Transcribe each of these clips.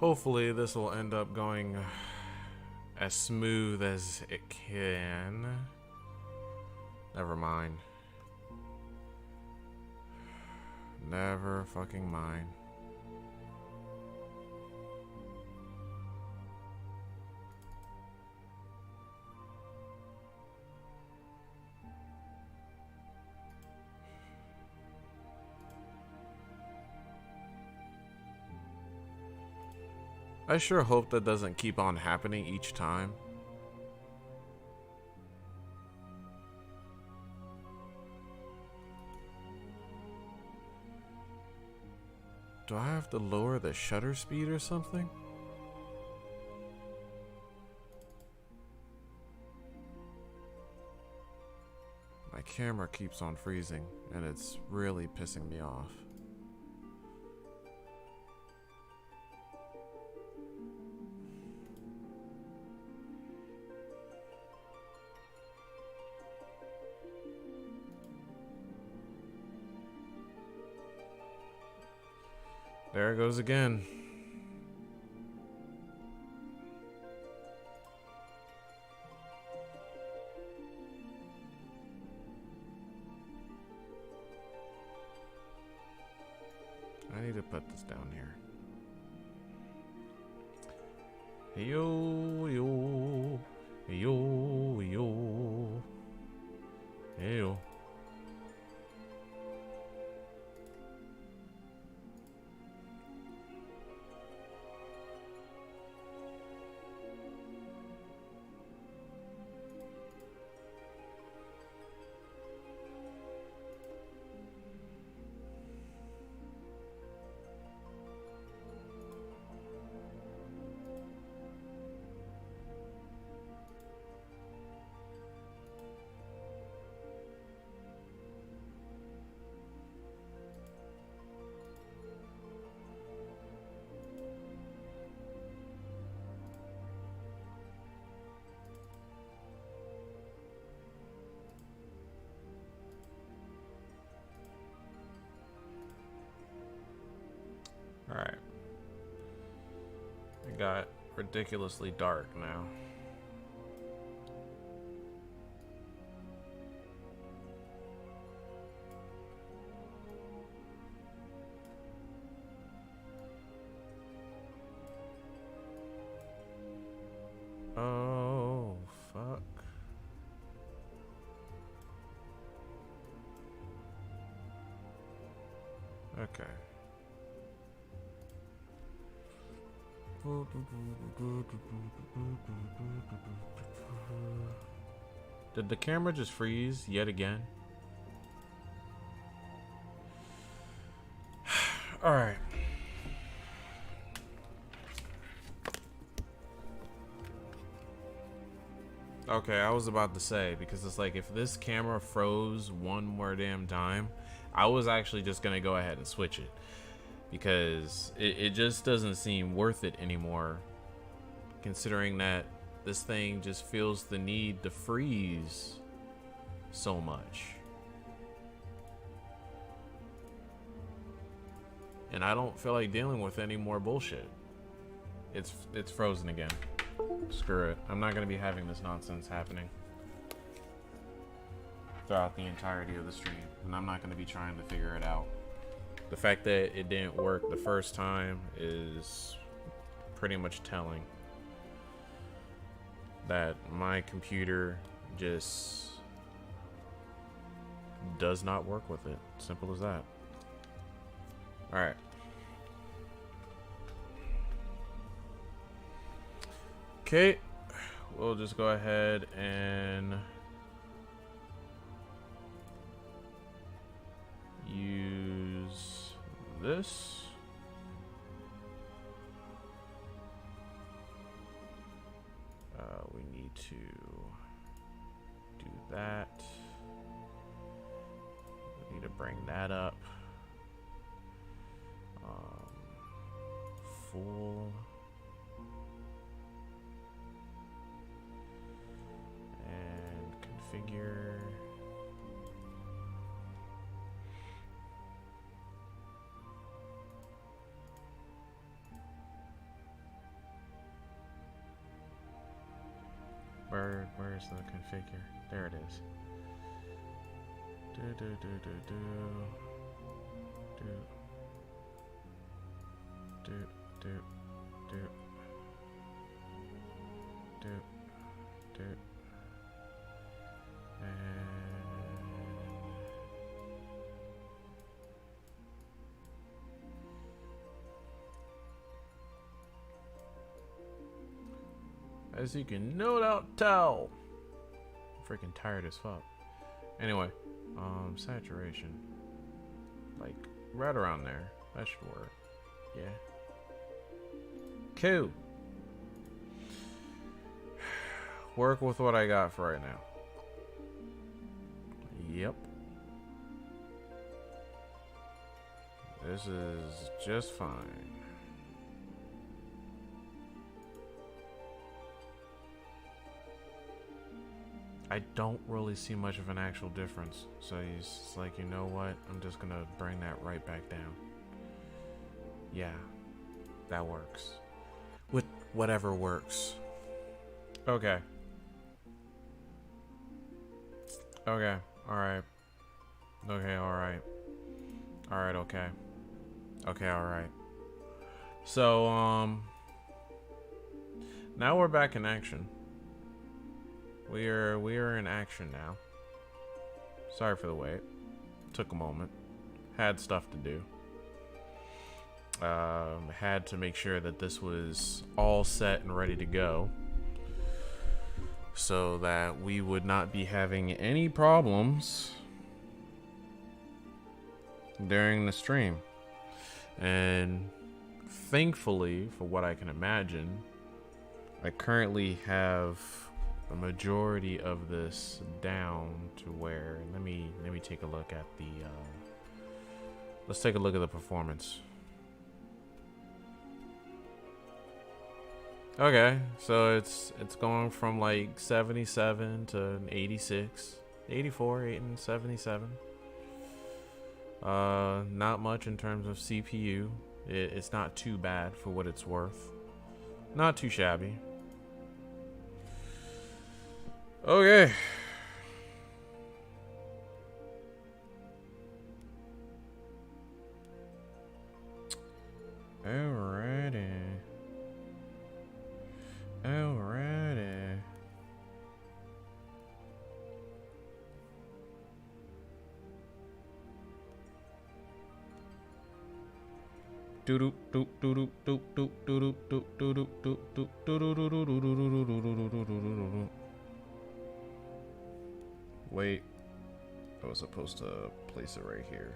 Hopefully this will end up going as smooth as it can. Never mind. Never fucking mind. I sure hope that doesn't keep on happening each time. Do I have to lower the shutter speed or something? My camera keeps on freezing, and it's really pissing me off. There it goes again. I need to put this down here. Yo, yo, yo, yo, yo. Alright. It got ridiculously dark now. Oh, fuck. Okay. Did the camera just freeze yet again? All right. Okay, I was about to say, because it's like if this camera froze one more damn time, I was actually just gonna go ahead and switch it. Because it just doesn't seem worth it anymore, considering that this thing just feels the need to freeze so much. And I don't feel like dealing with any more bullshit. It's frozen again. Screw it. I'm not gonna be having this nonsense happening throughout the entirety of the stream, and I'm not gonna be trying to figure it out. The fact that it didn't work the first time is pretty much telling that my computer just does not work with it. Simple as that. All right. Okay, we'll just go ahead and use this. We need to do that. We need to bring that up. Full. And configure. Where's the configure? There it is. As you can no doubt tell, I'm freaking tired as fuck. Anyway, saturation, like right around there. That should work. Yeah. Cool. Work with what I got for right now. Yep. This is just fine. I don't really see much of an actual difference. So he's like, you know what? I'm just gonna bring that right back down. Yeah, that works. With whatever works. Okay. Okay, alright. Okay, alright. Alright, okay. Okay, alright. So, now we're back in action. We are in action now. Sorry for the wait. Took a moment. Had stuff to do. Had to make sure that this was all set and ready to go, so that we would not be having any problems during the stream. And thankfully, for what I can imagine, I currently have the majority of this down to where, let me take a look at the let's take a look at the performance. Okay, so it's going from like 77 to 86, 84, 8 and 77. Not much in terms of CPU. It's not too bad for what it's worth. Not too shabby. Okay. Alrighty. Alrighty. Wait, I was supposed to place it right here.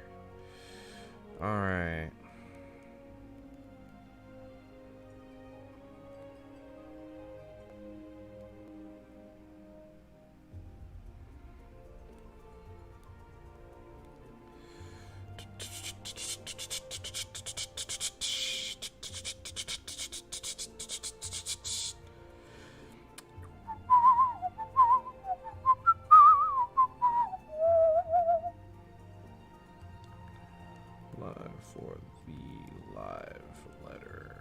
All right. For the live letter.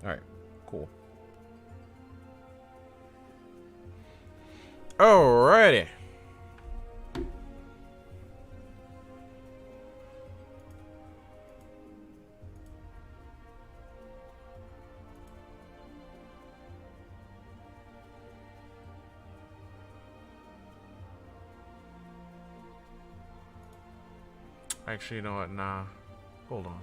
All right, cool. Alrighty. Actually, you know what? Nah. Hold on.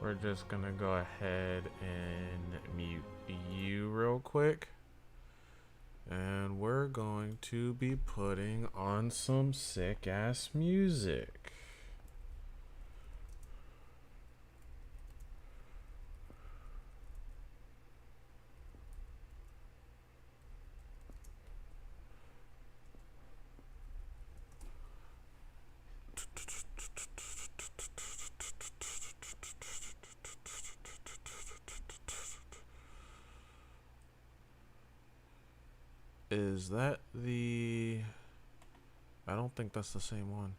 We're just gonna go ahead and mute you real quick. And we're going to be putting on some sick ass music. Is that the... I don't think that's the same one.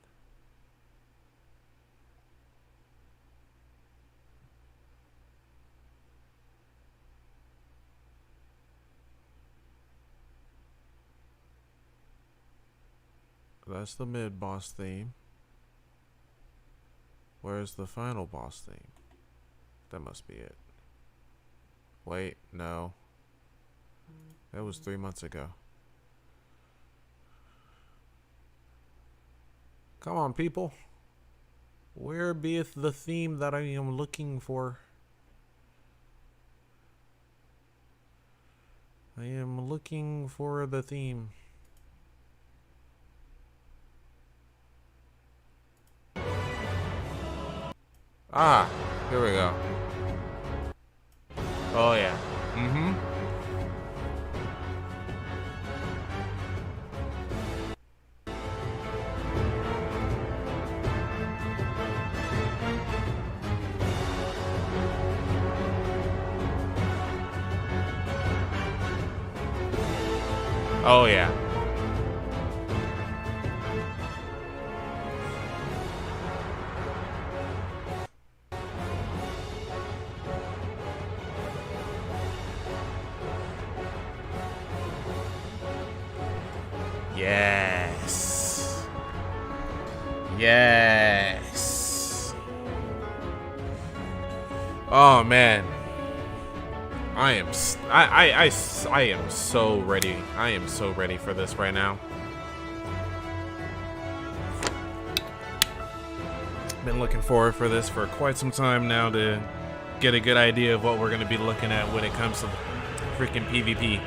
That's the mid-boss theme. Where's the final boss theme? That must be it. Wait, no. That was 3 months ago. Come on, people. Where beeth the theme that I am looking for? I am looking for the theme. Ah, here we go. Oh yeah. Mm-hmm. Oh yeah. Yes. Yes. Oh man. I am so ready. I am so ready for this right now. Been looking forward for this for quite some time now to get a good idea of what we're going to be looking at when it comes to freaking PvP.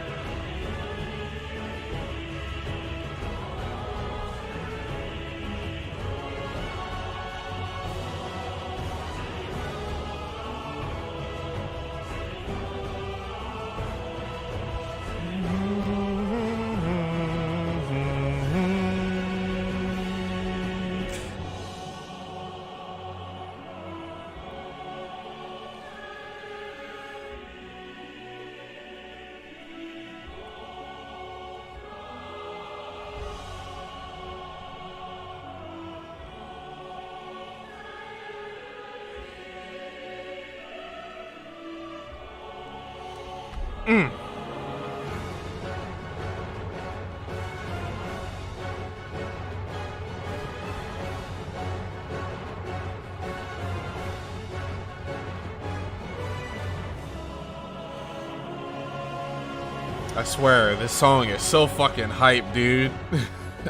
I swear, this song is so fucking hype, dude.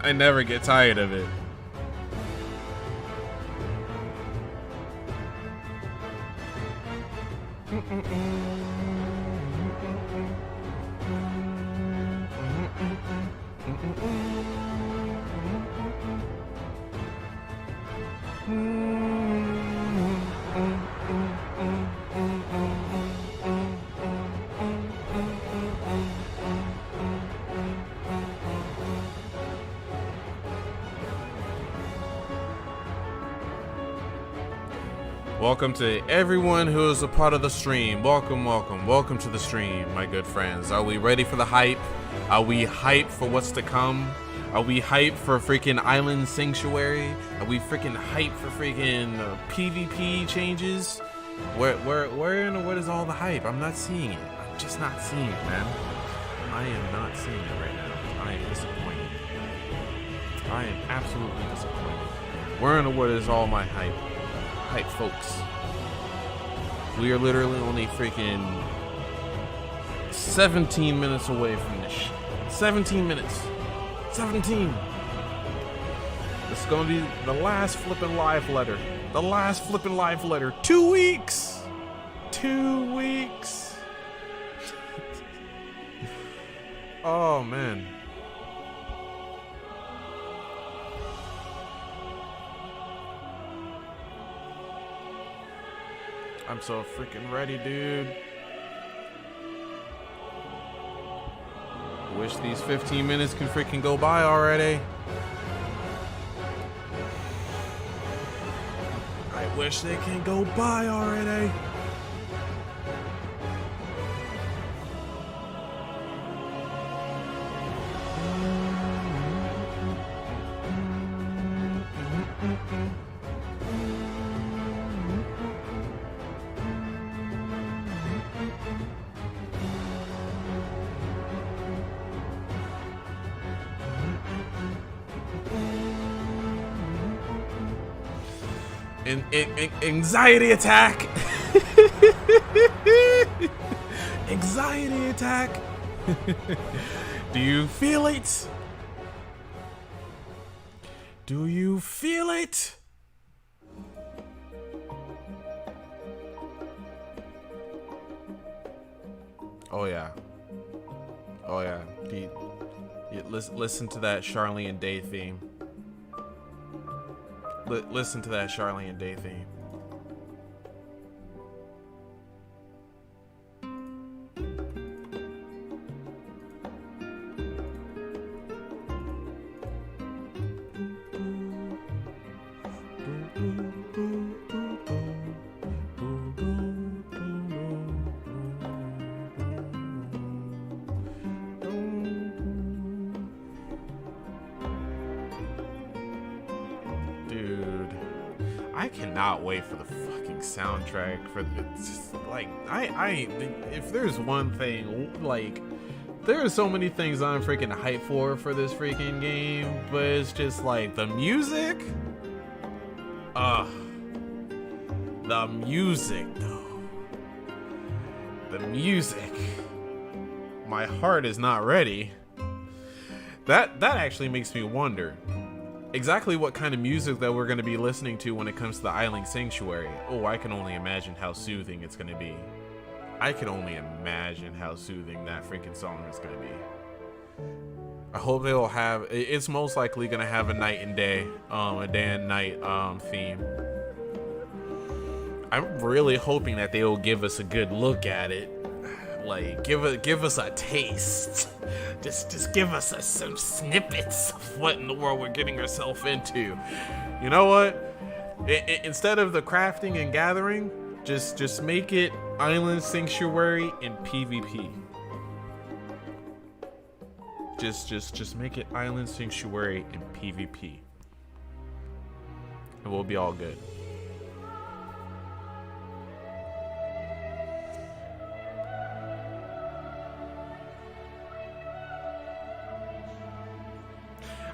I never get tired of it. Welcome to everyone who is a part of the stream. Welcome, welcome, welcome to the stream, my good friends. Are we ready for the hype? Are we hyped for what's to come? Are we hyped for freaking Island Sanctuary? Are we freaking hyped for freaking PvP changes? Where in what is all the hype? I'm not seeing it. I'm just not seeing it, man. I am not seeing it right now. I am disappointed. I am absolutely disappointed. Where in what is all my hype? Hype, folks. We are literally only freaking 17 minutes away from this shit. 17 minutes. 17. This is gonna be the last flipping live letter. The last flipping live letter. 2 weeks. 2 weeks. Oh man. I'm so freaking ready, dude. Wish these 15 minutes can freaking go by already. I wish they can go by already. Anxiety attack. Anxiety attack. Do you feel it? Do you feel it? Oh yeah. Oh yeah. Listen to that Charlene Day theme. Listen to that Charlene Day theme. Dude, I cannot wait for the fucking soundtrack for the, like, if there's one thing, like, there are so many things I'm freaking hyped for this freaking game, but it's just like the music. The music though. The music. My heart is not ready. That actually makes me wonder exactly what kind of music that we're going to be listening to when it comes to the Island Sanctuary. Oh, I can only imagine how soothing it's going to be. I can only imagine how soothing that freaking song is going to be. I hope they'll have, it's most likely going to have a night and day, a day and night theme. I'm really hoping that they'll give us a good look at it. Like, give us a taste. Just give us some snippets of what in the world we're getting ourselves into. You know what? Instead of the crafting and gathering, just make it Island Sanctuary in PvP. Just make it Island Sanctuary in PvP. And we'll be all good.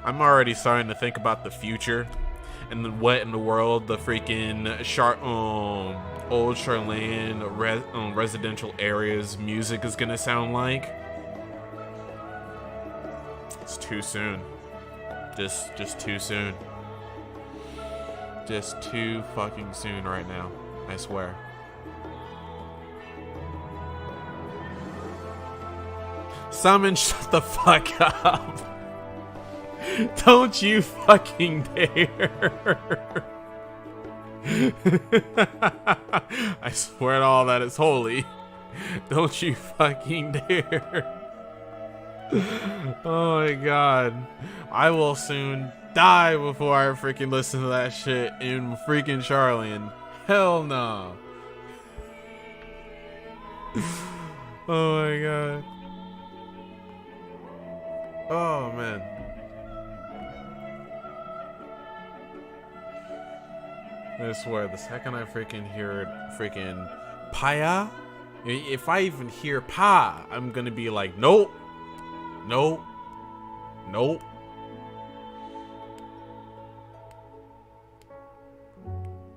I'm already starting to think about the future and then what in the world the freaking old Charlene residential areas music is gonna sound like. It's too soon. Just too soon. Just too fucking soon right now. I swear. Summon, shut the fuck up. Don't you fucking dare. I swear to all that is holy. Don't you fucking dare. Oh my god. I will soon die before I freaking listen to that shit in freaking Charlene. Hell no. Oh my god. Oh man. I swear, the second I freaking hear freaking Paya, if I even hear Pa, I'm gonna be like, nope, nope, nope.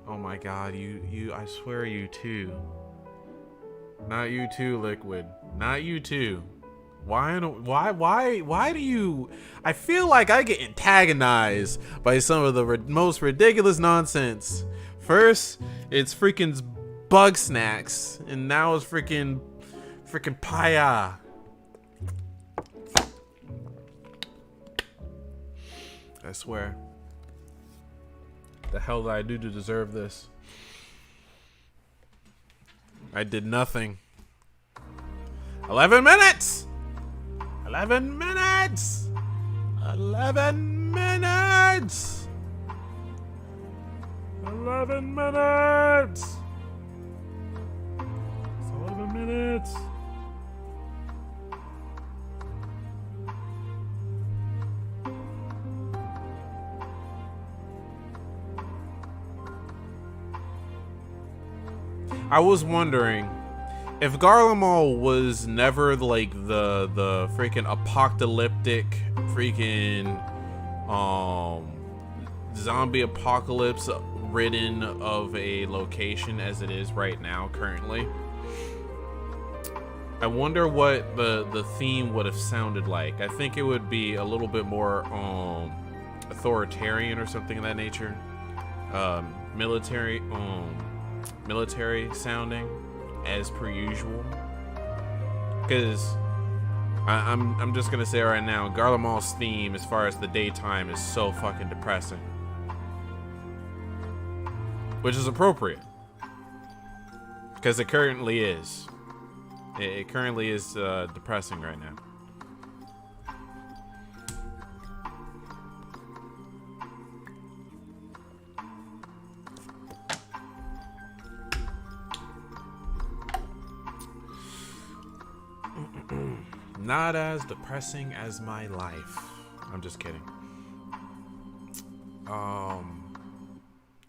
Oh my god, I swear you too. Not you too, Liquid. Not you too. Why do you... I feel like I get antagonized by some of the most ridiculous nonsense. First, it's freaking bug snacks, and now it's freaking Paya. I swear. The hell did I do to deserve this? I did nothing. 11 minutes! 11 minutes! 11 minutes! 11 minutes! It's 11 minutes! I was wondering if Garlemald was never like the freaking apocalyptic freaking zombie apocalypse ridden of a location as it is right now currently. I wonder what the theme would have sounded like. I think it would be a little bit more authoritarian or something of that nature. Military sounding as per usual, because I'm just gonna say right now, Garlemald's theme as far as the daytime is so fucking depressing, which is appropriate because it currently is. It currently is depressing right now. Not as depressing as my life. I'm just kidding.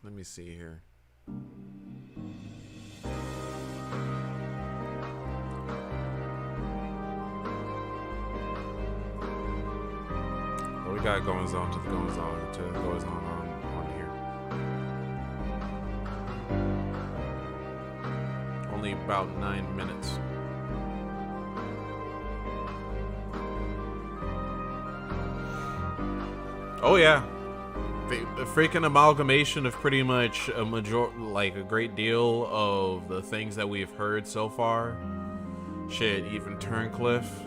Let me see here. What we got going on here? Only about 9 minutes. Oh yeah, the freaking amalgamation of pretty much a great deal of the things that we've heard so far. Shit, even Turncliffe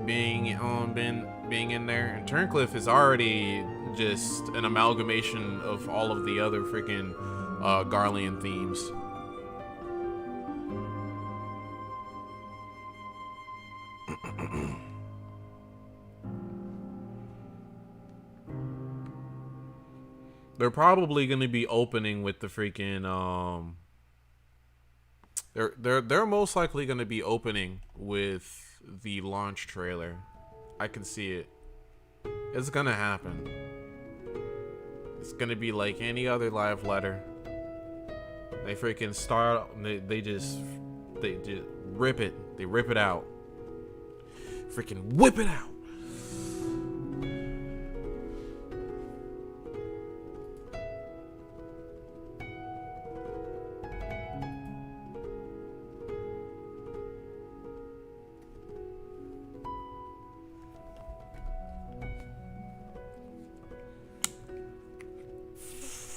being in there, and Turncliffe is already just an amalgamation of all of the other freaking Garlean themes. They're probably going to be opening with the freaking they're most likely going to be opening with the launch trailer. I can see it. It's going to happen. It's going to be like any other live letter. They freaking start, they just rip it. They rip it out. Freaking whip it out.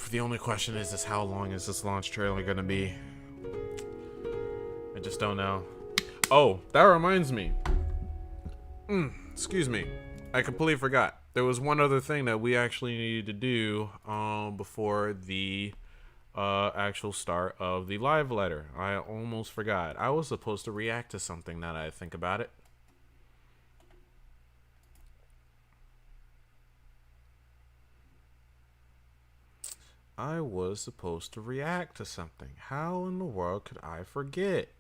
The only question is how long is this launch trailer gonna be? I just don't know. Oh, that reminds me. Excuse me. I completely forgot. There was one other thing that we actually needed to do before the actual start of the live letter. I almost forgot. I was supposed to react to something now that I think about it. I was supposed to react to something. How in the world could I forget?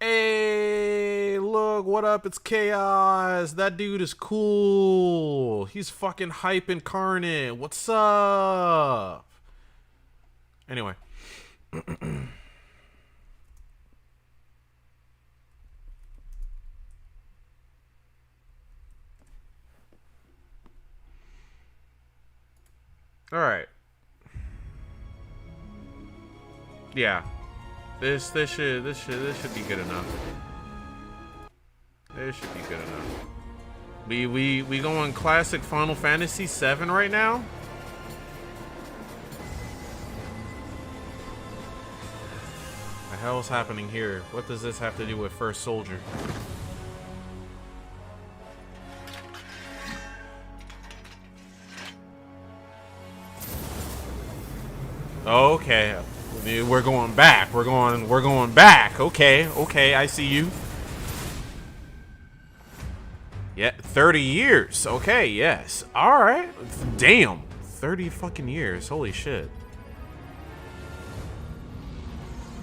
Hey, look, what up? It's Chaos. That dude is cool. He's fucking hype incarnate. What's up? Anyway. All right. Yeah, this should be good enough. This should be good enough. We going classic Final Fantasy VII right now. The hell's happening here? What does this have to do with First Soldier? Okay. We're going back. We're going back. Okay. Okay, I see you. Yeah, 30 years. Okay, yes. All right. Damn. 30 fucking years. Holy shit.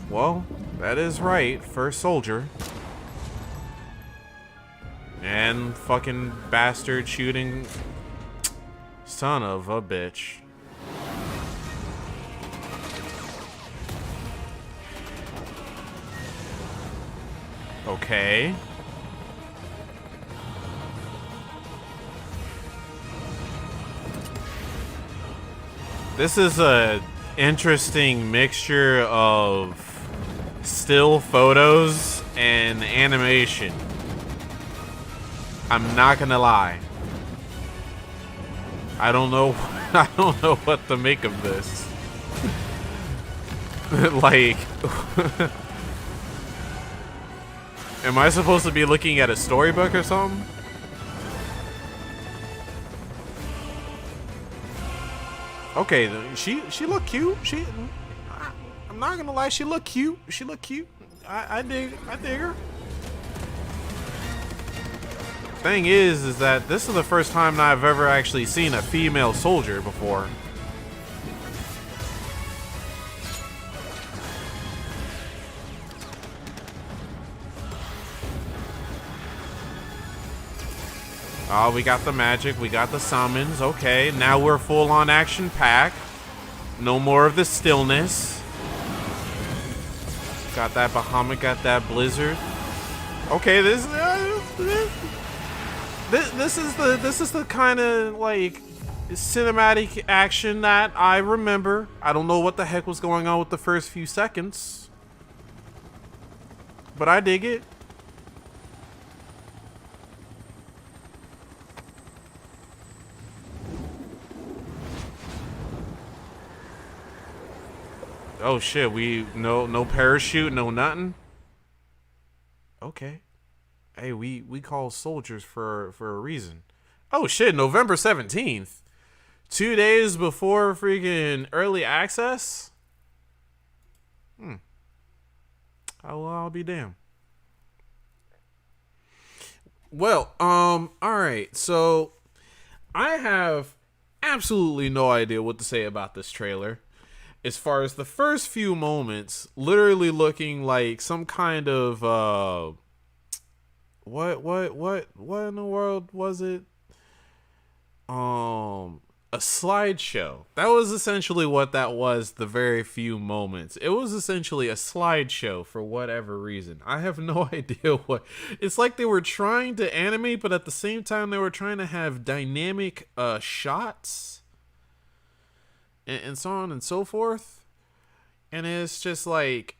Well, that is right. First soldier. And fucking bastard shooting son of a bitch. Okay. This is a interesting mixture of still photos and animation. I'm not gonna lie. I don't know I don't know what to make of this. Like am I supposed to be looking at a storybook or something? Okay, she looked cute. I'm not gonna lie, she looked cute. She looked cute. I dig her. Thing is that this is the first time I've ever actually seen a female soldier before. Oh, we got the magic, we got the summons. Okay, now we're full on action pack. No more of the stillness. Got that Bahamut, got that Blizzard. Okay, this is the kind of like cinematic action that I remember. I don't know what the heck was going on with the first few seconds, but I dig it. Oh shit, no parachute, no nothing. Okay. Hey, we call soldiers for a reason. Oh shit, November 17th. 2 days before freaking early access? I'll be damned. Well, alright, so I have absolutely no idea what to say about this trailer. As far as the first few moments, literally looking like some kind of what in the world was it? A slideshow. That was essentially what that was. The very few moments, it was essentially a slideshow for whatever reason. I have no idea what. It's like they were trying to animate, but at the same time they were trying to have dynamic shots. And so on and so forth. And it's just like,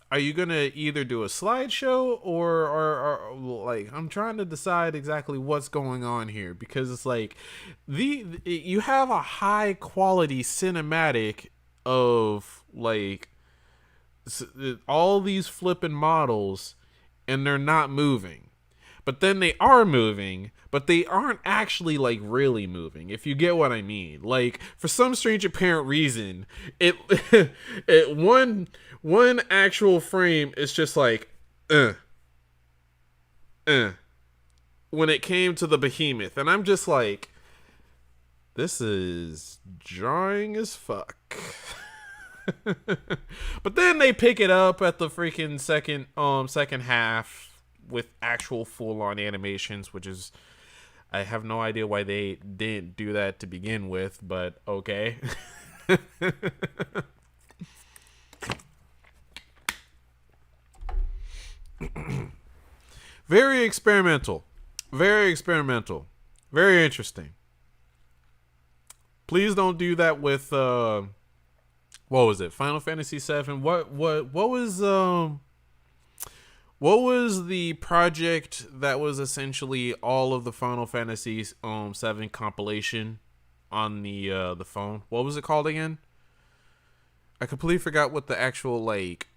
are you gonna either do a slideshow or like, I'm trying to decide exactly what's going on here, because it's like you have a high quality cinematic of like all these flipping models and they're not moving. But then they are moving, but they aren't actually like really moving, if you get what I mean. Like, for some strange apparent reason, it one actual frame is just like when it came to the behemoth, and I'm just like, this is jarring as fuck. But then they pick it up at the freaking second half with actual full-on animations, which is, I have no idea why they didn't do that to begin with, but okay. Very experimental. Very experimental. Very interesting. Please don't do that with what was it? Final Fantasy VII. What was the project that was essentially all of the Final Fantasy VII compilation on the phone? What was it called again? I completely forgot what the actual like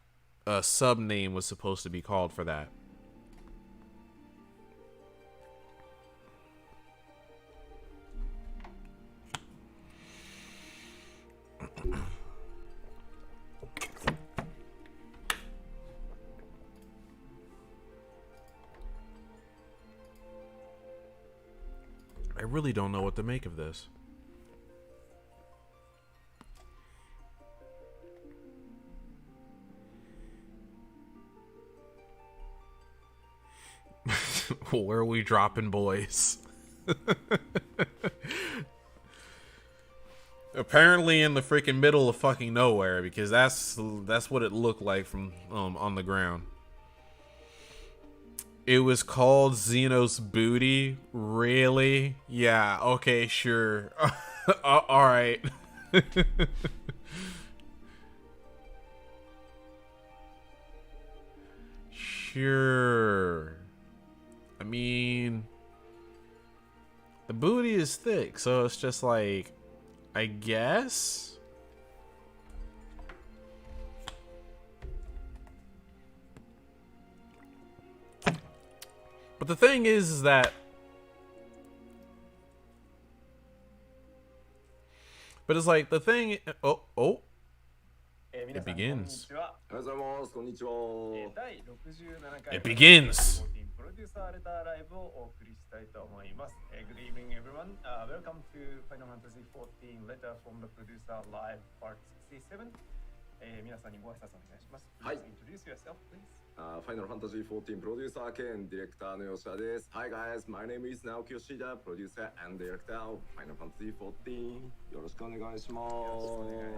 sub name was supposed to be called for that. I really don't know what to make of this. Where are we dropping, boys? Apparently in the freaking middle of fucking nowhere, because that's what it looked like from on the ground. It was called Xenos Booty. Really? Yeah. Okay. Sure. All right. Sure. I mean, the booty is thick, so it's just like, I guess. But the thing is that, but it's like the thing. Oh, it begins. It begins. Good evening, everyone. Welcome to Final Fantasy XIV Letter from the Producer Live Part 67. 皆さんにご挨拶お願いします。はい。Introduce yourself, please. Final Fantasy XIV プロデューサー兼ディレクターの吉田です。Hi guys, my name is Naoki Yoshida, producer and director of Final Fantasy XIV. よろしくお願いします。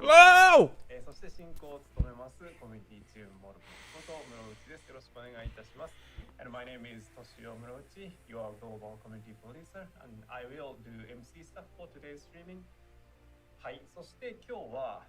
Hello! そして進行を務めますコミュニティチューンモルコこと室内です。よろしくお願いいたします。And my name is Toshio Murouchi, your global community producer, and I will do MC stuff for today's streaming. はい、そして今日は、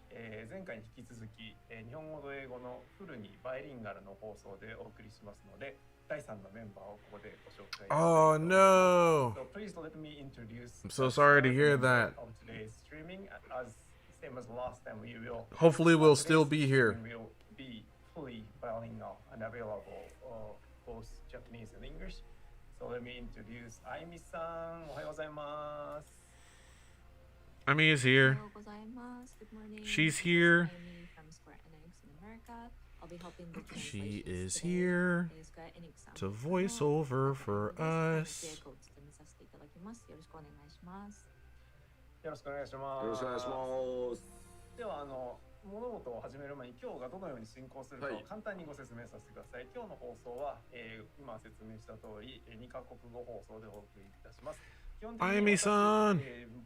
前回に引き続き、日本語と英語のフルにバイリンガルの放送でお送りしますので、第3のメンバーをここでご紹介します。Oh no! So please let me introduce I'm so sorry to hear that. Of today's streaming, as same as last time, we will. Hopefully, we'll still be here. Will be fully bilingual and available both Japanese and English. So let me introduce Aimi-san. おはようございます。Amy is here. Good morning. She's here. Amy from Square Enix in America. I'll be helping the She translations is today. here Square Enix to voice over for us. よろしくお願いします。よろしくお願いします。よろしくお願いします。では物事を始める前に今日がどのように進行するかを簡単にご説明させてください。今日の放送は、今説明した通り2カ国語放送でお送りいたします。あゆみさん、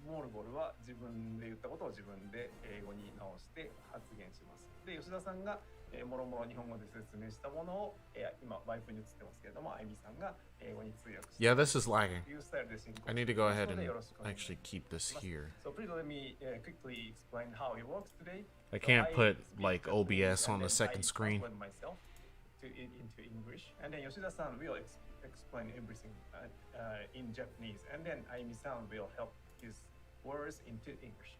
モルゴルは自分で言ったことを自分で英語に直して発言します。で、吉田さんが、もろもろ日本語で説明したものを、今ワイプに映ってますけれども、あゆみさんが英語に通訳して Yeah, this is lagging. というスタイルで進行 I need to go ahead and よろしくお願いします actually keep this here. So please let me quickly explain how it works today. I can't put like OBS on the second screen. Myself into English, and then Yoshida-san will explain everything in Japanese, and then Aimi-san will help his words into English.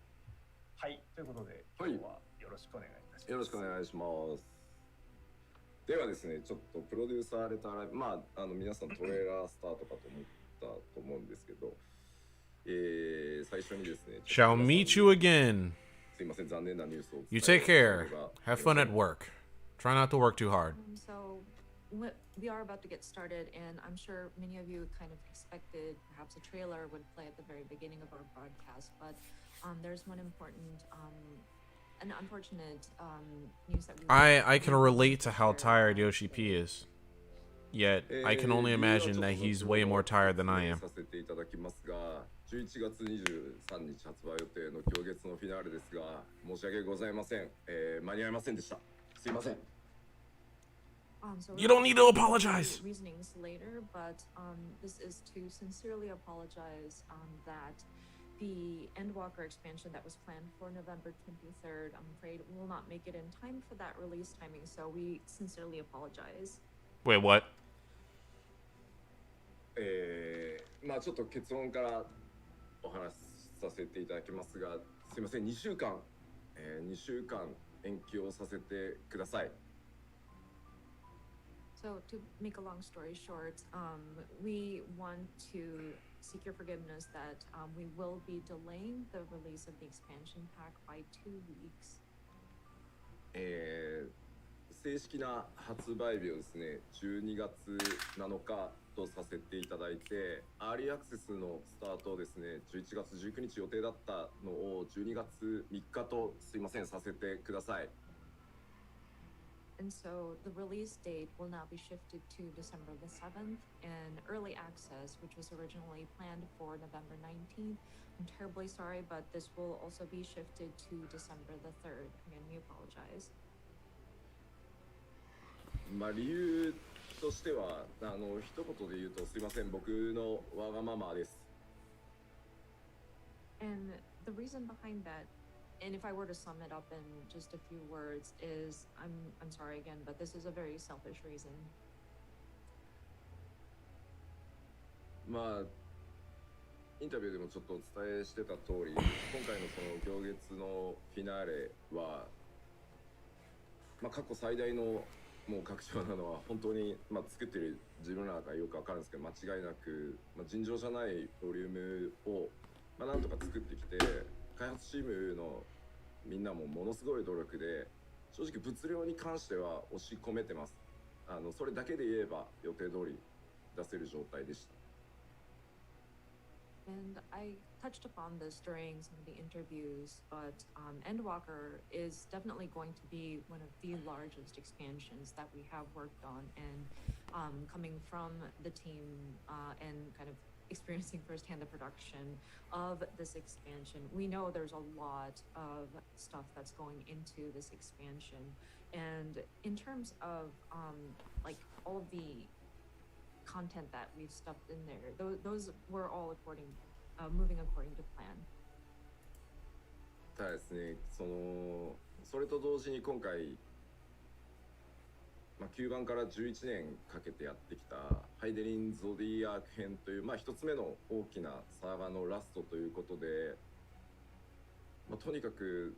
はい、ということで、今日はよろしくお願いいたします。よろしくお願いします。ではですね、ちょっとプロデューサーレターライブ、まあ皆さんトレーラースタートかと思ったと思うんですけど、最初にですね。Shall meet you again. すいません、残念なニュースを。You take care. Have fun at work. Try not to work too hard. So we are about to get started, and I'm sure many of you kind of expected perhaps a trailer would play at the very beginning of our broadcast, but there's one important, an unfortunate news that I can relate to how tired Yoshi P is. Yet I can only imagine that he's way more tired than I am. 11月23日発売予定の今日月のフィナーレですが、申し訳ございません。間に合いませんでした。すいません。You don't need to apologize. Reasonings later, but this is to sincerely apologize that the Endwalker expansion that was planned for November 23rd, I'm afraid will not make it in time for that release timing, so we sincerely apologize. Wait, what? まあちょっと結論からお話しさせていただきますが、すいません、2週間延期をさせてください。So to make a long story short, we want to seek your forgiveness that we will be delaying the release of the expansion pack by 2 weeks. 正式な発売日をですね、12月7日とさせていただいて、アーリーアクセスのスタートをですね、11月19日予定だったのを12月3日とすいませんさせてください。And so the release date will now be shifted to December the 7th, and early access, which was originally planned for November 19th. I'm terribly sorry, but this will also be shifted to December the 3rd. Again, we apologize. まあ理由としては一言で言うとすいません僕のわがままです。 And the reason behind that, and if I were to sum it up in just a few words, is I'm sorry again, but this is a very selfish reason. まあインタビューでもちょっとお伝えしてた通り、今回のその行月のフィナーレは、まあ、過去最大のもう拡張なのは本当に、まあ、作ってる自分らがよくわかるんですけど、間違いなく、まあ、尋常じゃないボリュームを、まあ、なんとか作ってきて、開発チームのみんなもものすごい努力で、正直物量に関しては押し込めてます。それだけで言えば予定通り出せる状態でした。And I touched upon this during some of the interviews, but Endwalker is definitely going to be one of the largest expansions that we have worked on. And coming from the team and kind of experiencing firsthand the production of this expansion, we know there's a lot of stuff that's going into this expansion. And in terms of like all of the content that we've stuffed in there, those were all moving according to plan. ただですね、それと同時に今回、まあ、9番から11年かけてやってきたハイデリン・ゾディアーク編という、まあ、一つ目の大きなサーガのラストということで、まあ、とにかく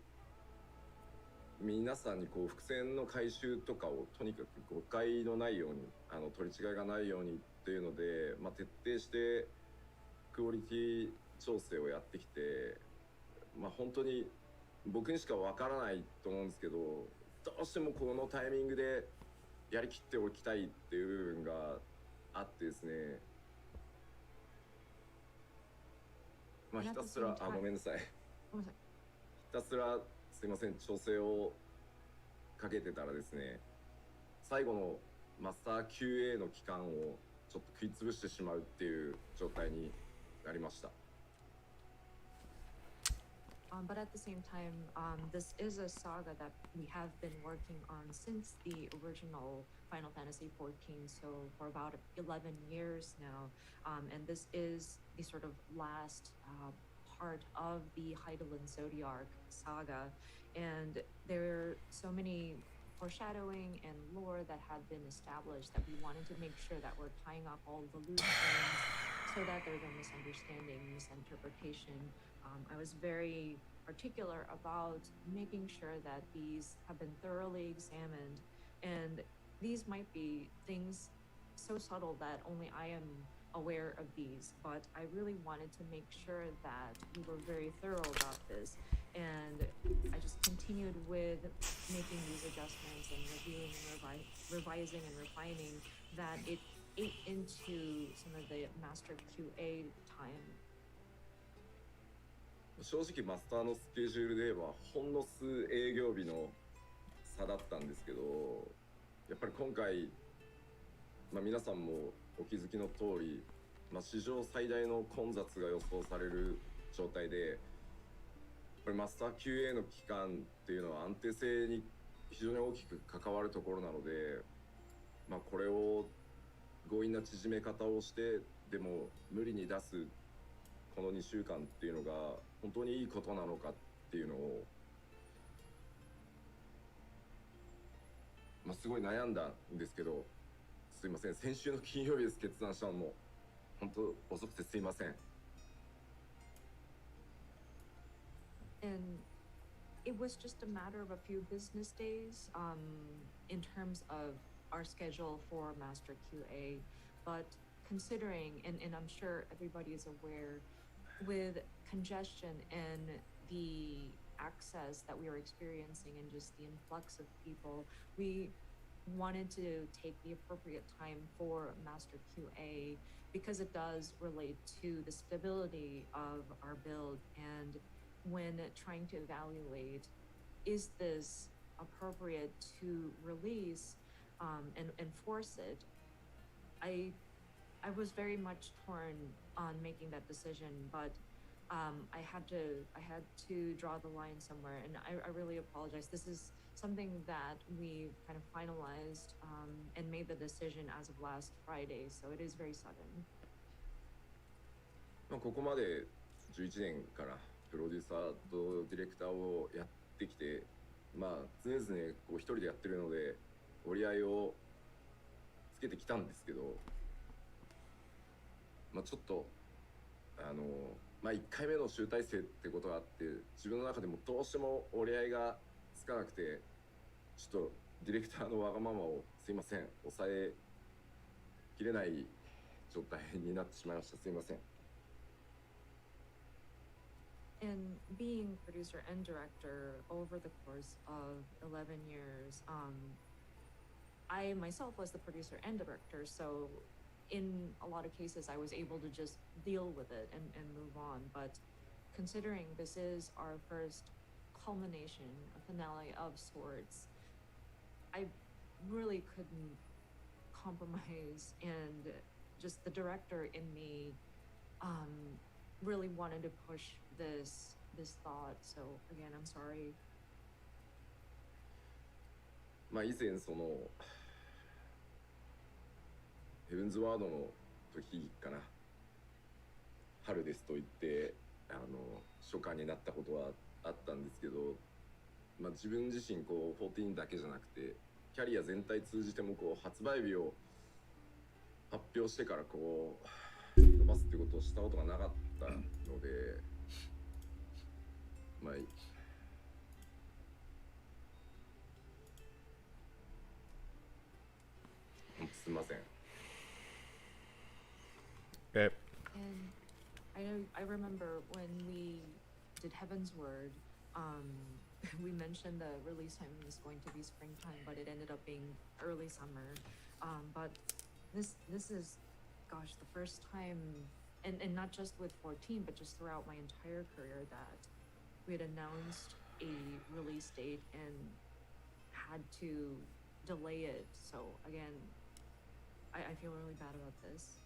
皆さんにこう伏線の回収とかをとにかく誤解のないように取り違いがないようにっていうので、まあ、徹底してクオリティ調整をやってきて、まあ、本当に僕にしかわからないと思うんですけど、どうしてもこのタイミングでやりきっておきたいっていう部分があってですね、まあ、ひたすらごめんなさい、ひたすらすいません調整をかけてたらですね、最後のマスター QA の期間をちょっと食いつぶしてしまうっていう状態になりました。But at the same time, this is a saga that we have been working on since the original Final Fantasy XIV, so for about 11 years now. And this is the sort of last part of the Heidelin Zodiac saga. And there are so many foreshadowing and lore that had been established that we wanted to make sure that we're tying up all the loose ends so that there's no misunderstanding, misinterpretation. I was very particular about making sure that these have been thoroughly examined, and these might be things so subtle that only I am aware of these, but I really wanted to make sure that we were very thorough about this, and I just continued with making these adjustments and reviewing and revising and refining that it ate into some of the master QA time. 正直マスターのスケジュールで言えばほんの数営業日の差だったんですけど、やっぱり今回、まあ、皆さんもお気づきの通り、まあ、史上最大の混雑が予想される状態で、やっぱりマスター QA の期間っていうのは安定性に非常に大きく関わるところなので、まあ、これを強引な縮め方をしてでも無理に出すこの2週間っていうのが本当にいいことなのかっていうのを、まあ、すごい悩んだんですけど、すいません、先週の金曜日です決断したのも本当遅くてすいません。And it was just a matter of a few business days in terms of our schedule for Master QA, but considering, and I'm sure everybody is aware, with congestion and the access that we are experiencing and just the influx of people, we wanted to take the appropriate time for master QA because it does relate to the stability of our build, and when trying to evaluate, is this appropriate to release and enforce it, I I was very much torn on making that decision, but I had to draw the line somewhere, and I really apologize. This is something that we kind of finalized and made the decision as of last Friday, so it is very sudden. まあここまで11年からプロデューサーとディレクターをやってきて、まあ常々こう一人でやってるので折り合いをつけてきたんですけど、まあちょっとまあ1回目の集大成ってことがあって、自分の中でもどうしても折り合いがつかなくて、ちょっとディレクターのわがままをすいません、抑えきれない状態になってしまいました。すいません。And being producer and director over the course of 11 years, I myself was the producer and director, so in a lot of cases I was able to just deal with it and move on. But considering this is our first culmination, a finale of sorts, I really couldn't compromise, and just the director in me really wanted to push this thought. So again, I'm sorry. まあ以前そのヘブンズワードの時かな、春ですと言って初夏になったことはあったんですけど、まあ自分自身こう14だけじゃなくてキャリア全体通じてもこう発売日を発表してからこう伸ばすってことをしたことがなかったので、まあすみません。Okay. And I remember when we did Heaven's Word, we mentioned the release time was going to be springtime, but it ended up being early summer. But this is, gosh, the first time, and not just with 14, but just throughout my entire career, that we had announced a release date and had to delay it. So again, I feel really bad about this.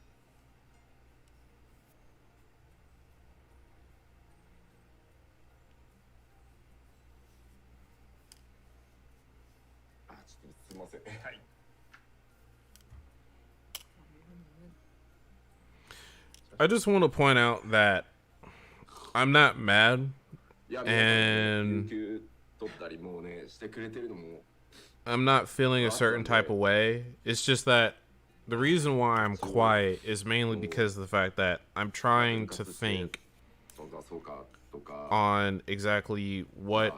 ちょっとすみません。はい。I just want to point out that I'm not mad, いや、 and 有給取ったりもうねしてくれてるのも I'm not feeling a certain type of way. It's just that the reason why I'm quiet is mainly because of the fact that I'm trying to think そうかそうかとか on exactly what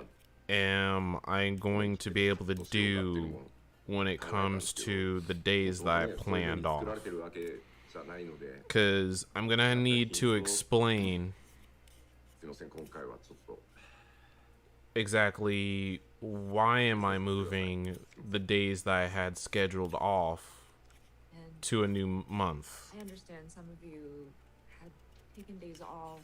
am I going to be able to do when it comes to the days that I planned off. 作られてるわけじゃないので、 Because I'm going to need to explain すみません、今回はちょっと exactly why am I moving the days that I had scheduled off And to a new month. I understand some of you had taken days off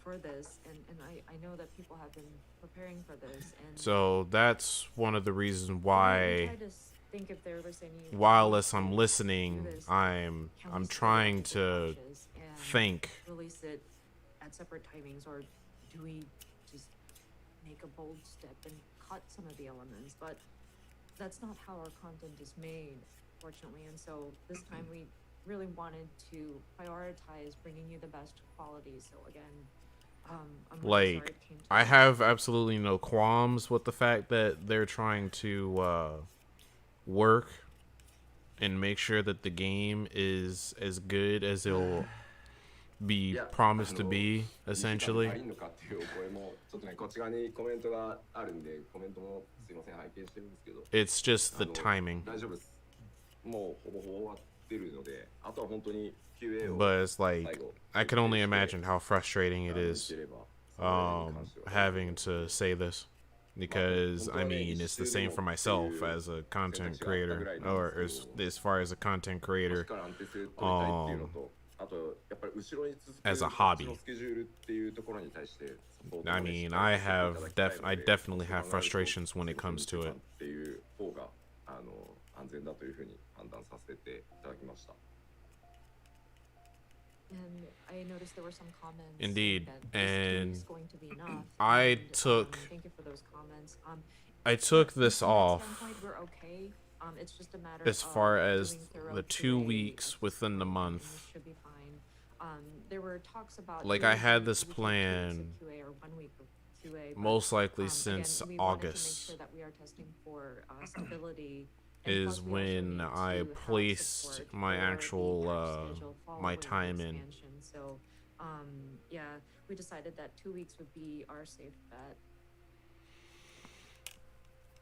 for this, and I know that people have been preparing for this, and So that's one of the reasons I why, tried to think if there was any while way as I'm to listening, do this. I'm Can we split trying up the to batches and think. release it at separate timings, or do we just make a bold step and cut some of the elements? But that's not how our content is made, fortunately, and so this time we really wanted to prioritize bringing you the best quality. So again, I'm really sorry Like, it came to I this. have absolutely no qualms with the fact that they're trying to work and make sure that the game is as good as it'll be promised to be, 足 essentially. りんのかっていうお声もちょっとねこっち側にコメントがあるんで、コメントもすいません拝見してるんですけど、 It's just the timing. 大丈夫です。もうほぼほぼ終わってるので、あとは本当に QA を But it's like, I can only imagine how frustrating it 見 is てればそれに関しては having to say this. because I 本当はね、mean 一 it's the 周で same も for って myself いう as a 選 content 択肢があったぐ creator, らいなんで or すけど、 as far as a content 足 creator, から安定性取りたいっていうの um, と、あとやっぱり後ろに続く as a こっち hobby. のスケジュールっていうところに対してサポート I をね、しっ mean, かり I させていただ have きたいの I で、 definitely そう have 考えると frustrations when it 15 comes 日 to 間 it. っていう方が安全だというふうに判断させていただきました。 And I noticed there were some comments saying Indeed, that this 2 and weeks going to be enough. I and, took thank you for those comments. I took From this that off standpoint, we're okay. It's just a matter as far of as doing thorough the 2 QA weeks at this within the point, and month. this should be fine. There were talks about Like, I doing had this 2 weeks of plan QA or 1 week of QA, but, most likely again, since we wanted to make August sure that we are testing for stability. And is plus, we also when need I to have placed support my for the actual patch schedule my following the time in. expansion. So, yeah, we decided that 2 weeks would be our safe bet.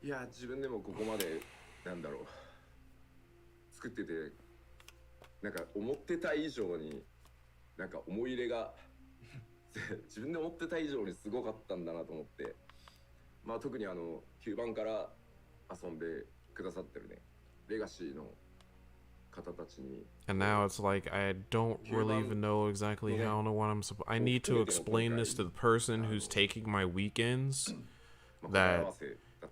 いや、自分でもここまでなんだろう、作っててなんか思ってた以上になんか思い入れが自分で思ってた以上にすごかったんだなと思って、まあ特に9番から遊んでくださってるね、レガシーの方たちに。 And now it's like I don't really even know exactly how or what I'm supposed. I need to explain this to the person who's taking my weekends, that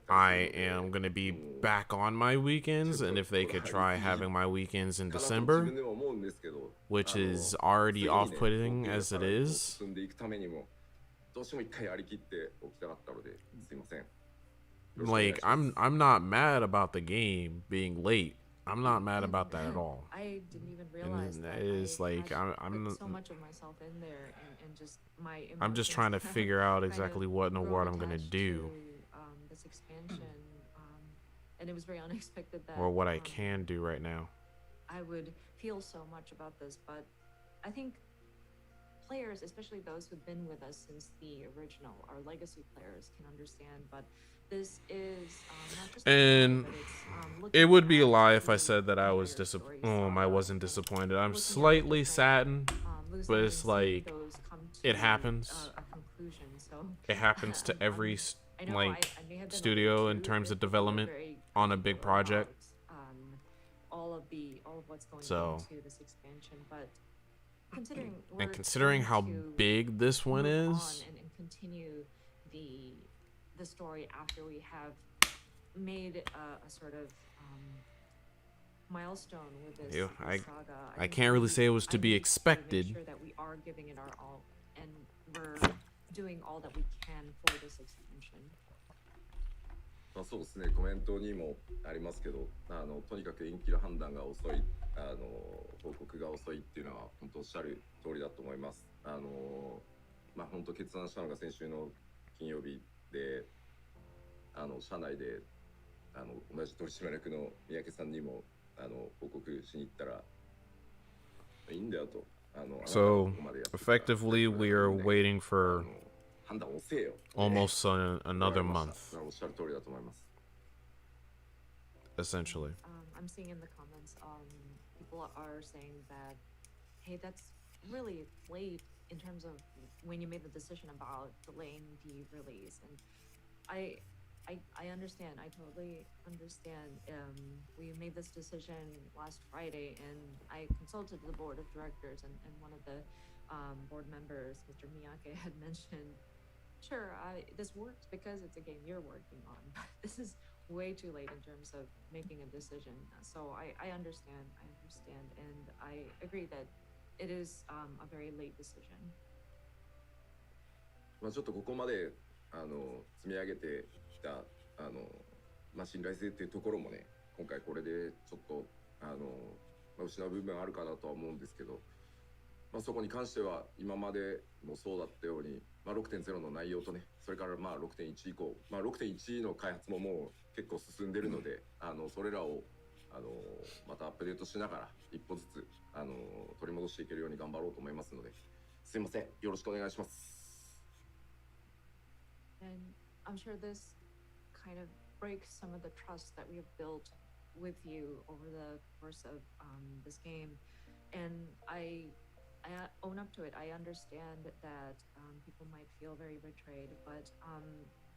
I am gonna be back on my weekends, and if they could try having my weekends in December, which is already off-putting as it is. どうしても一回やりきっておきたかったのですいません。 Like I'm not mad about the game being late. I'm not mad about that at all. I didn't even realize And that it is I like had I'm put so much of myself in there, and just my I'm just emotions trying to figure out kind of exactly what in the grow world I'm gonna attached do, to, this expansion, and it was very unexpected that or what I can do right now. I would feel so much about this, but I think players, especially those who've been with us since the original, our legacy players, can understand. But this is not just And but it's, it would be a looking lie at if I the said that I entire was story I saga wasn't and disappointed. I'm looking at slightly different, saddened, loose but ends it's and seeing like those come it to, happens. a conclusion. So It happens to every I know like I may have been a studio little in too terms of critical or development very on a big critical project. about, all of what's going So- into this expansion, but considering And considering how big this one move is, on and continue the story after we have made a sort of milestone with this, Yeah, this saga, I think can't really say it was to I be need expected. make sure that we are giving it our all, and we're doing all that we can for this expansion. まあそうですね、コメントにもありますけど、とにかく延期の判断が遅い、報告が遅いっていうのは本当おっしゃる通りだと思います。まあ本当決断したのが先週の金曜日で、社内で同じ取締役の三宅さんにも報告しに行ったらいいんだよと。So effectively, we are waiting for 判断遅えよ。 almost another month, おっしゃる通りだと思います。 essentially. I'm seeing in the comments, people are saying that, hey, that's really late in terms of when you made the decision about delaying the release. And I understand. I totally understand. We made this decision last Friday, and I consulted the board of directors, and one of the board members, Mr. Miyake, had mentioned, sure, this works because it's a game you're working on, but this is way too late in terms of making a decision. So I understand, and I agree that it is a very late decision. まあちょっとここまで積み上げてきたまあ信頼性っていうところもね、今回これでちょっとまあ失う部分あるかなとは思うんですけど、まあそこに関しては今までもそうだったように、まあ 6.0 の内容とね、それからまあ 6.1 以降、まあ 6.1 の開発ももう結構進んでるので、それらをまたアップデートしながら一歩ずつ取り戻していけるように頑張ろうと思いますので、すいません、よろしくお願いします。 And I'm sure this kind of breaks some of the trust that we have built with you over the course of this game. And I own up to it. I understand that people might feel very betrayed, but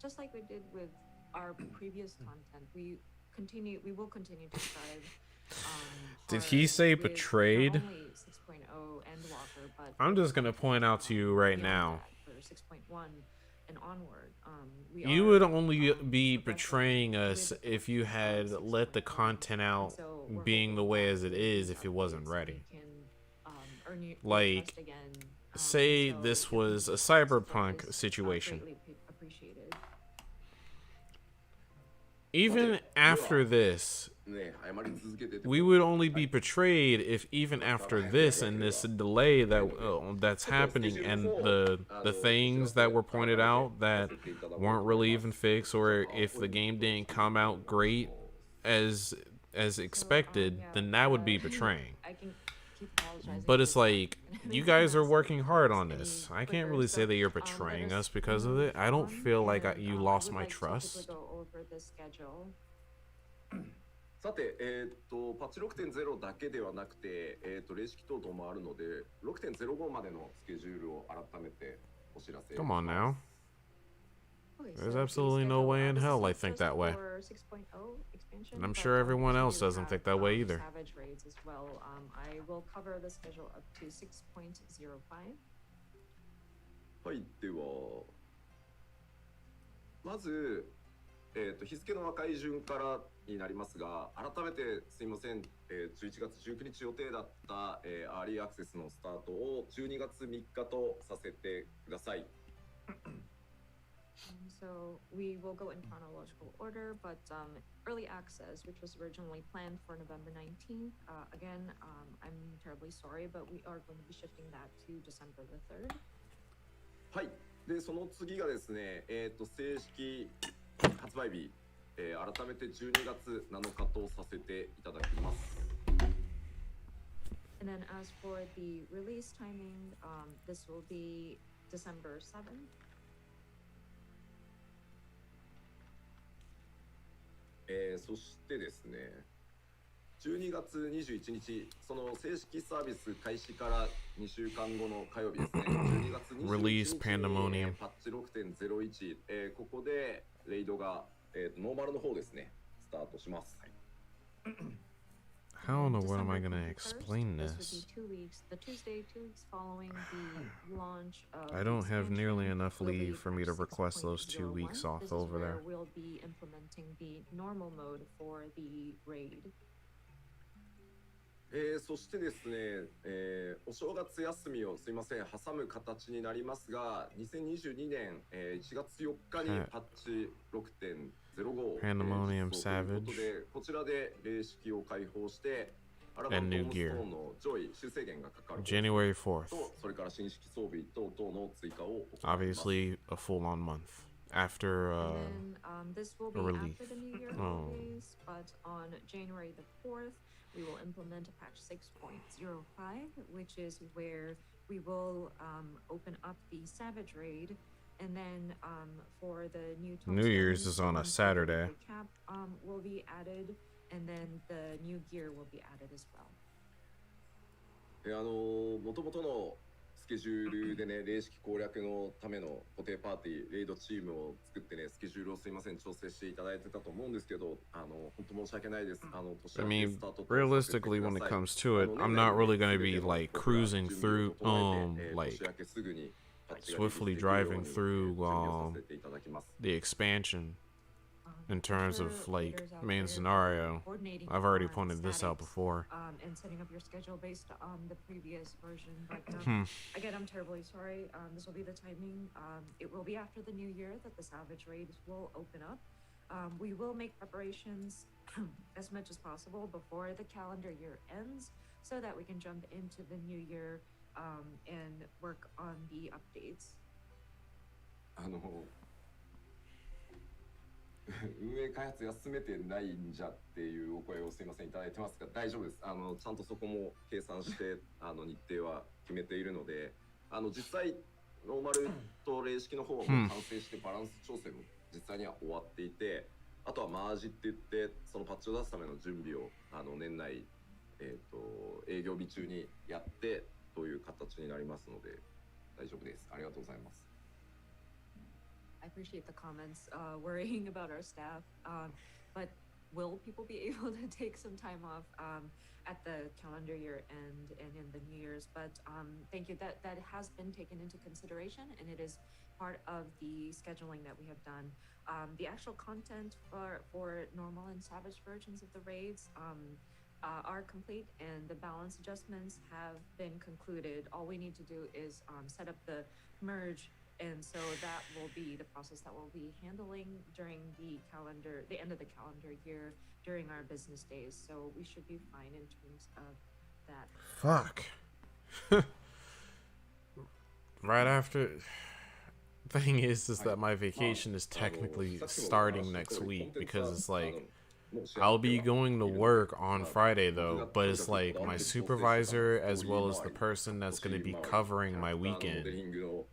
just like we did with our previous content, we will continue to strive. Did he say with betrayed? not only 6.0 Endwalker, but I'm just gonna point out to you right beyond now. that, for 6.1 and onward, You would only be betraying us if you had let the content out being the way as it is if it wasn't ready. Like, say this was a cyberpunk situation. Even after this, we would only be betrayed if even after this and this delay that's happening and the things that were pointed out that weren't really even fixed, or if the game didn't come out great as expected, then that would be betraying. But it's like, you guys are working hard on this. I can't really say that you're betraying us because of it. I don't feel like you lost my trust. さて、パッチ6.0 だけではなくて、例式等々もあるので、6.05 までのスケジュールを改めてお知らせします。 Come on now. There's absolutely no way in hell I think that way. And I'm sure everyone else doesn't think that way either. I will cover the schedule up to 6.05. はい、では、まず、日付の赤い順からになりますが、改めてすいません、11月19日予定だった、アーリーアクセスのスタートを12月3日とさせてください。So we will go in chronological order, but early access, which was originally planned for November 19th, again, I'm terribly sorry, but we are going to be shifting that to December the 3rd. はい。で、その次がですね、正式発売日、改めて12月7日とさせていただきます。And then as for the release timing, this will be December 7th. そしてですね、12月21日、その正式サービス開始から2週間後の火曜日ですね、12月21日にパッチ 6.01、ここでレイドが、ノーマルの方ですね、スタートします。はい、How in the world am I going to explain this? I don't have nearly enough leave for me to request those 2 weeks off over there. We'll be implementing the normal mode for the raid. そしてですね、お正月休みをすいません挟む形になりますが、2022年、1月4日にパッチ 6.05 Pandemonium Savage こちらで霊式を開放してアラバントームストーンの上位修正源がかかる January 4th と、それから新式装備等々の追加を行います。 Obviously a full-on month after this will be relief. After the New Year holidays, but on January the 4th, we will implement patch 6.05, which is where we will open up the Savage Raid, and then for the New Year's is on a Saturday. The cap will be added, and then the new gear will be added as well. 元々のスケジュールでね、霊式攻略のための固定パーティー、レイドチームを作ってね、スケジュールをすいません、調整していただいてたと思うんですけど、本当申し訳ないです。I mean, realistically, when it comes to it, I'm not really going to be like cruising through, like swiftly driving through the expansion. In terms of like main scenario, I've already pointed this out before. And setting up your schedule based on the previous version, but again, I'm terribly sorry. This will be the timing. It will be after the new year that the Savage Raids will open up. We will make preparations as much as possible before the calendar year ends, so that we can jump into the new year and work on the updates. 運営開発休めてないんじゃっていうお声をすいませんいただいてますが、大丈夫です。ちゃんとそこも計算して日程は決めているので、実際ノーマルと霊式の方も完成してバランス調整も実際には終わっていて、あとはマージって言ってそのパッチを出すための準備を年内営業日中にやってという形になりますので大丈夫です。ありがとうございます。I appreciate the comments worrying about our staff, but will people be able to take some time off at the calendar year end and in the New Year's? But thank you. That has been taken into consideration, and it is part of the scheduling that we have done. The actual content for normal and savage versions of the raids are complete, and the balance adjustments have been concluded. All we need to do is set up the merge, and so that will be the process that we'll be handling during the end of the calendar year during our business days. So we should be fine in terms of that. Fuck. Right after. Thing is that my vacation is technically starting next week, because it's like I'll be going to work on Friday though, but it's like my supervisor as well as the person that's going to be covering my weekend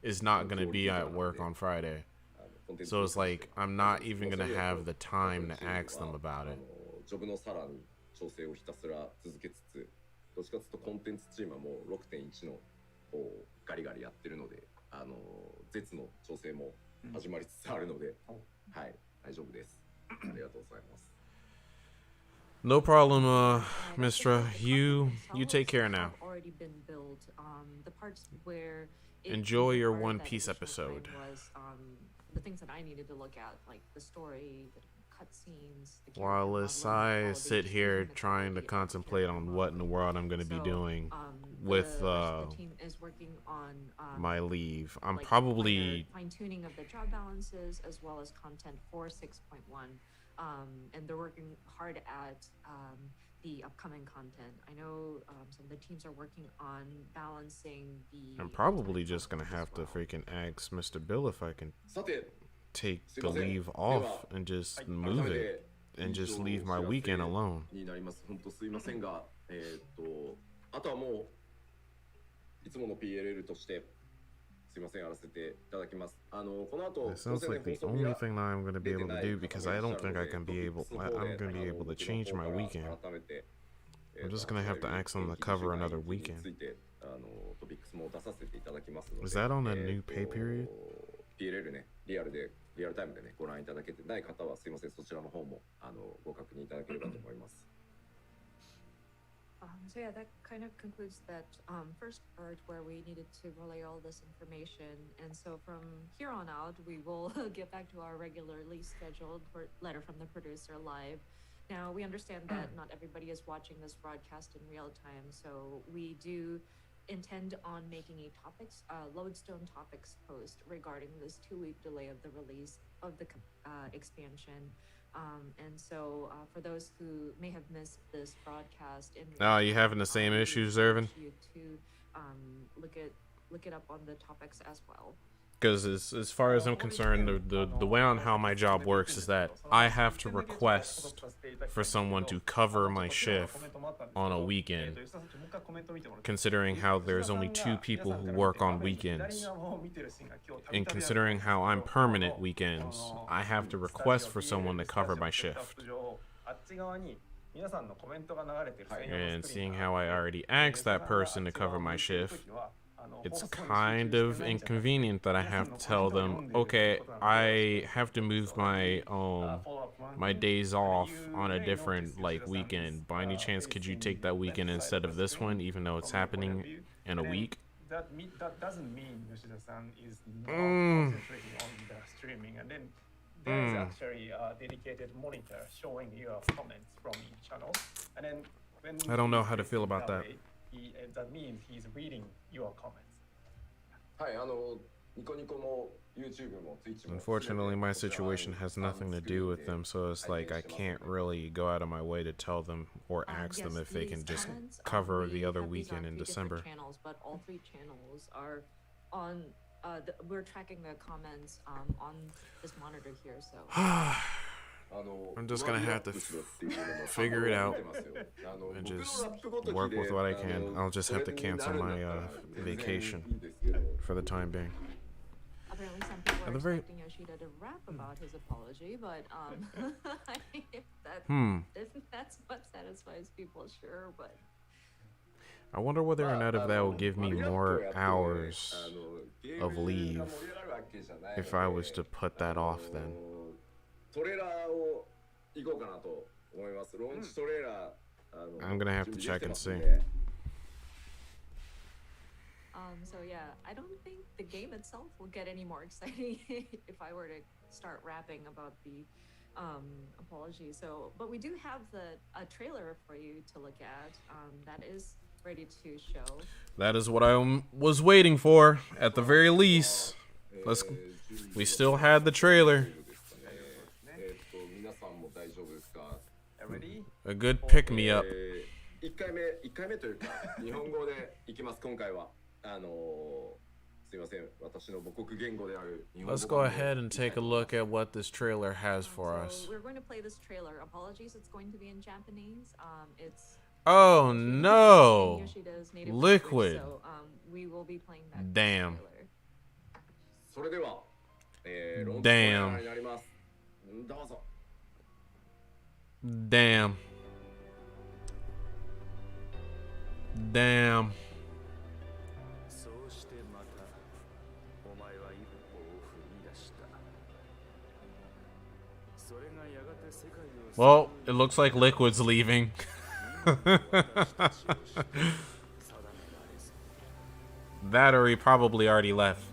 is not going to be at work on Friday. So it's like I'm not even going to have the time to ask them about it. ジョブのさらに調整をひたすら続けつつ、どっちかというとコンテンツチームはもう 6.1 のガリガリやってるので、絶の調整も始まりつつあるので、はい、大丈夫です。ありがとうございます。No problem, Mistra. You take care now. Enjoy your One Piece episode. The things that I needed to look at, like the story, the cutscenes. While I sit here trying to contemplate on what in the world I'm going to be doing with the team is working on my leave. I'm probably fine-tuning of the job balances as well as content for 6.1. And they're working hard at the upcoming content. I know some of the teams are working on balancing the... I'm probably just going to have to freaking ask Mr. Bill if I can take the leave off and just move it and just leave my weekend alone. あとはもういつもの PLL としてすいませんやらせていただきます。この後 It sounds like the only thing that I'm going to be able to do, because I don't think I'm going to be able to change my weekend. I'm just going to have to ask them to cover another weekend. Is that on a new pay period? PLL ね、リアルタイムでねご覧いただけてない方はすいません、そちらの方もご確認いただければと思います。So yeah, that kind of concludes that first part where we needed to relay all this information. And so from here on out, we will get back to our regularly scheduled letter from the producer live. Now, we understand that not everybody is watching this broadcast in real time, so we do intend on making a lodestone topics post regarding this 2-week delay of the release of the expansion. And so for those who may have missed this broadcast in you having the same issues, Irvin? You to look it up on the topics as well. Because as far as I'm concerned, the way on how my job works is that I have to request for someone to cover my shift on a weekend, considering how there's only 2 people who work on weekends. And considering how I'm permanent weekends, I have to request for someone to cover my shift. And seeing how I already asked that person to cover my shift, it's kind of inconvenient that I have to tell them, okay, I have to move my my days off on a different weekend. By any chance, could you take that weekend instead of this one, even though it's happening in a week? That doesn't mean Yoshida-san is not concentrating on the streaming. And then there is actually a dedicated monitor showing your comments from each channel. And then when I don't know how to feel about that. That means he's reading your comments. Unfortunately, my situation has nothing to do with them, so it's like I can't really go out of my way to tell them or ask them if they can just cover the other weekend in December. Channels, but all 3 channels are on. We're tracking the comments on this monitor here, so. I'm just gonna have to figure it out and just work with what I can. I'll just have to cancel my vacation for the time being. Apparently some people are expecting Yoshida to rap about his apology, but if that's what satisfies people, sure, but... I wonder whether or not if that will give me more hours of leave けじゃないので If I was to put that off, then トレーラーを行こうかなと思います。ローンチトレーラー、I'm gonna have to 準備でき check て and ますん see. で So yeah, I don't think the game itself will get any more exciting if I were to start rapping about the apology. So, but we do have a trailer for you to look at. That is ready to show. That is what I was waiting for. At the very least, we still had the trailer. 皆さんも大丈夫ですか？ Ready? A good pick me up. 1回目というか日本語でいきます今回は。すいません、私の母国言語である日本語。 Let's go ahead and take a look at what this trailer has for us. So we're going to play this trailer. Apologies, it's going to be in Japanese. It's Oh no! Yoshida's native Liquid. language, so we will be playing that Damn. trailer. それでは、ローンチトレー Damn. ラーになります。どうぞ。 Damn. Damn. Well, it looks like Liquid's leaving. That or he probably already left.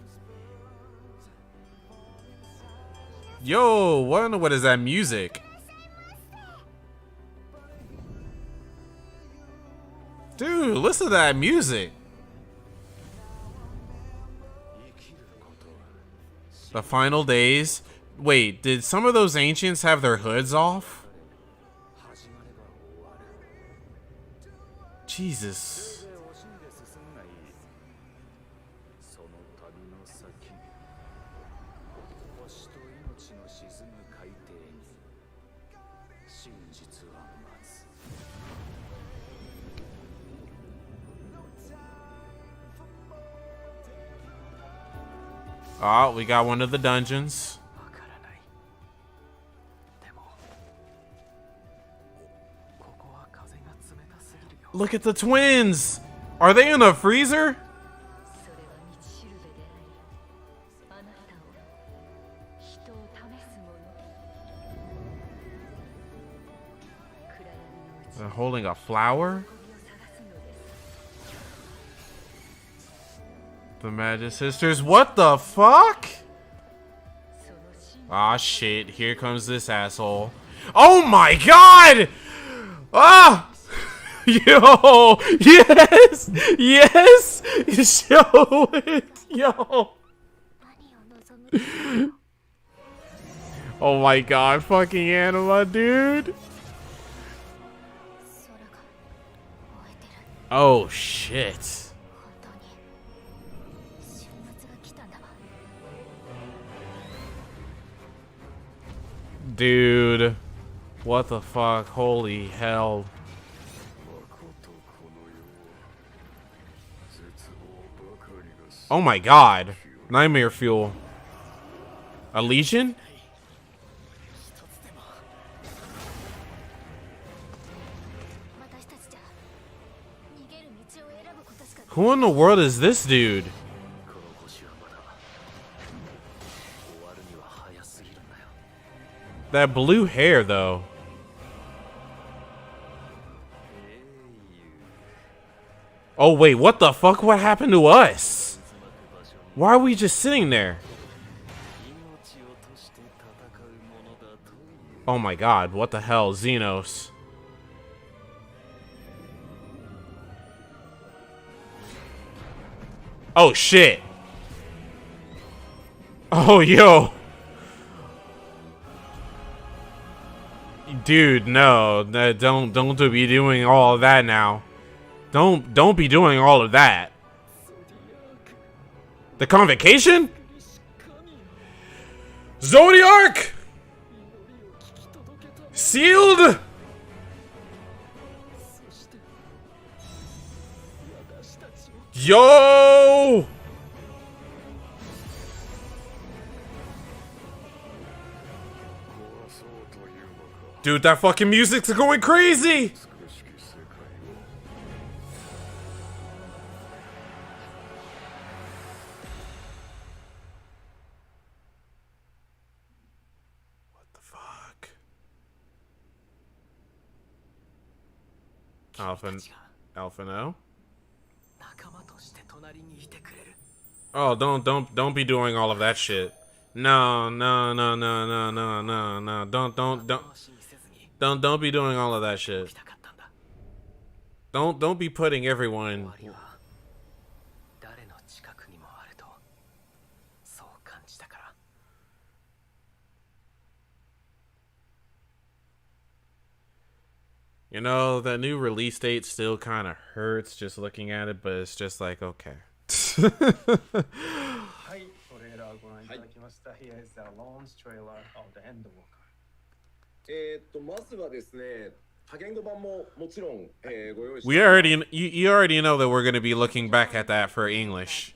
Yo, what is that music? Dude, listen to that music. The final days. Wait, did some of those ancients have their hoods off? Jesus. Oh, we got one of the dungeons. Look at the twins! Are they in a freezer? They're holding a flower? The Magic Sisters. What the fuck? Ah, shit. Here comes this asshole. Oh my god! Ah! Yo! Yes! Yes! Show it! Yo! Oh my god, fucking Anima, dude! Oh shit. Dude. What the fuck? Holy hell. Oh my god. Nightmare fuel. A legion? Who in the world is this dude? That blue hair, though. Oh, wait, what the fuck? What happened to us? Why are we just sitting there? Oh my god, what the hell? Xenos. Oh shit. Oh yo. Dude, no. Don't be doing all of that now. Don't be doing all of that. The convocation? Zodiac! Sealed? Yo! Dude, that fucking music's going crazy! Alpha no. Oh, don't be doing all of that shit. No. Don't be doing all of that shit. Don't be putting everyone. You know, the new release date still kind of hurts just looking at it, but it's just like, okay. はい、トレーラーご覧いただきました。Here is the launch trailer of the Endwalker. まずはですね、多言語版ももちろん、ご用意して We already, you already know that we're going to be looking back at that for English.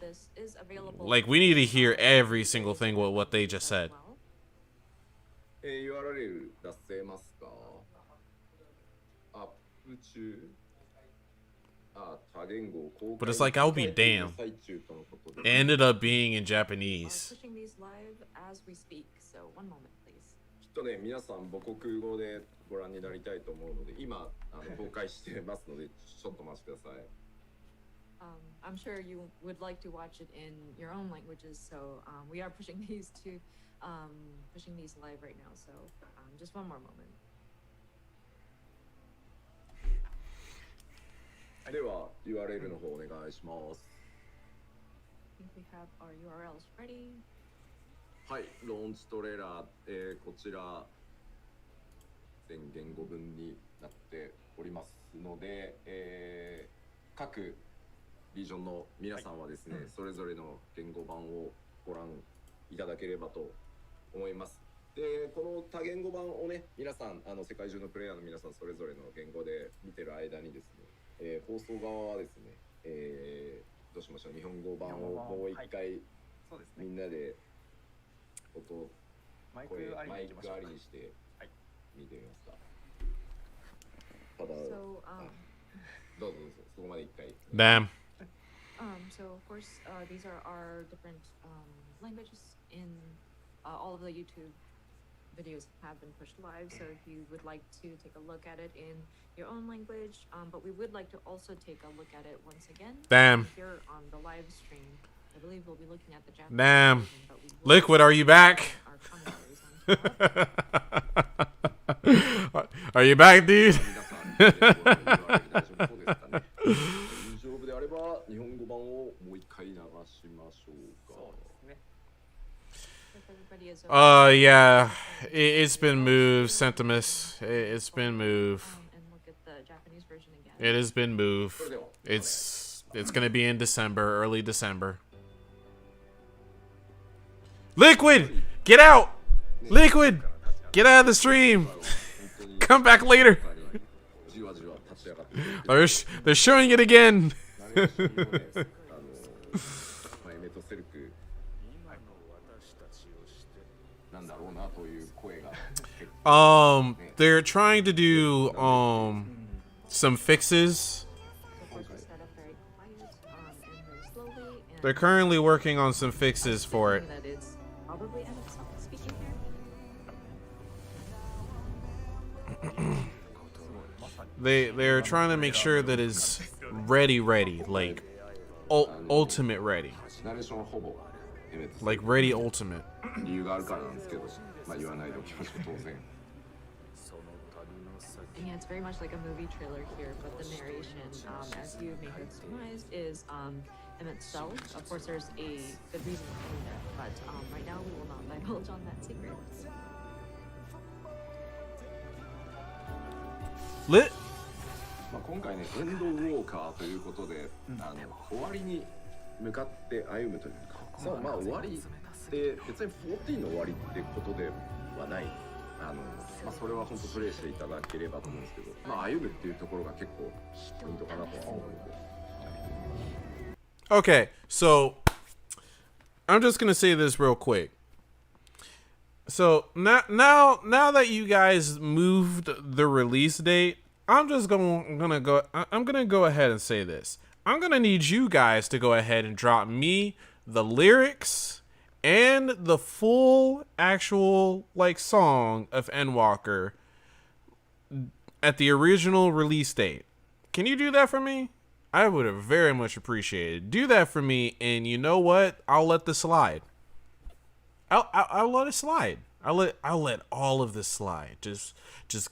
Like, we need to hear every single thing with what they just said. URL 出せますか？アップ中。多言語公開 But it's like, I'll be damned. 最中とのことで It ended up being in Japanese. Pushing these live as we speak, so one moment, please. きっとね、皆さん母国語でご覧になりたいと思うので、今公開してますので、ちょっとお待ちください。I'm sure you would like to watch it in your own languages, so we are pushing these live right now. So just one more moment. では URL の方お願いします。I think we have our URLs ready. はい、ローンチトレーラー、こちら全言語分になっておりますので、各リージョンの皆さんはですね、それぞれの言語版をご覧いただければと思います。で、この多言語版をね、皆さん世界中のプレイヤーの皆さんそれぞれの言語で見てる間にですね、放送側はですね、どうしましょう、日本語版をもう一回、そうですね。みんなで音マイクありに行きましょうか。にして見てみますか。ただ、So どうぞそこまで一回。Damn. So of course, these are our different languages in all of the YouTube videos have been pushed live. So if you would like to take a look at it in your own language, but we would like to also take a look at it once again. Damn. Here on the live stream, I believe we'll be looking at the Japanese Damn. version, but we will Liquid, are you back? our commentaries on top. Are you back, dude? 大丈夫であれば日本語版をもう一回流しましょうか。そうですね。If everybody is Yeah, it's been moved, Sentimus. It's been moved. and look at the Japanese version again. It has been moved. It's gonna be in December, early December. Liquid, get out! Liquid, get out of the stream. Come back later. じわじわ立ち上がって They're showing it again. ナレーションをねエメとセルクなんだろうなという声が They're trying to do some fixes. Of course, we start off very quiet and very slowly. And They're currently working on some fixes for it. that it's probably MXL speaking here. They're trying to make sure that it's ready, like ultimate ready, ナレーションはほぼエメと like ready ultimate. 理由があるからなんですけど、まあ言わないでおきましょう当然。 And yeah, it's very much like a movie trailer here, but the narration, as you may have surmised, is Emmett Self. Of course, there's a good reason behind that, but right now we will not divulge on that secret. Lit. まあ今回ねエンドウォーカーということで、終わりに向かって歩むというか、まあ終わりって別に14の終わりってことではない。まあそれは本当プレイしていただければと思うんですけど、まあ歩むっていうところが結構ポイントかなとは思うので。 Okay, so I'm just gonna say this real quick. So now that you guys moved the release date, I'm gonna go ahead and say this. I'm gonna need you guys to go ahead and drop me the lyrics and the full actual like song of Endwalker at the original release date. Can you do that for me? I would have very much appreciated. Do that for me, and you know what? I'll let this slide. I'll let it slide. I'll let all of this slide. Just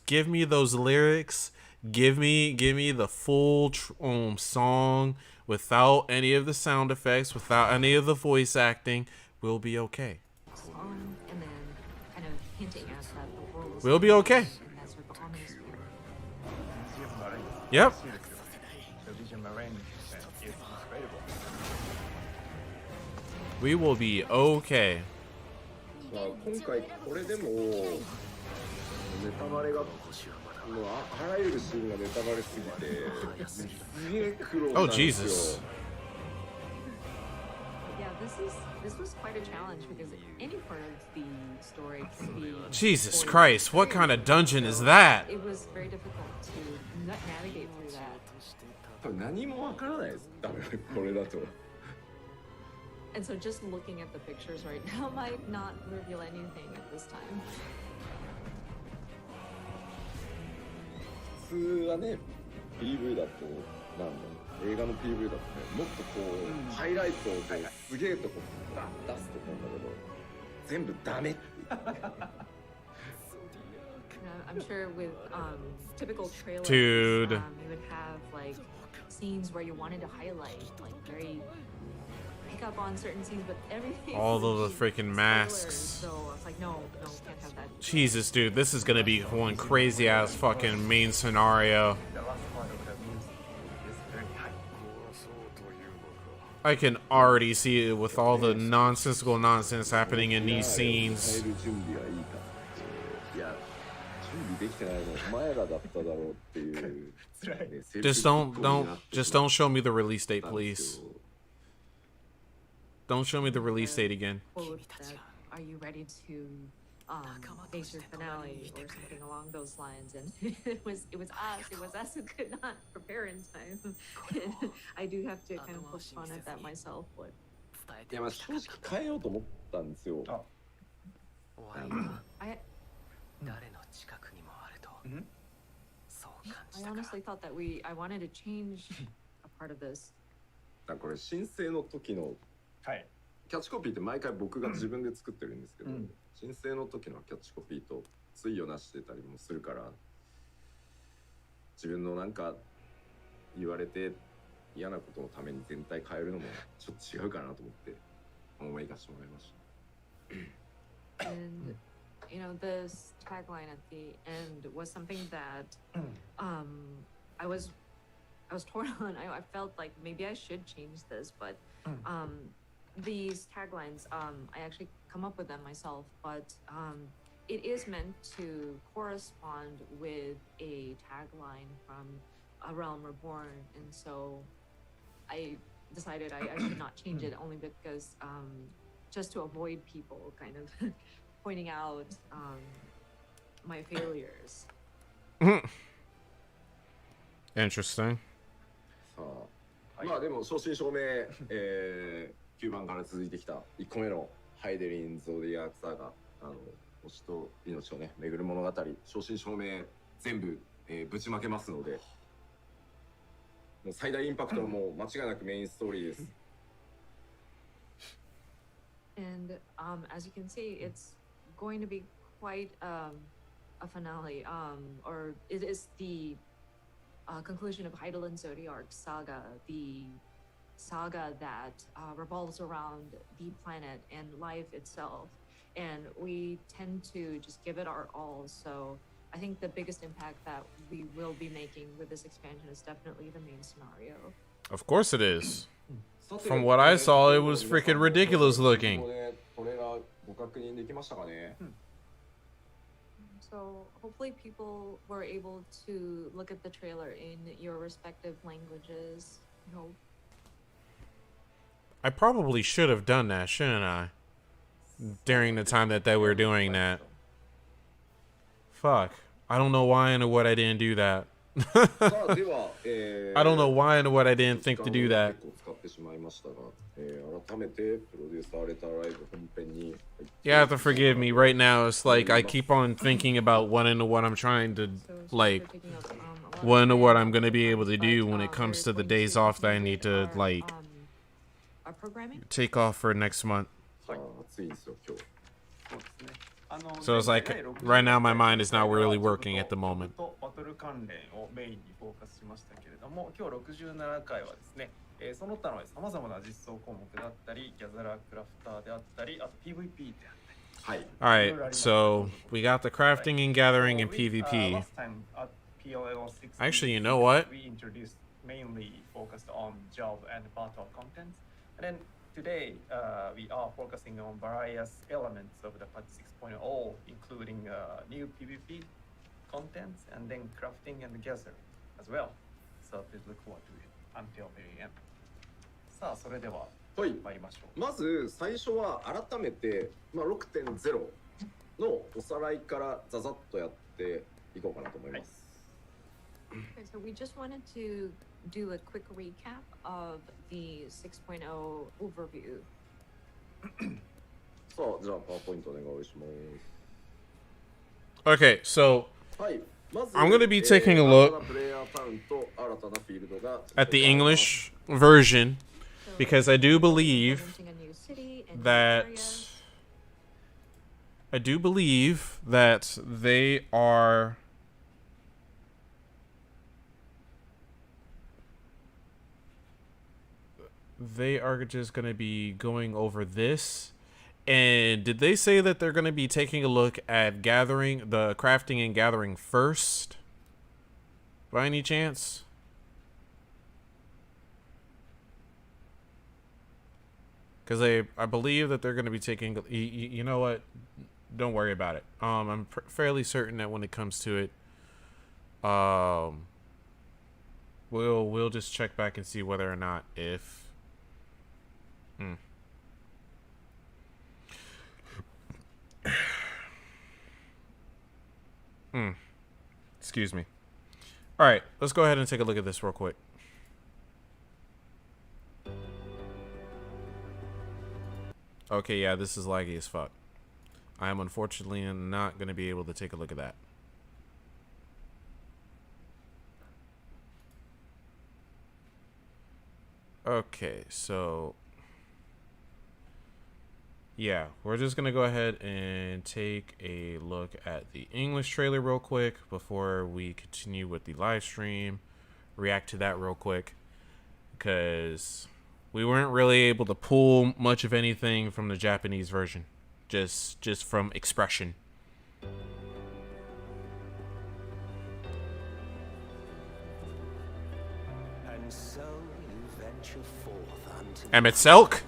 give me those lyrics. Give me the full song without any of the sound effects, without any of the voice acting. We'll be okay. And then kind of hinting at that the world is We'll be okay. and that sort of ominous feeling. Yep. The Vision Marine is incredible. We will be okay. まあ今回これでもネタバレがもうあらゆるシーンがネタバレすぎてすげえ苦労したん Oh ですよ。 Jesus. Yeah, this was quite a challenge because any part of the story can be Jesus spoiled. Christ, what kind of dungeon is that? It was very difficult to navigate through that. 多分何もわからないです。多分これだと。 And so just looking at the pictures right now might not reveal anything at this time. 普通はね PV だと映画の PV だとねもっとこう、ハイライトをこうすげえとこバッ出すと思うんだけど全部ダメって言って I'm sure with typical trailers, Dude. you would have like scenes where you wanted to highlight, like very pick up on certain scenes, but everything. All of the would be freaking spoilers, masks. So it's like no, can't have that. Jesus, dude, this is gonna be one crazy ass fucking main scenario. The last part of the music is very high. I can already see it with all the nonsensical nonsense happening in these scenes. 変える準備はいいかっていや準備できてないのお前らだっただろうっていう、辛い。ね Just don't show me the release date, please. Don't show me the release date again. Quote that, are you ready to face your finale or something along those lines? And it was us who could not prepare in time. I do have to kind of poke fun at that myself, but いやまあ正直変えようと思ったんですよ。 I honestly thought that I wanted to change a part of this. だからこれ申請の時のはい。キャッチコピーって毎回僕が自分で作ってるんですけど、うん申請の時のキャッチコピーと対をなしてたりもするから自分のなんか言われて嫌なことのために全体変えるのもちょっと違うかなと思って思い出してもらいました。 And you know, this tagline at the end was something that I was torn on. I felt like maybe I should change this, but these taglines, I actually come up with them myself, but it is meant to correspond with a tagline from A Realm Reborn, and so I decided I should not change it, only because just to avoid people kind of pointing out my failures. Interesting. さあ、まあでも正真正銘、9番から続いてきた1個目のハイデリン・ゾーディアークサーガ星と命をね巡る物語正真正銘全部、ぶちまけますのでもう最大インパクトはもう間違いなくメインストーリーです。 And as you can see, it's going to be quite a finale, or it is the conclusion of Heidelin Zodiark saga, the saga that revolves around the planet and life itself. And we tend to just give it our all. So I think the biggest impact that we will be making with this expansion is definitely the main scenario. Of course it is. From what I saw, it was freaking ridiculous looking. トレーラーご確認できましたかね。 So hopefully people were able to look at the trailer in your respective languages. I hope. I probably should have done that, shouldn't I? During the time that they were doing that. Fuck. I don't know why and what I didn't do that. さあでは、I don't know why and what I didn't think to do that. 結構使ってしまいましたが、改めてプロデューサーレターライブ本編に You have to forgive me right now. It's like I keep on thinking about what I'm trying to So like. we're picking up a wonder what I'm gonna be able to do when it comes to the days off that I need to like our programming. take off for next month. ああ、暑いんですよ、今日。そうですね。So it's like right now my mind is not really working at the moment. バトル関連をメインにフォーカスしましたけれども、今日67回はですね、その他のさまざまな実装項目であったり、ギャザラークラフターであったり、あと PVP であったり。はい。 Alright, so we got the crafting and gathering and PvP. Last time at PLL6, Actually, you know what? we introduced mainly focused on job and battle contents, and then today we are focusing on various elements of the patch 6.0, including new PvP contents and then crafting and gather as well. So please look forward to it until very end. さあそれでははい。参りましょう。まず最初は改めて、6.0 のおさらいからザザッとやっていこうかなと思います。Okay, so we just wanted to do a quick recap of the 6.0 overview. さあ、じゃあパワーポイントお願いしま Okay, so す。はい。まず I'm gonna be taking a look 新たなプレイヤータウンと新たなフィールドが at the English version because I do believe Implementing a new city and new that area. I do believe that they are just going to be going over this. And did they say that they're going to be taking a look at gathering, the crafting and gathering first? By any chance? Because I believe that they're going to be taking, you know what? Don't worry about it. I'm fairly certain that when it comes to it, we'll just check back and see whether or not if. Excuse me. All right, let's go ahead and take a look at this real quick. Okay, yeah, this is laggy as fuck. I am unfortunately not going to be able to take a look at that. Okay, so yeah, we're just going to go ahead and take a look at the English trailer real quick before we continue with the live stream. React to that real quick because we weren't really able to pull much of anything from the Japanese version. Just from expression. And so you venture forth unto Emmett Selk?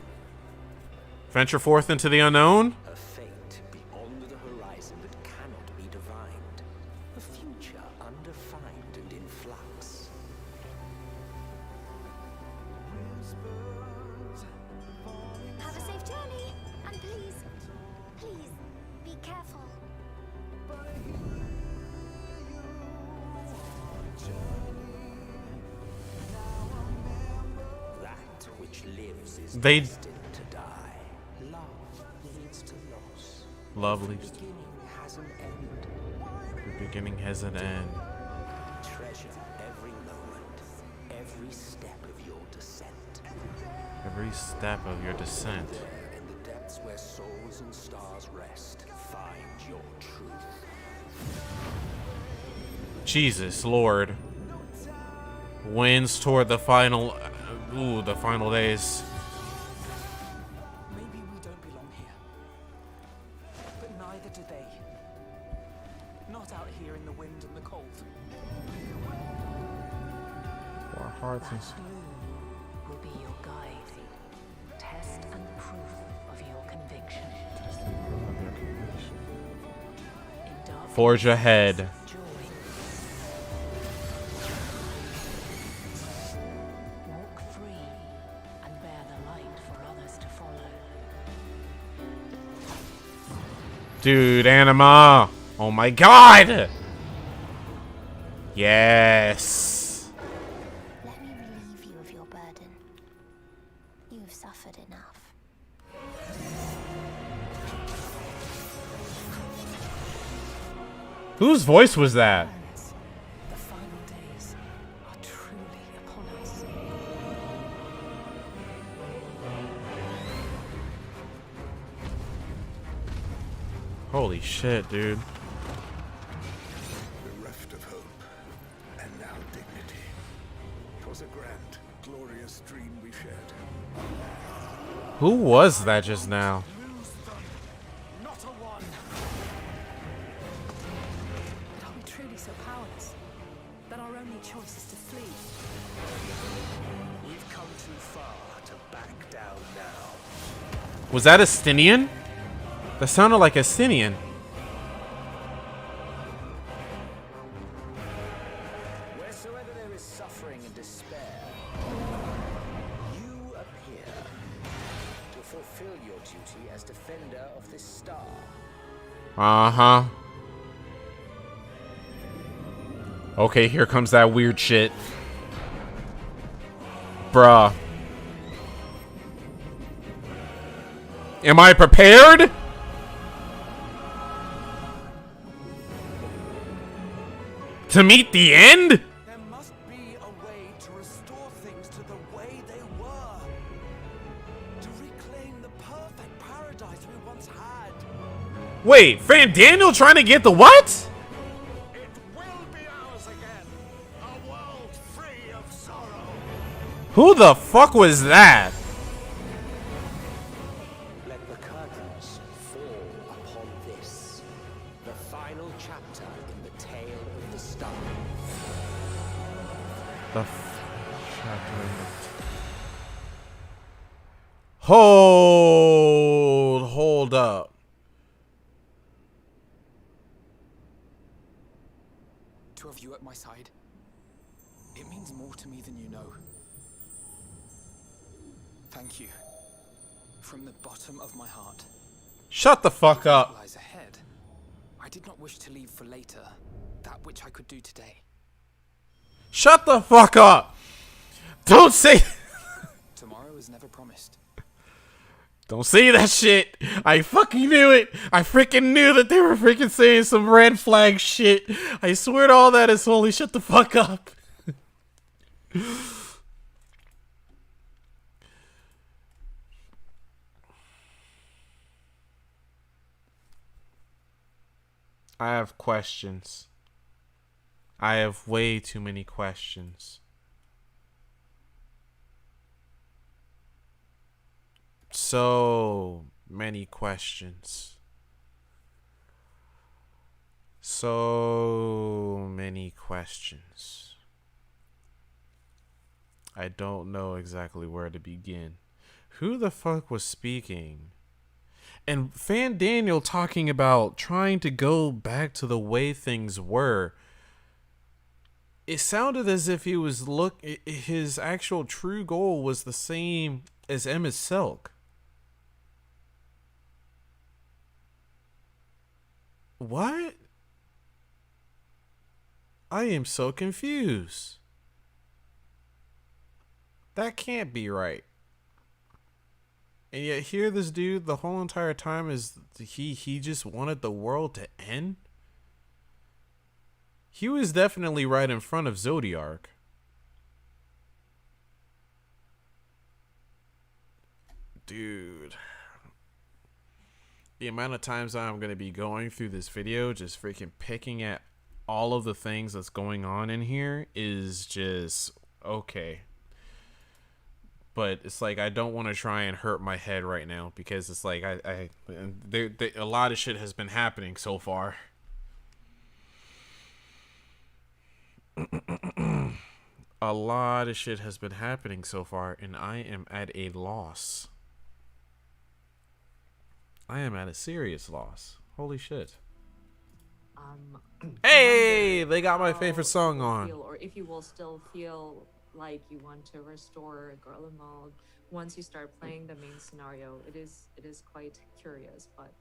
Venture forth into the unknown? a fate beyond the horizon that cannot be divined, a future undefined and in flux. Have a safe journey, and please, be careful. That which lives is They- destined to die. Love leads to loss. Love leads to Beginning has an end. the beginning has an end. Treasure every moment, every step of your descent. Every step of your descent. There in the depths where souls and stars rest, find your truth. Jesus Lord. Winds toward the final the final days. Maybe we don't belong here. But neither do they. Not out here in the wind and the cold. Our hearts and That blue will be your guide, test and proof of your conviction. In darkness, forge ahead. joy. Walk free and bear the light for others to follow. Dude, Anima! Oh my god! Yes! Let me relieve you of your burden. You've suffered enough. Whose voice was that? The final days. Holy shit, dude. Bereft of hope, and now dignity. 'Twas a grand, glorious dream we shared. Who was that just now? Not a one. But are we truly so powerless that our only choice is to flee? We've come too far to back down now. Was that a Stinian? That sounded like a Stinian. Wheresoever there is suffering and despair, you appear to fulfill your duty as defender of this star. Uh-huh. Okay, here comes that weird shit. Bruh. Am I prepared? To meet the end? There must be a way to restore things to the way they were. To reclaim the perfect paradise we once had. Wait, Fan Daniel trying to get the what? It will be ours again. A world free of sorrow. Who the fuck was that? Let the curtains fall upon this, the final chapter in the tale of the star. Hold up. To have you at my side, it means more to me than you know. Thank you. From the bottom of my heart. Shut the fuck What up. lies ahead. I did not wish to leave for later that which I could do today. Shut the fuck up. Don't say Tomorrow is never promised. Don't say that shit. I fucking knew it. I freaking knew that they were freaking saying some red flag shit. I swear to all that is holy. Shut the fuck up. I have questions. I have way too many questions. So many questions. So many questions. I don't know exactly where to begin. Who the fuck was speaking? And Fan Daniel talking about trying to go back to the way things were. It sounded as if he was his actual true goal was the same as Emma Silk. What? I am so confused. That can't be right. And yet here this dude the whole entire time is he just wanted the world to end? He was definitely right in front of Zodiark. Dude. The amount of times I'm going to be going through this video just freaking picking at all of the things that's going on in here is just okay. But it's like I don't want to try and hurt my head right now because it's like a lot of shit has been happening so far. A lot of shit has been happening so far, and I am at a loss. I am at a serious loss. Holy shit. Hey, they got my favorite song on. Or if you will still feel like you want to restore Garlemald once you start playing the main scenario. It is quite curious, but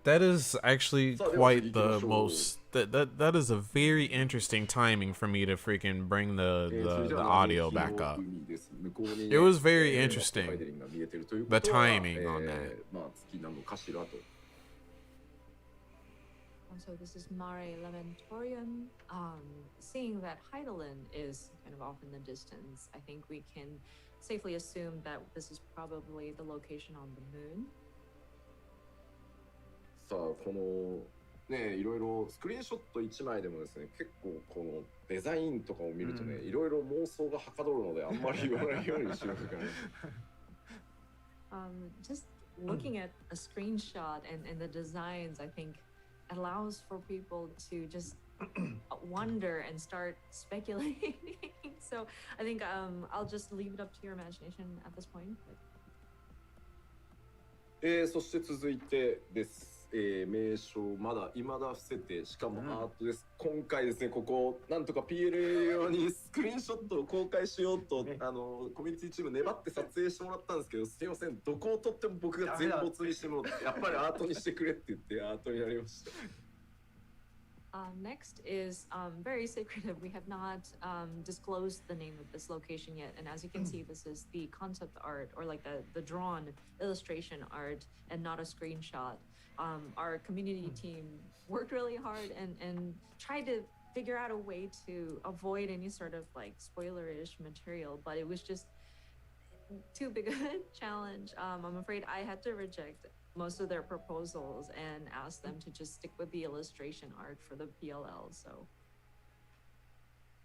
that is actually quite the most that is a very interesting timing for me to freaking bring the audio back up. It was very interesting, the timing on that. So this is Mare Lamentorium. Seeing that Heidelin is kind of off in the distance, I think we can safely assume that this is probably the location on the moon. さあこのねいろいろスクリーンショット1枚でもですね結構このデザインとかを見るとねいろいろ妄想がはかどるのであんまり言わないようにしようかな。Just looking at a screenshot and the designs, I think allows for people to just wonder and start speculating. So I think I'll just leave it up to your imagination at this point. そして続いてです、名称まだ未だ伏せてしかもアートです、今回ですねここなんとか PLA 用にスクリーンショットを公開しようと、コミュニティチーム粘って撮影してもらったんですけどすいませんどこを撮っても僕が全没にしてもやっぱりアートにしてくれって言ってアートになりました。Next is very secretive. We have not disclosed the name of this location yet. And as you can see, this is the concept art or like the drawn illustration art and not a screenshot. Our community team worked really hard and tried to figure out a way to avoid any sort of like spoilerish material, but it was just too big a challenge. I'm afraid I had to reject most of their proposals and ask them to just stick with the illustration art for the PLL. So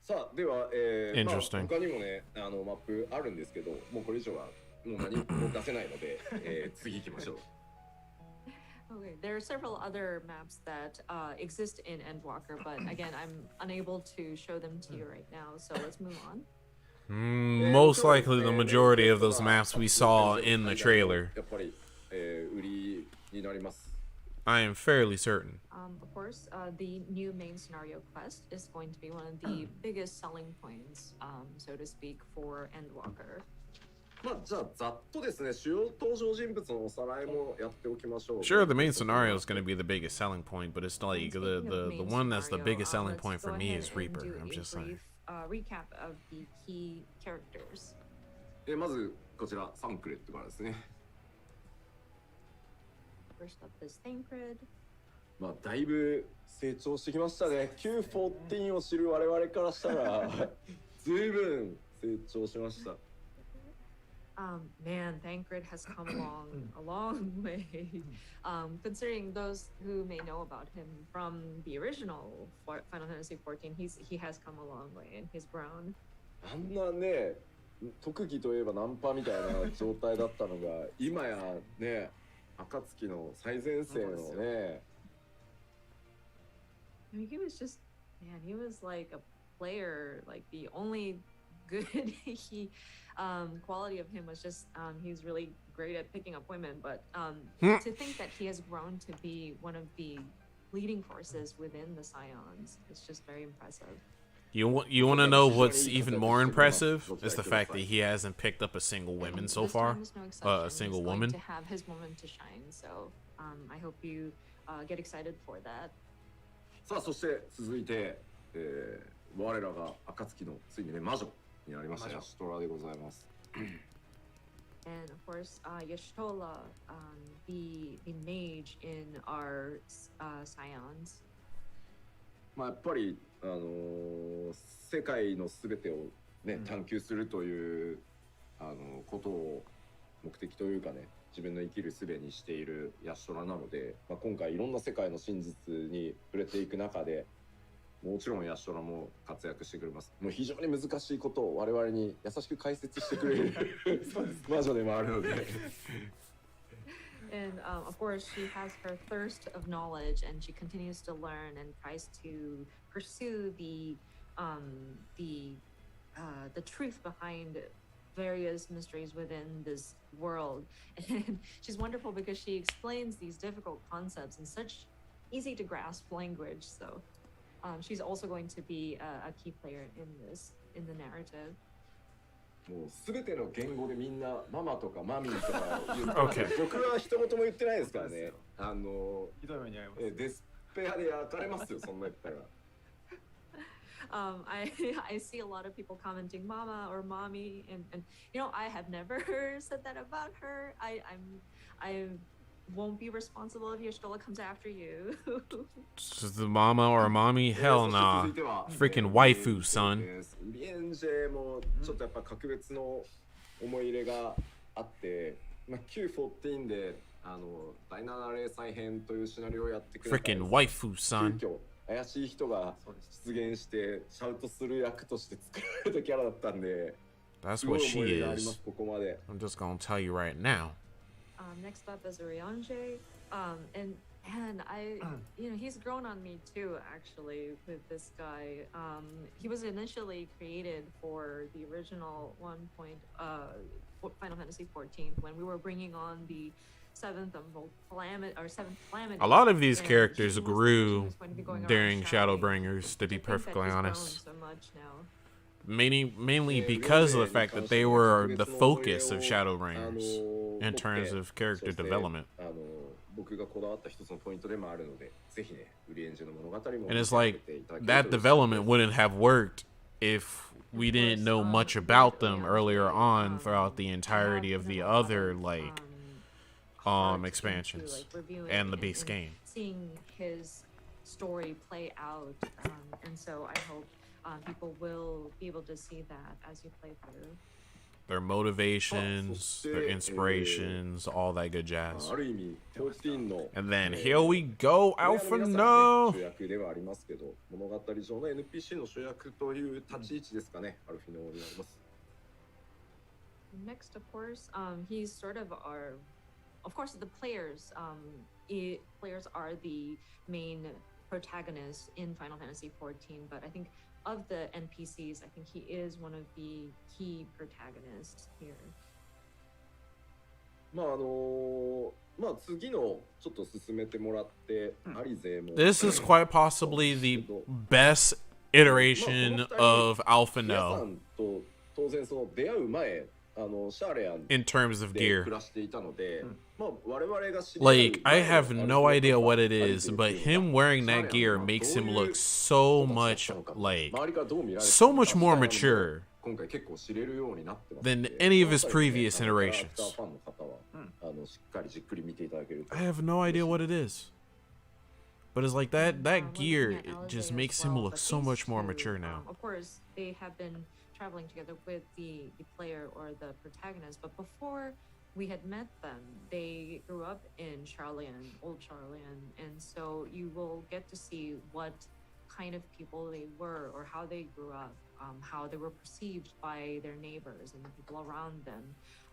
さあでは、Interesting. 他にもねマップあるんですけどもうこれ以上はもう何も出せないので、次行きましょう。Okay, there are several other maps that exist in Endwalker, but again, I'm unable to show them to you right now. So let's move on. Most likely the majority of those maps we saw in the trailer. やっぱり、売りになります。I am fairly certain. Of course, the new main scenario quest is going to be one of the biggest selling points, so to speak, for Endwalker. まあじゃあざっとですね主要登場人物のおさらいもやっておきましょう。 Sure, the main scenario is going to be the biggest selling point, but it's like the one that's the biggest selling point for me is Reaper. I'm just saying. Recap of the key characters. まずこちらサンクレットからですね。First up is Thancred. まあだいぶ成長してきましたね。Q14 を知る我々からしたら随分成長しました。Man, Thancred has come along a long way. Considering those who may know about him from the original Final Fantasy XIV, he has come a long way and he's grown. あんなね特技といえばナンパみたいな状態だったのが今やね暁の最前線のね。I mean, he was just man. He was like a player. Like the only good quality of him was just he's really great at picking up women. But to think that he has grown to be one of the leading forces within the Scions, it's just very impressive. You want to know what's even more impressive is the fact that he hasn't picked up a single woman so far, a single woman. To have his moment to shine, so I hope you get excited for that. さあそして続いて、我らが暁のついにね魔女になりましたヤシトラでございます。And of course, Yashtola, the mage in our Scions. まあやっぱり世界のすべてをね探求するということを目的というかね自分の生きる術にしているヤシトラなので、まあ、今回いろんな世界の真実に触れていく中でもちろんヤシトラも活躍してくれます。もう非常に難しいことを我々に優しく解説してくれる魔女でもあるので。And of course, she has her thirst of knowledge, and she continues to learn and tries to pursue the truth behind various mysteries within this world. And she's wonderful because she explains these difficult concepts in such easy to grasp language. So she's also going to be a key player in the narrative. もうすべての言語でみんなママとかマミーとか言ってます。僕は一言も言ってないですからね。ひどい目に遭います。デスペアで焼かれますよそんな言ったら。I see a lot of people commenting mama or mommy, and you know I have never said that about her. I won't be responsible if Yashtola comes after you. The mama or mommy? Hell nah. Freaking waifu, son. リエンジェもちょっとやっぱ格別の思い入れがあって、まあ、Q14 で第7零細編というシナリオをやってくれた Freaking waifu, 急 son. 遽怪しい人が出現してシャウトする役として作られたキャラだったんで That's すご what い思い she 入れがありま is. すここまで I'm just gonna tell you right now. Next up is Ryanje. And I, he's grown on me too, actually, with this guy. He was initially created for the original Final Fantasy 14 when we were bringing on the seventh calamity. A lot of these and characters he was grew going to be going around during shouting, Shadowbringers, to which be I think that perfectly he's grown honest. so much now. Mainly because of the fact that they were the focus of Shadowbringers in terms of character development. 僕がこだわった一つのポイントでもあるので、ぜひね、ウリエンジェの物語も And it's like that development wouldn't have worked if we didn't know much about them earlier on throughout the entirety of the other expansions and the base game. Seeing his story play out, and so I hope people will be able to see that as you play through. Their motivations, their inspirations, all that good jazz. ある意味、14の And then here we go, これは Alpha 皆さんね No! 主役ではありますけど、物語上の NPC の主役という立ち位置ですかね、アルフィノになります。Next, of course, he's sort of of course, the players. Players are the main protagonists in Final Fantasy 14, but I think of the NPCs, I think he is one of the key protagonists here. まあ次のちょっと進めてもらって、アリゼも This is quite possibly the best iteration of Alpha 皆さ No んと当然その出会う前シャーレアン in terms of で gear. 暮らしていたので、まあ我々が知り合う Like, I 前の have no idea what it アリ is, ゼ but っていうの him は wearing that シャーレア gear ンが makes どう him いう look so 人た much ちだったのか like 周りからどう見られて so たの much か more みたいなのも mature 今回結構知れるようになってます than ので any of his この際ね previous キャラク iterations. ターファンの方は、しっかりじっくり見ていただけると I have no idea what it is. But it's like that gear, it just makes him look so much more mature now. Of course, they have been traveling together with the player or the protagonist, but before we had met them, they grew up in Charlian, old Charlian, and so you will get to see what kind of people they were or how they grew up, how they were perceived by their neighbors and the people around them.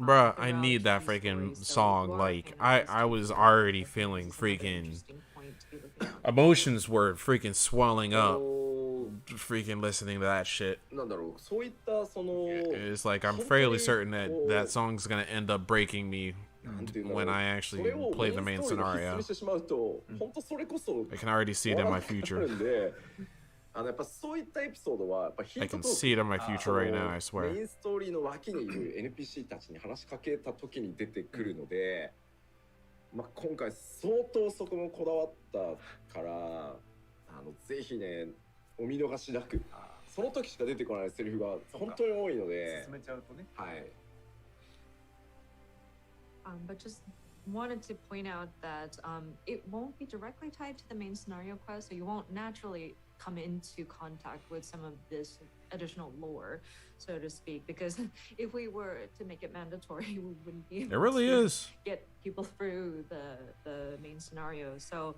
Bruh, I throughout need that these freaking stories. So song. you are Like, kind of I was listening to already it. feeling It's another freaking interesting point to be looking at. emotions were freaking swelling up, お freaking listening to that shit. なんだろうそういったその It's like I'm fairly certain that that song's gonna end up breaking me なんていうんだろう when I actually それを play the メイ main ンストーリーに必須 scenario. にしてしまうと、本当それこそ I can already see it in my 終わらなくな future. るんでやっぱそういったエピソードはやっぱヒ I ント can と see it in my future right now, I メイ swear. ンストーリーの脇にいる NPC たちに話しかけた時に出てくるので、まあ、今回相当そこもこだわったからぜひねお見逃しなくその時しか出てこないセリフが本当に多いので進めちゃうとね。はい But just wanted to point out that it won't be directly tied to the main scenario quest, so you won't naturally come into contact with some of this additional lore, so to speak, because if we were to make it mandatory, we wouldn't be able It really to is. get people through the main scenario. So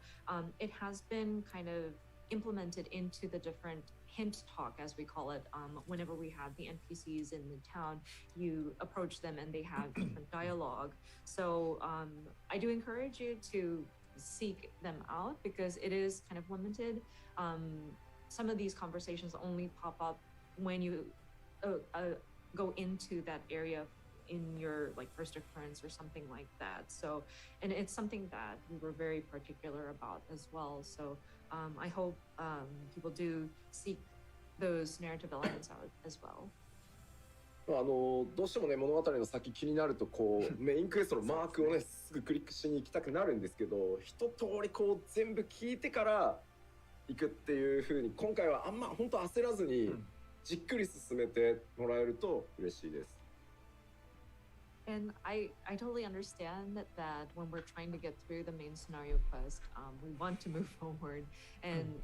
it has been kind of implemented into the different hint talk, as we call it. Whenever we have the NPCs in the town, you approach them and they have different dialogue. So I do encourage you to seek them out because it is kind of limited. Some of these conversations only pop up when you go into that area in your like first occurrence or something like that. So, and it's something that we were very particular about as well. So I hope people do seek those narrative elements out as well. どうしてもね物語の先気になるとこうメインクエストのマークをねすぐクリックしに行きたくなるんですけど一通りこう全部聞いてから行くっていう風に今回はあんま本当焦らずにじっくり進めてもらえると嬉しいです。And I totally understand that when we're trying to get through the main scenario quest, we want to move forward, and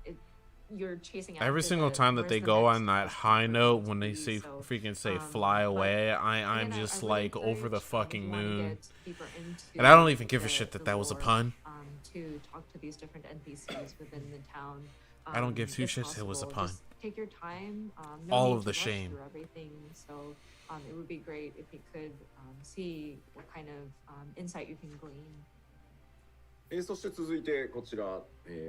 you're chasing Every after single the- time that where's they the go next on that quest high going note to when they be, say so, freaking say but fly away, again, I'm I just really like over the encourage, if fucking you wanna moon. get deeper into And I don't even give a the- shit that the that was a lore, pun. To talk to these different NPCs within the town. I don't give two if shits it was a possible, pun. just take your time. No All need of to the rush shame. through everything. So it would be great if you could see what kind of insight you can glean. そして続いてこちら、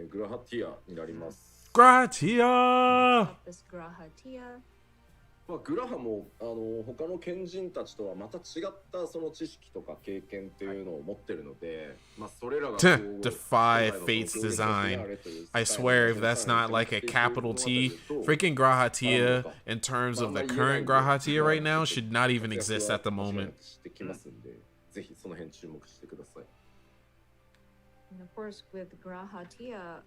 グラハティアになります。 Gratia! This Grahatia. まあ、グラハも他の賢人たちとはまた違ったその知識とか経験っていうのを持ってるので、まあ、それらが Defy fate's design. I swear if that's not like a capital T, freaking Grahatia in terms of the current Grahatia right now should not even exist at the moment. してきますんで、ぜひその辺注目してください。 And of course, with Grahatia,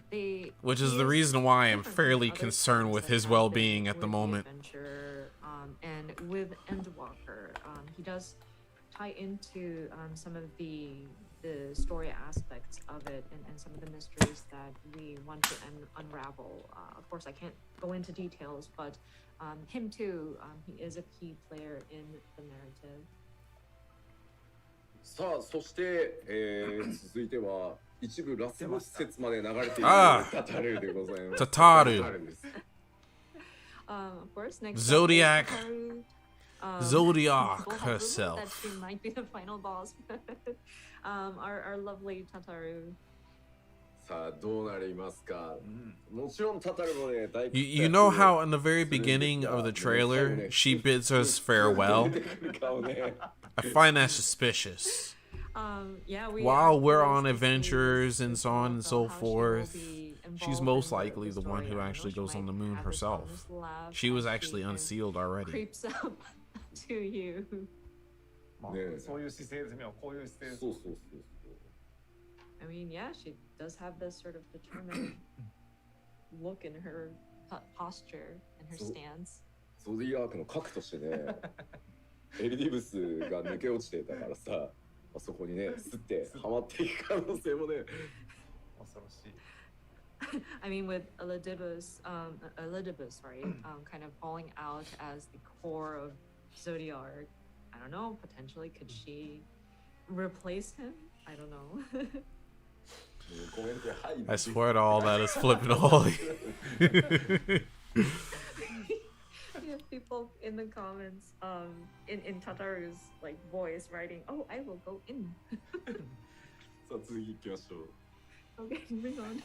they Which is he the reason why I'm different from fairly other concerned clans with that his have well-being been at the with moment. adventure, and with Endwalker, he does tie into some of the story aspects of it and some of the mysteries that we want to unravel. Of course, I can't go into details, but him too, he is a key player in the narrative. さあ、そして、続いては一部ラスボス説まで流れているタタルでございます。Tataru. です。Of course, next Zodiac. up is Tataru, Zodiac we'll have rumors herself. that she might be the final boss. Our lovely Tataru. さあ、どうなりますか。もちろんタタルもね、大 You know how in the very beginning of the trailer, she bids us farewell? I find that suspicious. Yeah, While we're curious on to see adventures this and so on and also so how she will forth, be she's involved most in likely the one story. who I know actually she goes on might the moon have this herself. bonus lab She was that actually she unsealed already. creeps up to you. まあねえそういう姿勢ですね。こういう姿勢。そうそうそうそう。 I mean, yeah, she does have this sort of determined look in her posture and her So- stance. ゾディアークの核としてね、エリディブスが抜け落ちてたからさ、あそこにね、すってはまっていく可能性もね。恐ろしい。 I mean, with Elidibus, sorry, kind of falling out as the core of Zodiac, I don't know, potentially could she replace him? I don't know. コメントはい。 I swear to all that is flipping holy. We have people in the comments, in Tataru's like voice writing, "Oh, I will go in." さあ次行きましょう。 Okay, moving on.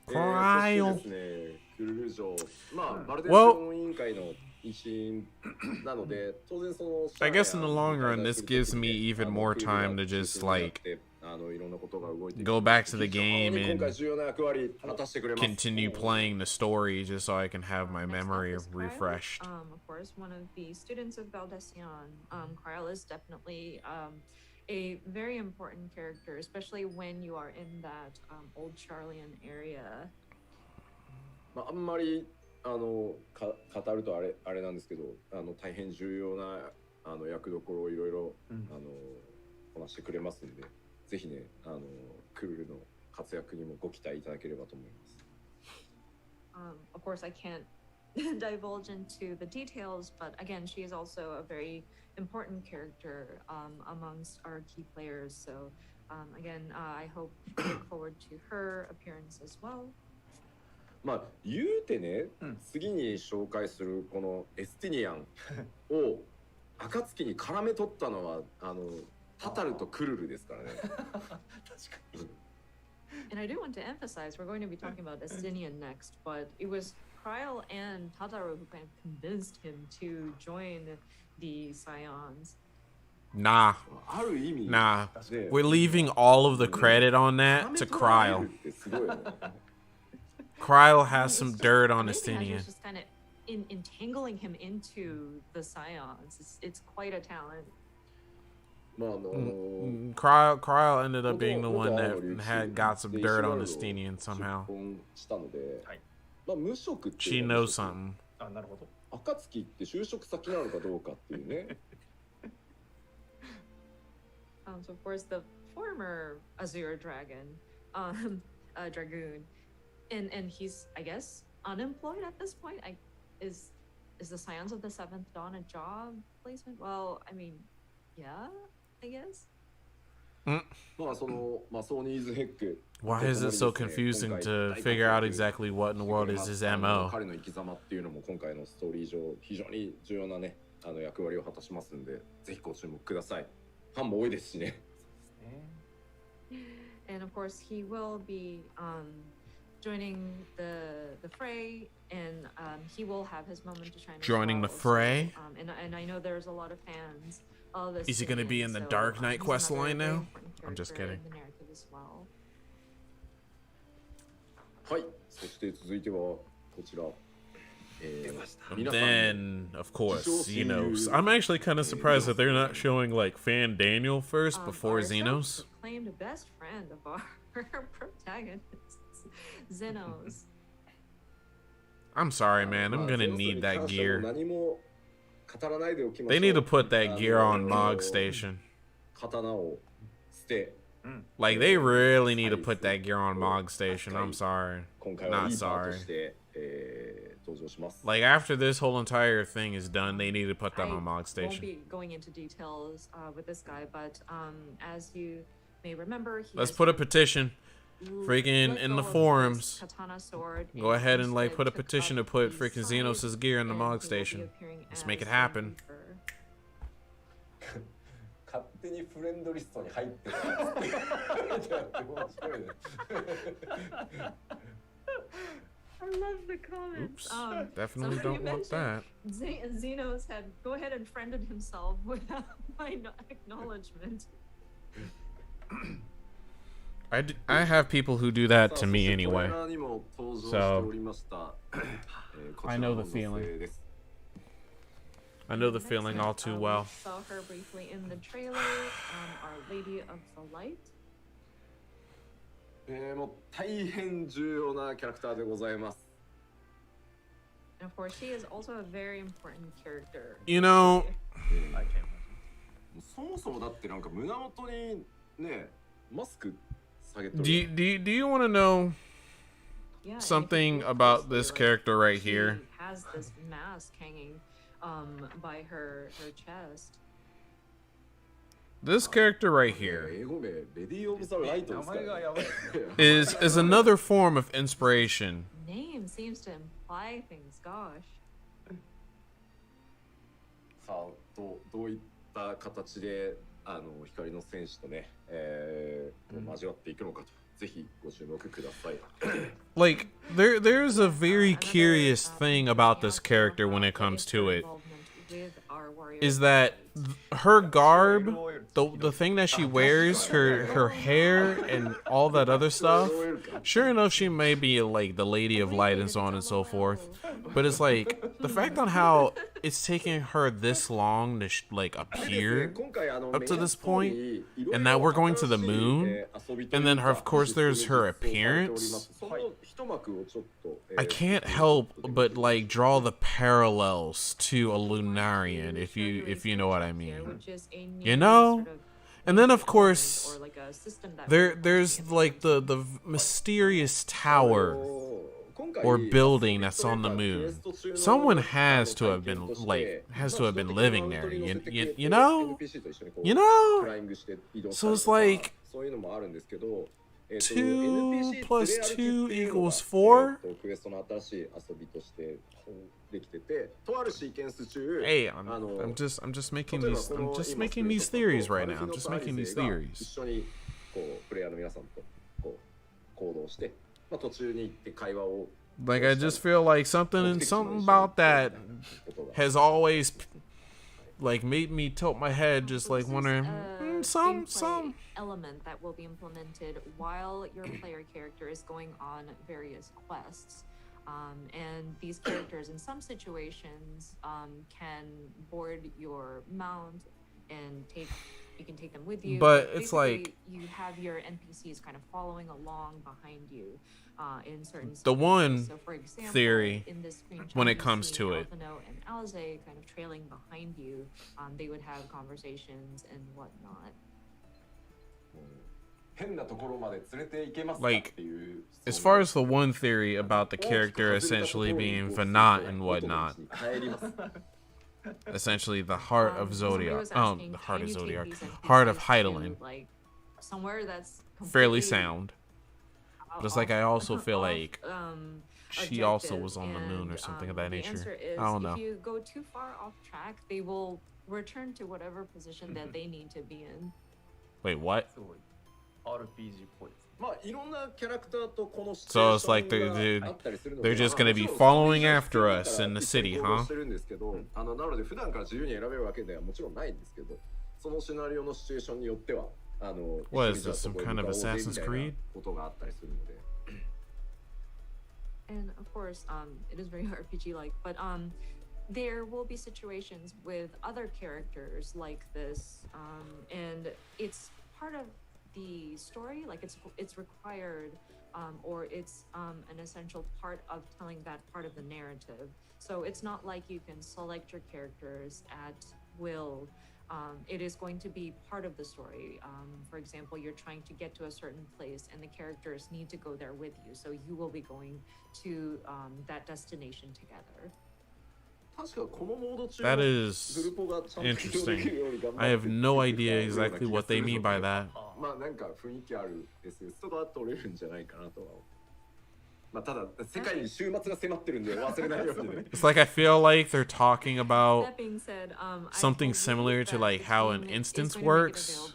そしてですね、クルル城、まあバルデンWell- 資本委員会の一員なので、当然その I guess in the long run, this gives me even more time to just like いろんなことが動いていく go back to the game 今 and 回重要な役割果たしてくれます。 continue playing the story just so I can have my Next up memory is Kryle. refreshed. Of course, one of the students of Valdecian. Kryle is definitely a very important character, especially when you are in that old Charlian area. まああんまり語るとあれなんですけど、大変重要な役どころをいろいろこなしてくれますんで、ぜひねクルルの活躍にもご期待いただければと思います。Of course, I can't divulge into the details, but again, she is also a very important character amongst our key players. So, again, I look forward to her appearance as well. まあ言うてね、次に紹介するこのエスティニアンを暁に絡め取ったのはタタルとクルルですからね。確かに。 And I do want to emphasize, we're going to be talking about Estinian next, but it was Kryle and Tataru who kind of convinced him to join the Scions. Nah, ある意味、 nah. ね We're leaving all of the credit on that to 絡め取られ Kryle. るってすごいよね。 Kryle has It's some just dirt on amazing how he Estinian. was just kind of entangling him into the Scions. It's quite a talent. まあKryle ended up being the one that had got some dirt on Estinian somehow. したので、はいまあ無職ってい She うのは knows something. あ、なるほど。暁って就職先なのかどうかっていうね。 So of course the former Azure Dragon, Dragoon, and he's, I guess, unemployed at this point. Is the Scions of the Seventh Dawn a job placement? Well, I mean, yeah, I guess. まあそのまあソニーズヘック Why is it so confusing to figure out exactly what in the world is his MO? 彼の生き様っていうのも今回のストーリー上非常に重要なね役割を果たしますんで、ぜひご注目ください。ファンも多いですしね。And of course, he will be joining the fray, and he will have his moment to shine. Joining the fray? And I know there's a lot of fans of this. Is he going to be in the Dark Knight quest line now? I'm just kidding. Well. はい、そして続いてはこちら。Then, of course, Xenos. I'm actually kind of surprised that they're not showing like Fan Daniel first before Xenos. Claimed best friend of our protagonists, Xenos. I'm sorry, man. I'm gonna need that gear. They need to put that gear on Mog Station. Like, they really need to put that gear on Mog Station. I'm sorry. Not sorry. Like, after this whole entire thing is done, they need to put that on Mog Station. I won't be going into details with this guy, but as you may remember, let's put a petition. Freaking in the forums. Go ahead and like put a petition to put freaking Xenos' gear in the Mog Station. Let's make it happen. I love the comments. Oops, definitely don't want that. Xenos had go ahead and friended himself without my acknowledgement. I have people who do that to me anyway. So I know the feeling. I know the feeling all too well. Saw her briefly in the trailer. Our Lady of the Light. もう大変重要なキャラクターでございます。 And of course, she is also a very important character. You know, そもそもだってなんか胸元にねマスク下げてる。Do you want to know something about this character right here? She has this mask hanging by her chest. This character right here is another form of inspiration. Name seems to imply things. Gosh. さあどういった形で光の戦士とね、交わっていくのかとぜひご注目ください。Like there's a very curious thing about this character when it comes to it. Is that her garb, the thing that she wears, her hair and all that other stuff, sure enough she may be like the Lady of Light and so on and so forth, but it's like the fact on how it's taking her this long to like appear up to this point, and now we're going to the moon, and then of course there's her appearance. I can't help but like draw the parallels to a Lunarian, if you know what I mean. You know? And then of course there's like the mysterious tower or building that's on the moon. Someone has to have been living there. You know? So it's like 2 plus 2 equals 4. Hey, I'm just making these theories right now. I'm just making these theories. Like I just feel like something about that has always like made me tilt my head, just like wondering some element that will be implemented while your player character is going on various quests. And these characters in some situations can board your mount and you can take them with you. But it's like you have your NPCs kind of following along behind you in certain the one so for example, theory in this when it comes to it. Alphino and Alze kind of trailing behind you, they would have conversations and whatnot. 変なところまで連れて行けますか Like, っていう as far as the one theory about the character essentially being Vanat and whatnot, 帰ります essentially the heart of somebody Zodiac, was asking, the heart can of you take Zodiac, these heart of NPCs Heidelin, to, like, somewhere that's fairly completely sound. But it's off- like I also feel off, like she also was on the moon or and, something of that the nature. answer is, I don't know. if you go too far off track, they will return to whatever position that they need to be in. Wait, what? すごい RPG っぽいです。まあいろんなキャラクターとこのシチュ So エー it's ショ like ンが they're あったりするので they're just gonna be まあ following もちろん after us in the ストーリ city, ーが必要だから huh? してるんですけど、なので普段から自由に選べるわけではもちろんないんですけど、そのシナリオのシチュエーションによってはWhat 一緒 is に this, some じゃあそこへ kind of 向かおうぜ Assassin's みたいな Creed? ことがあったりするので。 And of course, it is very RPG-like, but there will be situations with other characters like this, and it's part of the story. Like it's required, or it's an essential part of telling that part of the narrative. So it's not like you can select your characters at will. It is going to be part of the story. For example, you're trying to get to a certain place and the characters need to go there with you. So you will be going to that destination together. 確かこのモード中 That グ is ルポがちゃんと起動できるように頑張って I have no idea 作って exactly くれたような what they 気 mean が by するので that. まあなんか雰囲気ある SS とか取れるんじゃないかなとは。まあただ世界に終末が迫ってるんで忘れないようにね。 It's like I feel like they're talking about That being said, something similar to like how an instance works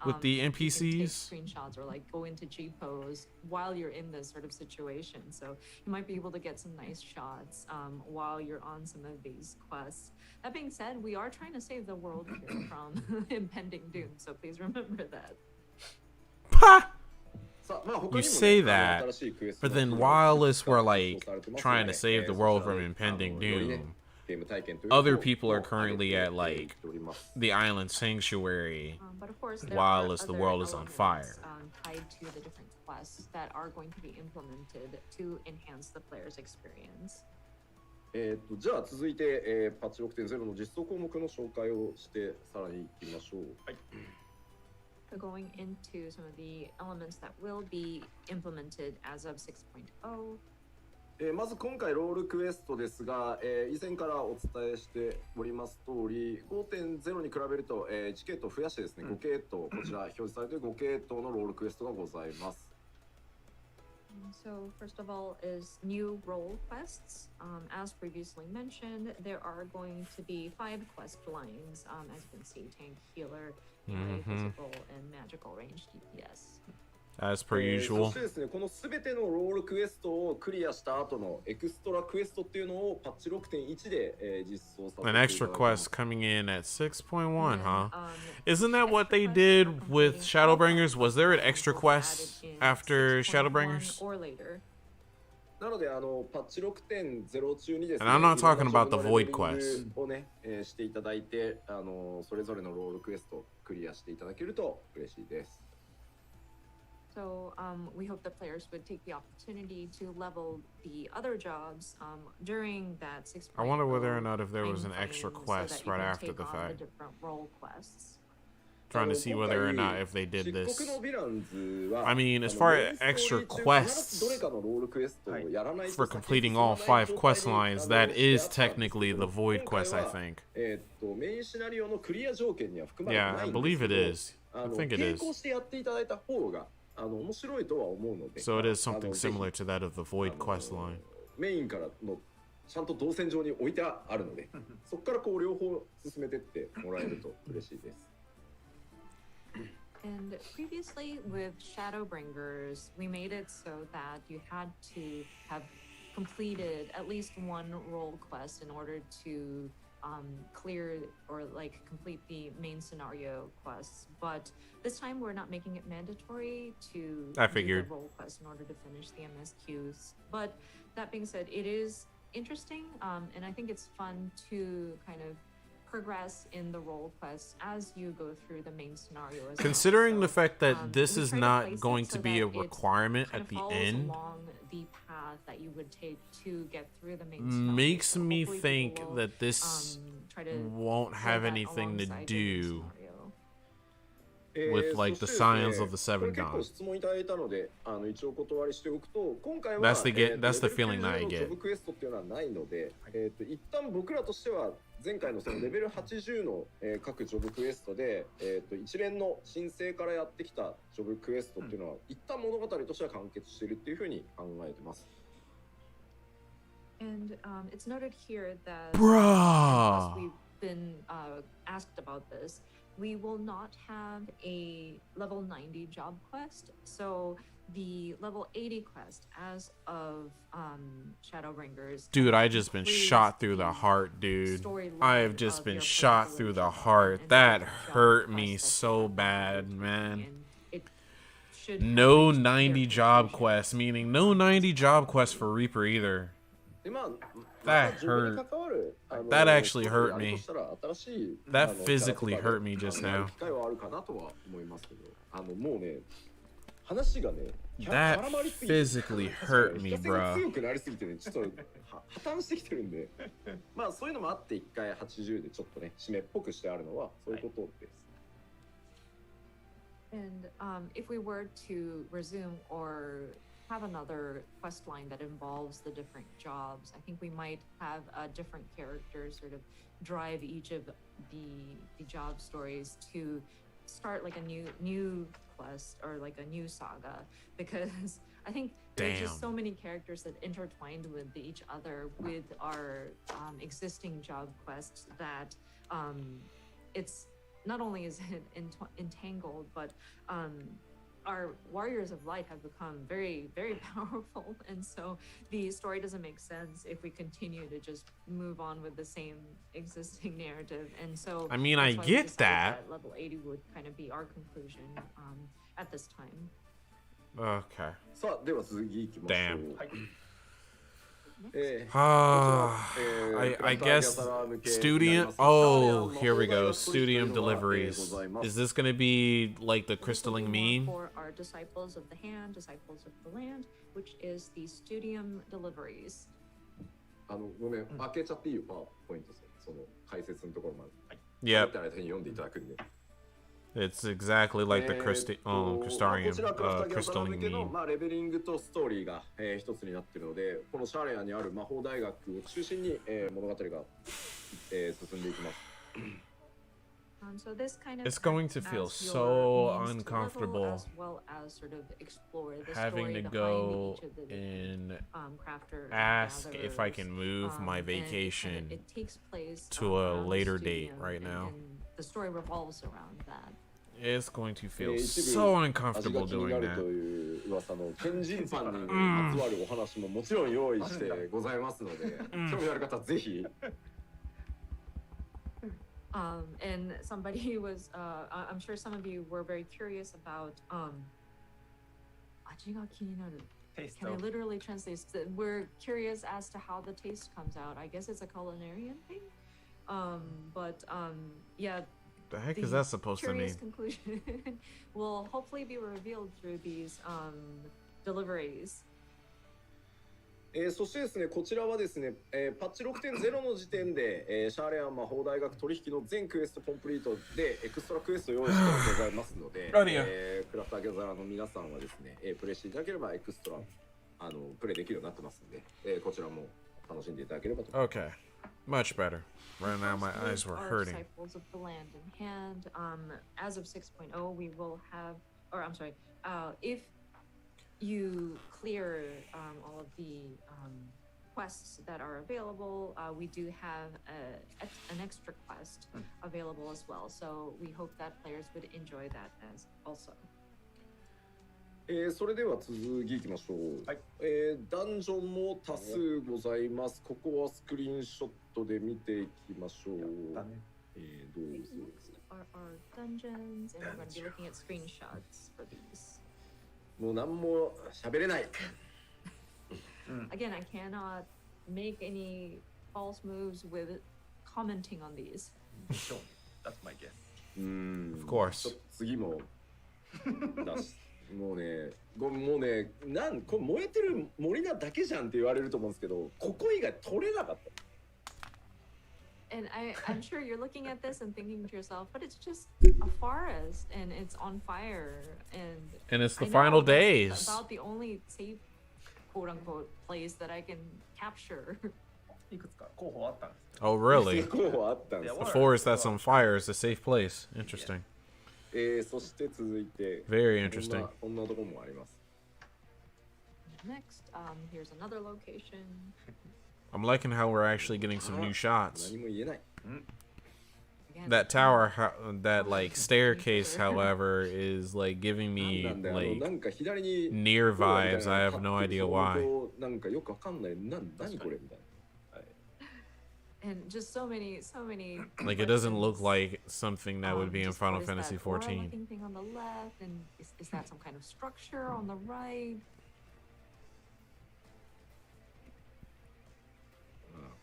with the You can take NPCs. screenshots or like go into G pose while you're in this sort of situation. So you might be able to get some nice shots while you're on some of these quests. That being said, we are trying to save the world here from impending doom. So please remember that. Ha! さあまあ他にも You ね say that, 新しいクエスト but が then 実 while 装 us were さ like れてますので trying to save the そ world ちら from で impending よりね doom, ゲーム体験というのを other people are 上 currently げ at て like いっております the island sanctuary. But of course, there While are as the other world is on elements, fire. Tied to the different quests that are going to be implemented to enhance the player's experience. じゃあ続いて、パッチ 6.0 の実装項目の紹介をしてさらにいきましょう。はい So going into some of the elements that will be implemented as of 6.0. まず今回ロールクエストですが、以前からお伝えしております通り 5.0 に比べると、1系統増やしてですね、5系統こちら表示されている5系統のロールクエストがございます。So first of all is new role quests. As previously mentioned, there are going to be 5 quest lines. As you can see, tank, healer, melee, physical, and magical range DPS. As per そ usual. してですね、このすべてのロールクエストをクリアした後のエクストラクエストっていうのをパッチ 6.1 で、実装させていた An だ extra きます。 quest coming in at 6.1, And, huh? um, Isn't that what they extra did quests are with completing Shadowbringers? all Was there an quests extra will be quest added in after 6.1 Shadowbringers? or later. なのでパッチ 6.0 中にですね、 And I'm not talking about the いろんな void レベリング quests. をね、していただいて、それぞれのロールクエストクリアしていただけると嬉しいです。 So we hope that players would take the opportunity to level the other jobs during that 6.0. I wonder whether or not if there was an timeframe extra so quest that you right can after take the on fact. different role quests. Trying to see whether or not if they did this. I mean, as far as extra quests for completing all 5 quest lines, that is technically the void quest, I think. Yeah, I believe it is. I think it is. So it is something similar to that of the void quest line. メインからのちゃんと動線上に置いてあるので、そこからこう両方進めてってもらえると嬉しいです。 And previously with Shadowbringers, we made it so that you had to have completed at least one role quest in order to clear or like complete the main scenario quests. But this time we're not making it mandatory to I do figured. the role quest in order to finish the MSQs. But that being said, it is interesting, and I think it's fun to kind of progress in the role quests as you go through the main scenario as Considering well. the fact that this we is try to not place it going so to be a that it requirement kind at of the follows end, along the path that you would take to get through the main scenario. makes So me hopefully think people will, that this try to won't play have that anything to alongside your main do. scenario. with like the signs of the seven 結構 dawn. 質問いただいたので、一応お断りしておくと、今回は That's the feeling that I レベル90のジョ get. ブクエストっていうのはないので、一旦僕らとしては前回のそのレベル80の、各ジョブクエストで、一連の申請からやってきたジョブクエストっていうのは、一旦物語としては完結しているっていうふうに考えてます。And it's noted here that Bruh. because we've been asked about this, we will not have a level 90 job quest. So the level 80 quest as of Shadowbringers. Dude, I just been shot through the heart, dude. I have just been shot through the heart. That hurt me so bad, man. No 90 job quest, meaning no 90 job quest for Reaper either. That hurt. That actually hurt me. That physically hurt me just now. That physically hurt me, bro. 破綻してきてるんで、まあそういうのもあって一回80でちょっとね締めっぽくしてあるのはそういうことです。And if we were to resume or have another quest line that involves the different jobs, I think we might have different characters sort of drive each of the job stories to start like a new quest or like a new saga, because I think there's just so many characters that intertwined with each other with our existing job quests that it's not only is it entangled, but our warriors of light have become very, very powerful, and so the story doesn't make sense if we continue to just move on with the same existing narrative. And so I mean, I get that. Level 80 would kind of be our conclusion at this time. Okay. さあでは続きいきましょう。 Damn. はい。 I guess Studium. Oh, here we go. Studium deliveries. Is this gonna be like the crystalline meme? For our disciples of the hand, disciples of the land, which is the Studium deliveries. ごめん、開けちゃっていいよ、パワーポイントその解説のところまで。Yep. 手に読んでいただくんで。 It's exactly like the crystarium, crystalline の meme. レベリングとストーリーが、一つになっているので、このシャレアにある魔法大学を中心に、物語が、進んでいきます。So this kind of It's going to feel so uncomfortable as well as sort of explore the having to story go behind each of the and crafter ask if I gatherers. can move my And vacation it takes place to a around later Studium, date right now. and the story revolves around that. It's going to feel so uncomfortable doing と that. いう噂の天神パンにまつわるお話ももちろん用意してございますので、興味ある方ぜひ。 And somebody was, I'm sure some of you were very curious about, 味が気になる. Can I literally translate? We're curious as to how the taste comes out. I guess it's a culinarian thing. But yeah. The heck is that supposed to mean? Curious conclusion will hopefully be revealed through these deliveries. そしてですね、こちらはですね、パッチ 6.0 の時点で、シャーレアン魔法大学取引の全クエストコンプリートでエクストラクエスト用意してございますので、クラフターギャザーの皆さんはですね、プレイしていただければエクストラプレイできるようになってますので、こちらも楽しんでいただければと思います。 Okay, much better. Right now my eyes were hurting. Disciples of the land in hand. As of 6.0, we will have, or I'm sorry, if you clear all of the quests that are available, we do have an extra quest available as well. So we hope that players would enjoy that as also. それでは続きいきましょう。はい。ダンジョンも多数ございます。ここはスクリーンショットで見ていきましょう。どうぞ。Our dungeons, and we're going to be looking at screenshots for these. もう何も喋れない。Again, I cannot make any false moves with commenting on these. Sure, that's my guess. Of course. 次も出す。もうね、これ燃えてる森なだけじゃんって言われると思うんですけど、ここ以外取れなかった。And I'm sure you're looking at this and thinking to yourself, but it's just a forest and it's on fire And it's the I know final that's days. about the only safe quote unquote place that I can capture. いくつか候補あったんですけど Oh, really? 候補あったんです The forest that's on fire is a safe place. Interesting. そして続いて Very interesting. こんなところもあります。 Next, here's another location. I'm liking how we're actually getting some new shots. 何も言えない。 Again, That tower, that like staircase, however, is like giving me なんだよ like なんか左に near vibes. I have no idea why. なんかよくわかんない。何これみたいな。 and just so many Like it doesn't look questions. like something that would be in Just Final what is Fantasy that aura 14. looking thing on the left, and is that some kind of structure on the right?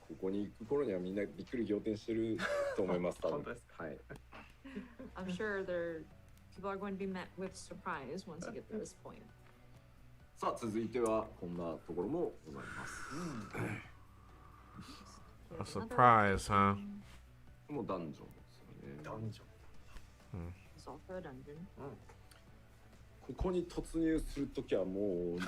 ここに行く頃にはみんなびっくり仰天してると思います。多分本当ですか。はい。 I'm sure people are going to be met with surprise once you get to this point. さあ続いてはこんなところもございます。 A Here's another surprise, huh? location. もうダンジョンですよね。ダンジョン It's also a dungeon. ここに突入するときはもうま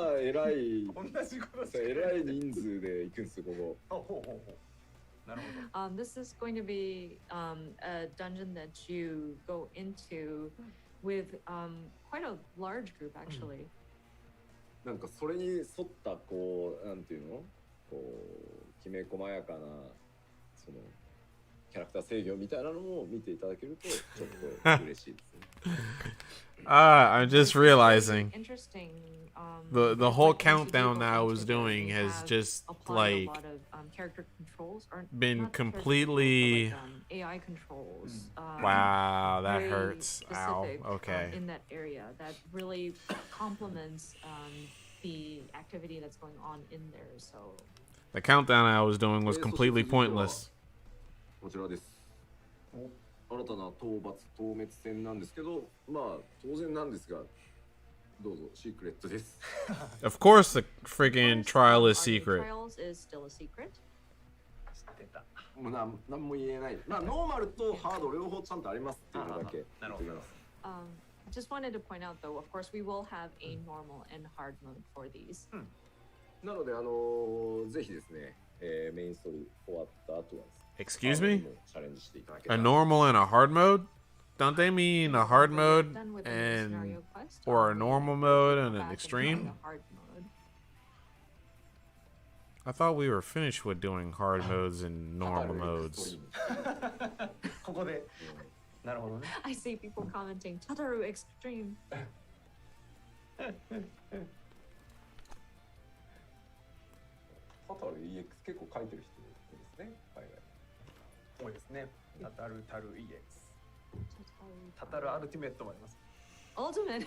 あえらい同じことしかえらい人数で行くんですよここ。あほうほうほうなるほど This is going to be a dungeon that you go into with quite a large group actually. なんかそれに沿ったこうなんていうのこうきめ細やかなそのキャラクター制御みたいなのも見ていただけるとちょっと嬉しいですね。I'm just realizing Interesting. the whole like, once you do countdown go that I into was it, doing they has have just applied a like lot of character controls, or been not character completely- controls, but, like, AI controls. wow, that very hurts. Ow. specific, Okay. in that area that really complements the activity that's going on in there. So The countdown I was doing was completely pointless. こちらです。新たな討伐討滅戦なんですけど、まあ当然なんですが、どうぞシークレットです。 Of course, the freaking of course, trial our is new secret. Trials is still a secret. 知ってたもうなんも言えない。まあノーマルとハード両方ちゃんとありますっていうのだけ言っておきます。 Just wanted to point out though, of course, we will have a normal and hard mode for these. なのでぜひですね、メインストーリー終わった後はですね Excuse ハードに me? もチャレンジしていただけ A たら normal and a hard mode? Don't they mean a hard mode Done with the and scenario quest, or a we normal go mode and back an and extreme? try the hard mode. I thought we were finished with doing hard modes and normal エク modes. ストリームここでなるほどね I see people commenting Tataru extreme. タタル EX 結構書いてる人ですね、海外。多いですねタタルタル EX タタルアルティメットもあります Ultimate.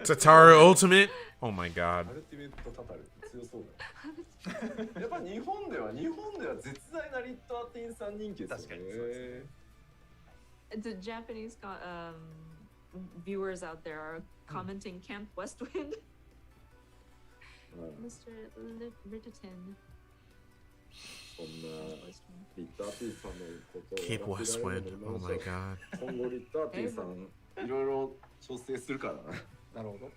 Tataru Ultimate? Oh my god. アルティメットタタル強そうだね。やっぱ日本では絶大なリットアティンさん人気ですよね。確かにそうですね The Japanese viewers out there are commenting Camp Westwind. うん Mr. Ritterton. そんなリットアティンさんのことを Keep 笑ってられ Westwind. るの Oh も my god. 今後リットアティンさんいろいろ調整するからな。なるほど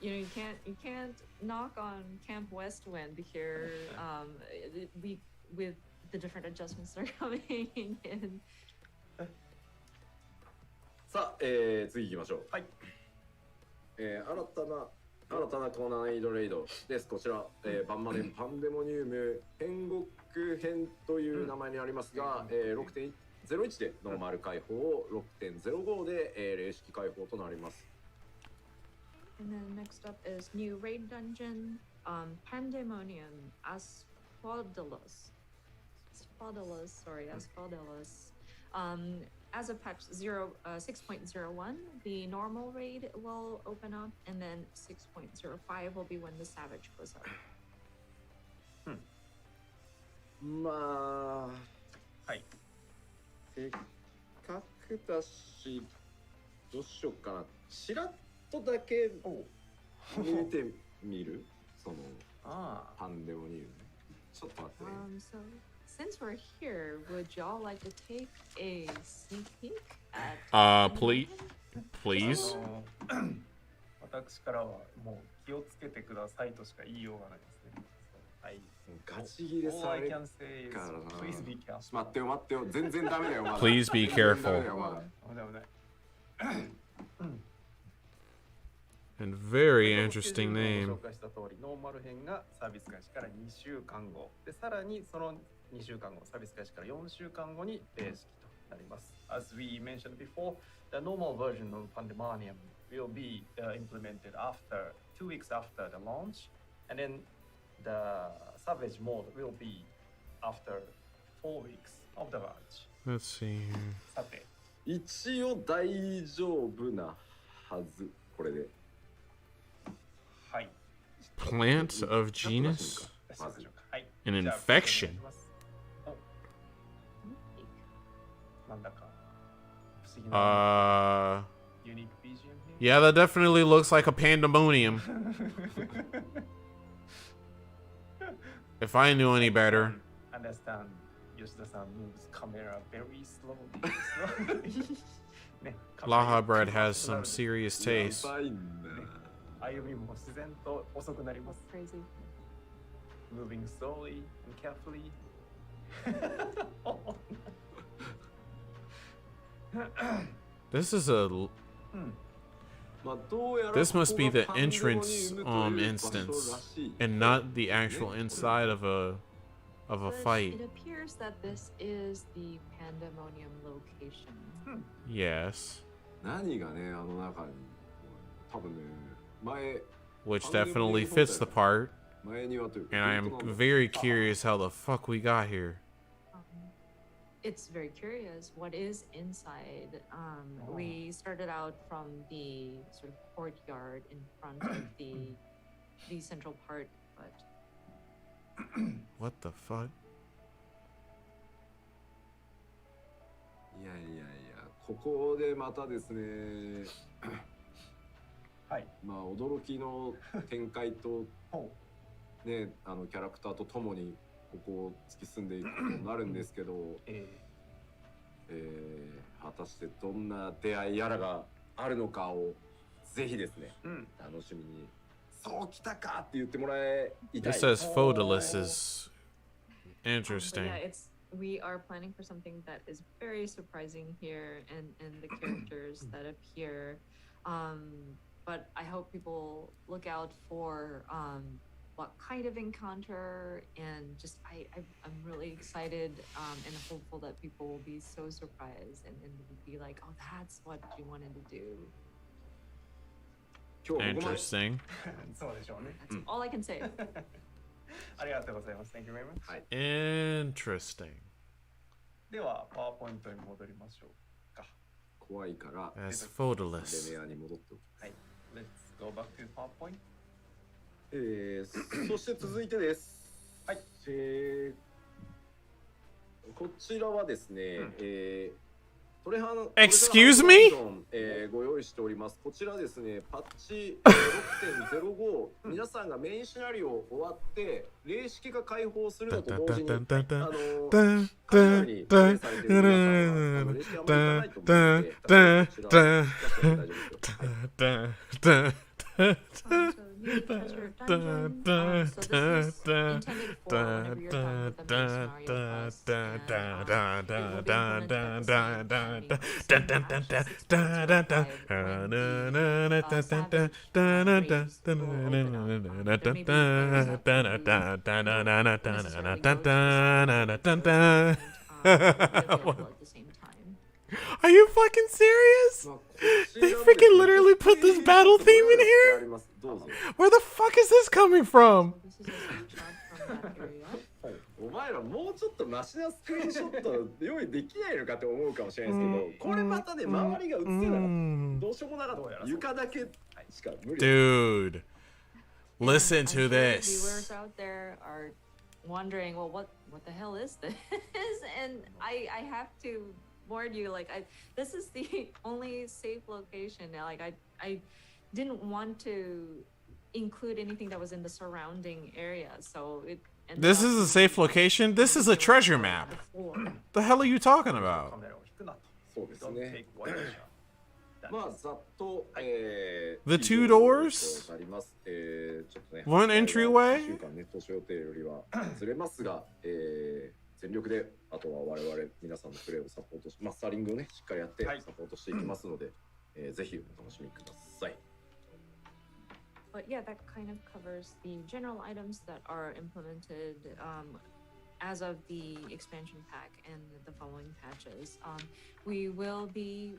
You know, you can't knock on Camp Westwind here. With the different adjustments that are coming in. さあ、次行きましょう。はい。新たな高難易度レイドです。こちら、バンマデンパンデモニウム天国編という名前になりますが、6.01 でノーマル解放、6.05 で、霊式解放となります。And then next up is new raid dungeon, Pandemonium Asphodelus. Asphodelus. As of patch 6.01, the normal raid will open up, and then 6.05 will be when the Savage goes up. まあ、はい。せっかくだし、どうしようかな。ちらっとだけ見てみるそのあパンデモニウム。ちょっと待ってね。So since we're here, would y'all like to take a sneak peek at Please. Please. 私からはもう気をつけてくださいとしか言いようがないですね。はい。ガチギレ All さ I れ can say is からな。 please be careful. 待ってよ待ってよ、全然ダメだよまだ。 Please be 全然ダメ careful. だよまだ。危ない。 And very ス interesting ケジュールを name. 紹介した通り、ノーマル編がサービス開始から2週間後で、さらにその2週間後、サービス開始から4週間後に正式となります。As we mentioned before, the normal version of Pandemonium will be implemented after 2 weeks after the launch, and then the Savage mode will be after 4 weeks of the launch. Let's see here. さて、一応大丈夫なはず、これで。はい。 Plant of genus? 出しましょうか。はい。 An じゃあ infection. お願いしますおなんだか不思議な unique BGM Yeah, that definitely looks like a pandemonium. If I knew any better. Understand, Yoshida-san moves camera very slowly. ね、 Laha bread has some serious や taste. ばいんだ。歩みも自然と遅くなります。 Crazy. Moving slowly and carefully. This is a. まあどうやら This must be the ここがパンデモニウム entrance という場所 instance らしい。 and not the actual inside of a But fight. It appears that this is the Pandemonium location. Yes. 何がね、あの中に多分ね、前 Which definitely fits the part. 前庭というか And I am very curious how the fuck we got here. It's very curious what is inside. We started out from the sort of courtyard in front of the central part, but What the fuck? いやいやいや、ここでまたですね、はい。まあ驚きの展開とほね、あのキャラクターとともにここを突き進んでいくことになるんですけど、果たしてどんな出会いやらがあるのかをぜひですね、楽しみに、そうきたかって言ってもらいたい。 It says Phodilus is but interesting. yeah, we are planning for something that is very surprising here, and the characters that appear. But I hope people look out for what kind of encounter, and just I'm really excited and hopeful that people will be so surprised and be like, oh, that's what you wanted to do. 今日ここまで。 Interesting. そうでしょうね。 That's all I can say. ありがとうございます。Thank you very much. はい。 Interesting. では、パワーポイントに戻りましょうか。怖いから As レ Phodilus. メアに戻っておきます。はい。Let's go back to PowerPoint. そして続いてです。はい。こちらはですね、トレハン Excuse me? ご用意しております。こちらですね、パッチ 6.05 皆さんがメインシナリオ終わって霊式が開放するのと同時にカジュアルにプレイされている皆さんは霊式あんまりいかないと思うので、こちら大丈夫ですよ。New treasure dungeon. So this is intended for whenever you're done with the main scenario quest, and it will be implemented at the same time. Are you fucking serious? They freaking literally put this battle theme in here? Where the fuck is this coming from? お前らもうちょっとマシなスクリーンショット用意できないのかって思うかもしれないですけど、これまたね、周りが映ってなかった。どうしようもなかった。床だけしか無理。Dude, listen to I'm sure this. Viewers out there are wondering, well, what the hell is this? And I have to warn you, like, this is the only safe location. Like, I didn't want to include anything that was in the surrounding area, so And This the is a last safe one location. This is a treasure map. Mm. before. The hell are you talking カ about? メラを引くなと。そうです Don't ね take one shot. まあざっと、The two doors? あります。ちょっとね One entryway? 1週間ね当初予定よりはずれますが、全力であとは我々皆さんのプレーをサポートし、マスタリングをねしっかりやってはいサポートしていきますので、ぜひお楽しみください。 But yeah, that kind of covers the general items that are implemented as of the expansion pack and the following patches. We will be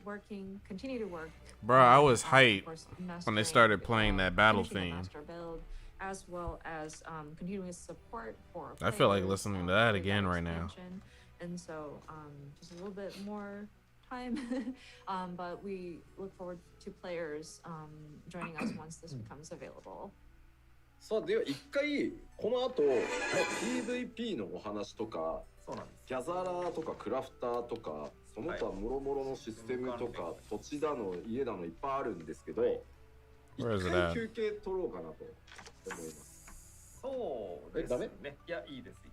continue to work. Bro, I was of hyped course, when they mastering, started playing that battle finishing the theme. master build, as well as continuous support for. I feel like players, listening to that with again right now. expansion. And so, just a little bit more time, but we look forward to players joining us once this becomes available. さあでは一回この後、PVP のお話とか、そうなんです。ギャザラーとかクラフターとかその他もろもろのシステムとか、土地だの家だのいっぱいあるんですけど、一 Where is it 回 at? 休憩取ろうかなと思います。そうですダメね。いや、いいです、いい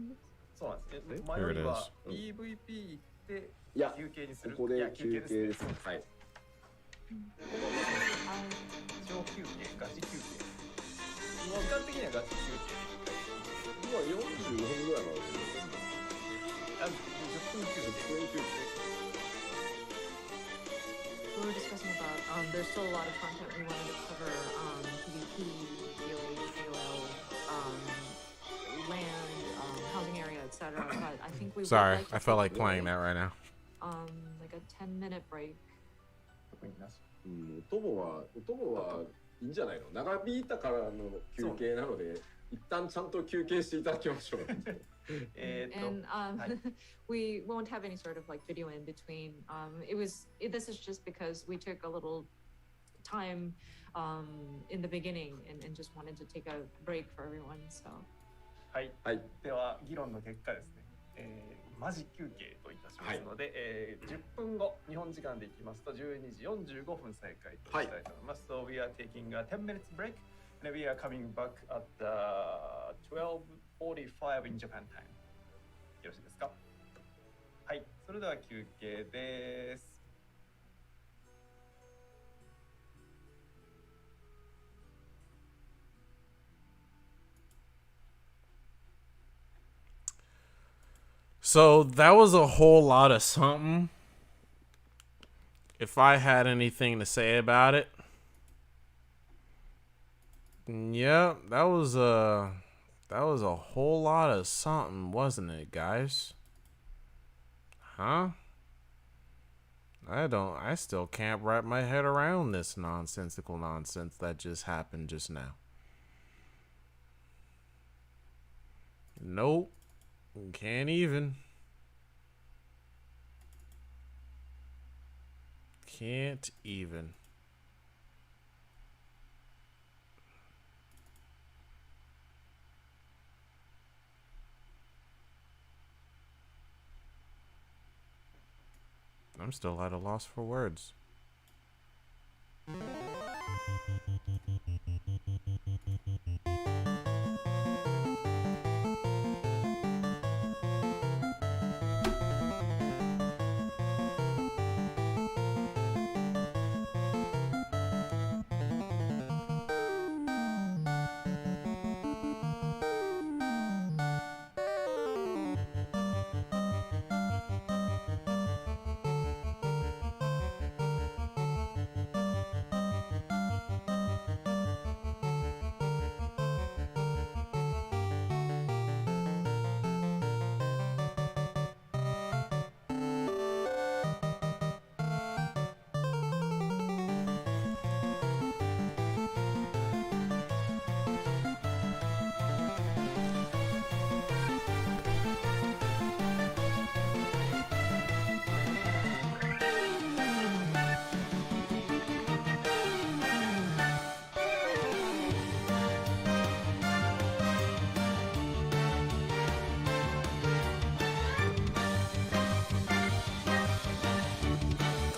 です。そうなんです。 Here 前 it よりは is. PVP 行っていや休憩にする。ここでいや休憩です。はい。小休憩、ガチ休憩。時間的にはガチ休憩。今45分ぐらいまで。10分休憩。 We were discussing about there's still a lot of content we wanted to cover, PvP, DOH, AOL, land, housing area, etc. But I think we would Sorry, like to I felt take, like playing that right now. like a 10-minute break. お供はいいんじゃないの？長引いたからの休憩なので、一旦ちゃんと休憩していただきましょう。And we won't have any sort of like video in between. This is just because we took a little time in the beginning and just wanted to take a break for everyone. So. はい。では議論の結果ですね。マジ休憩といたしますので、10分後日本時間でいきますと12時45分再開としたいと思います。So we are taking a 10 minutes break and we are coming back at 12:45 in Japan time. よろしいですか？はい。それでは休憩です。So that was a whole lot of something. If I had anything to say about it, yeah, that was a whole lot of something, wasn't it, guys? Huh? I still can't wrap my head around this nonsensical nonsense that just happened just now. Nope. Can't even. Can't even. I'm still at a loss for words.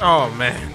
Oh man.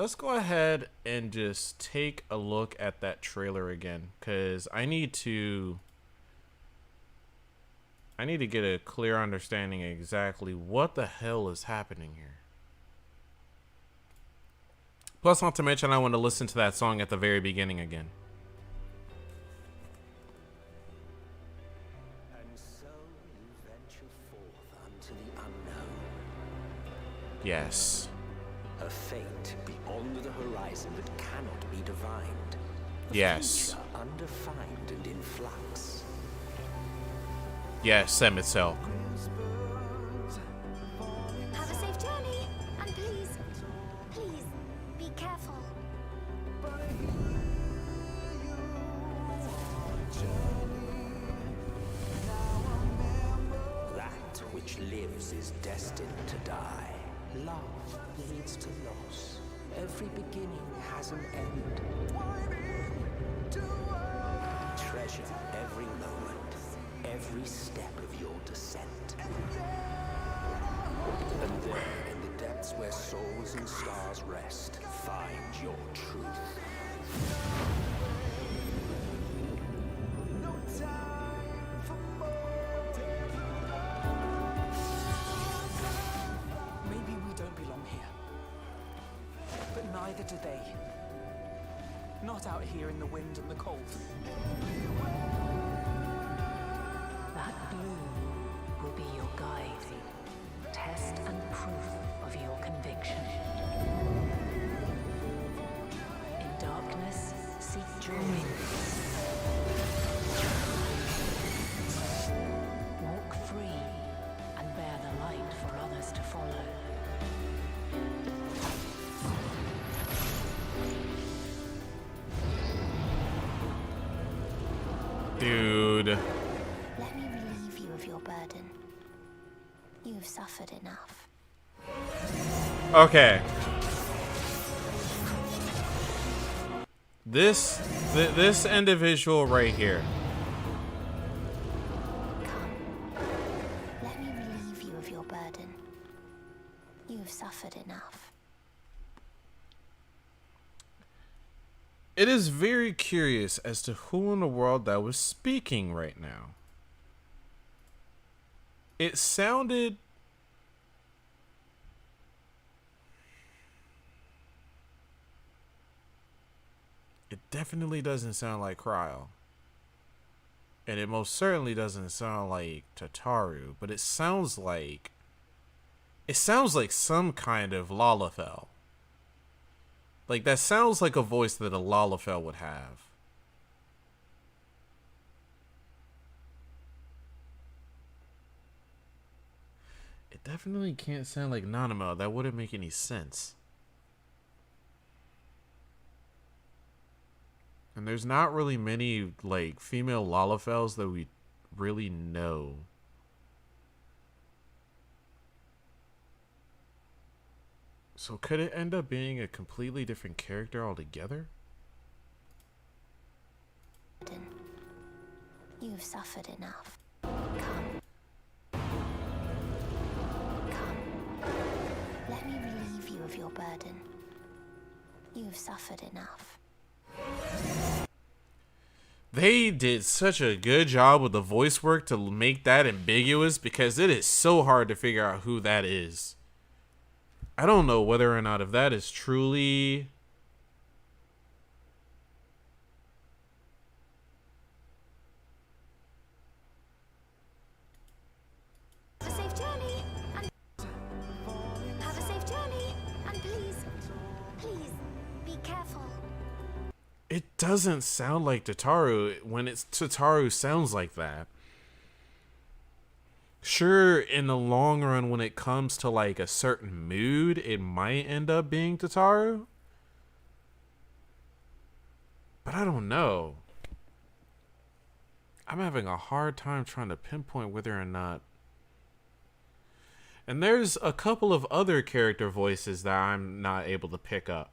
let's go ahead and just take a look at that trailer again, because I need to get a clear understanding of exactly what the hell is happening here. Plus, not to mention, I want to listen to that song at the very beginning again. And so you venture forth unto the unknown. Yes. A fate beyond the horizon that cannot be divined. A Yes. future undefined and in flux. Yes, Semitselk. Have a safe journey, and please, please, be careful. That which lives is destined to die. Love leads to loss. Every beginning has an end. Treasure every moment, every step of your descent. And there, in the depths where souls and stars rest, find your truth. Maybe we don't belong here. But neither do they. Not out here in the wind and the cold. That bloom will be your guide, test and proof of your conviction. In darkness, seek joy. Walk free and bear the light for others to follow. Dude. Let me relieve you of your burden. You've suffered enough. Okay. This individual right here. Come. Let me relieve you of your burden. You've suffered enough. It is very curious as to who in the world that was speaking right now. It sounded... It definitely doesn't sound like Cryo. And it most certainly doesn't sound like Tataru, but it sounds like... It sounds like some kind of Lalafell. Like, that sounds like a voice that a Lalafell would have. It definitely can't sound like Nanamo. That wouldn't make any sense. And there's not really many, like, female Lalafells that we really know. So could it end up being a completely different character altogether? You've suffered enough. Come. Come. Let me relieve you of your burden. You've suffered enough. They did such a good job with the voice work to make that ambiguous, because it is so hard to figure out who that is. I don't know whether or not if that is truly... Have a safe journey, and have a safe journey, and please, please, be careful. It doesn't sound like Tataru when it's Tataru sounds like that. Sure, in the long run, when it comes to like a certain mood, it might end up being Tataru. But I don't know. I'm having a hard time trying to pinpoint whether or not. And there's a couple of other character voices that I'm not able to pick up.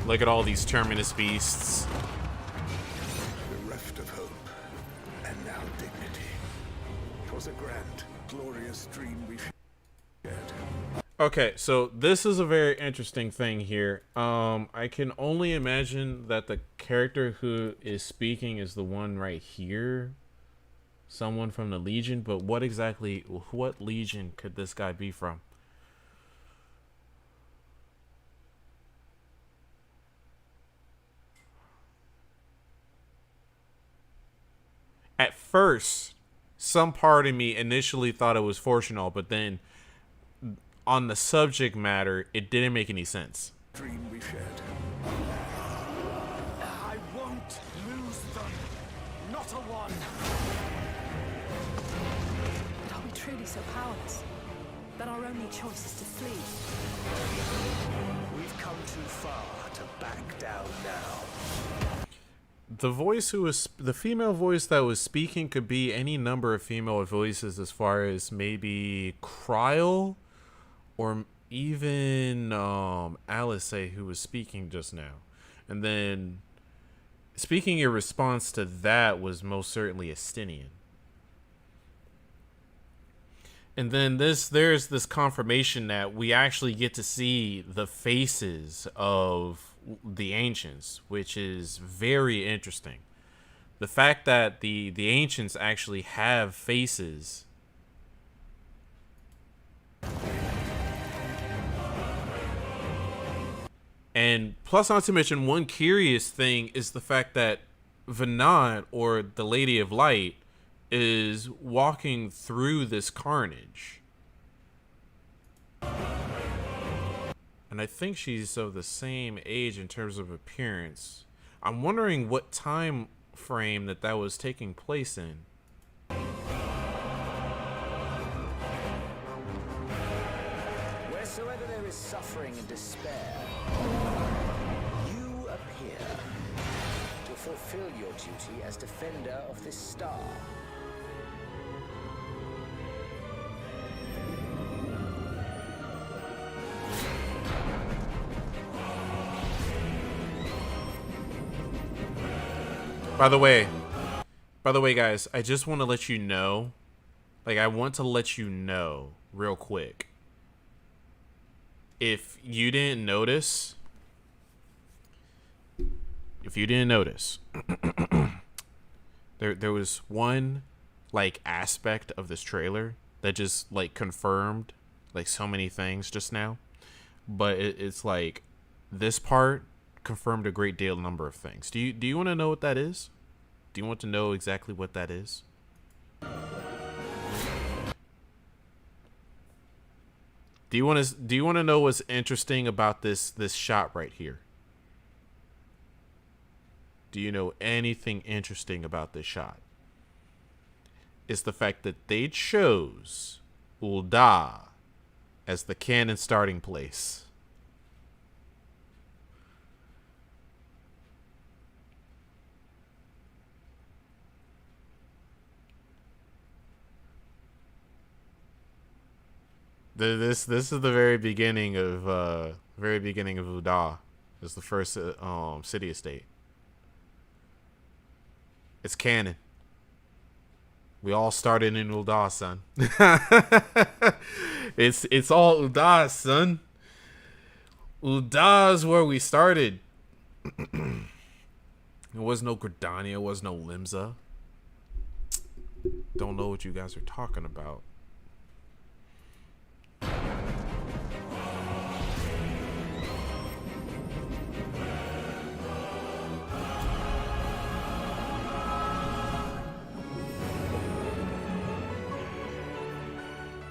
Look at all these terminus beasts. Bereft of hope, and now dignity. 'Twas a grand, glorious dream we shared. Okay, so this is a very interesting thing here. I can only imagine that the character who is speaking is the one right here. Someone from the Legion, but what Legion could this guy be from? At first, some part of me initially thought it was Fortunal, but then on the subject matter, it didn't make any sense. Dream we shared. I won't lose them. Not a one. Are we truly so powerless that our only choice is to flee? We've come too far to back down now. The female voice that was speaking could be any number of female voices, as far as maybe Kryl or even Alice, who was speaking just now. And then speaking in response to that was most certainly Estinian. And then there's this confirmation that we actually get to see the faces of the ancients, which is very interesting. The fact that the ancients actually have faces. And plus, not to mention, one curious thing is the fact that Vinod, or the Lady of Light, is walking through this carnage. And I think she's of the same age in terms of appearance. I'm wondering what time frame that was taking place in. Wheresoever there is suffering and despair, you appear to fulfill your duty as defender of this star. By the way, guys, I just want to let you know, real quick. If you didn't notice, there was one, aspect of this trailer that just, confirmed, so many things just now. But it's this part confirmed a great number of things. Do you want to know what that is? Do you want to know exactly what that is? Do you want to know what's interesting about this shot right here? Do you know anything interesting about this shot? It's the fact that they chose Ul'dah as the canon starting place. This is the very beginning of Ul'dah. It's the first city estate. It's canon. We all started in Ul'dah, son. It's all Ul'dah, son. Ul'dah is where we started. There was no Gridania, there was no Limsa. Don't know what you guys are talking about.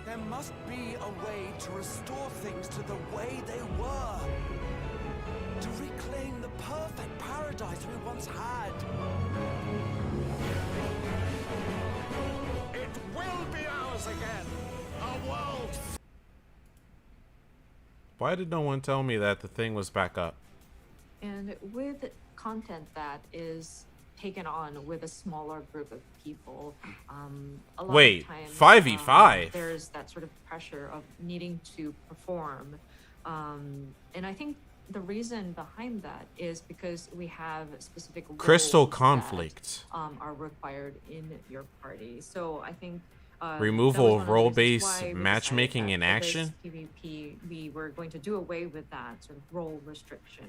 There must be a way to restore things to the way they were. To reclaim the perfect paradise we once had. It will be ours again. A world. Why did no one tell me that the thing was back up? And with content that is taken on with a smaller group of people, a lot Wait, of times 5v5? There's that sort of pressure of needing to perform, and I think the reason behind that is because we have specific Crystal roles conflict. that, are required in your party. So I think Removal of that was one of the reasons role-based why we matchmaking decided in that for action. this PvP, we were going to do away with that sort of role restriction.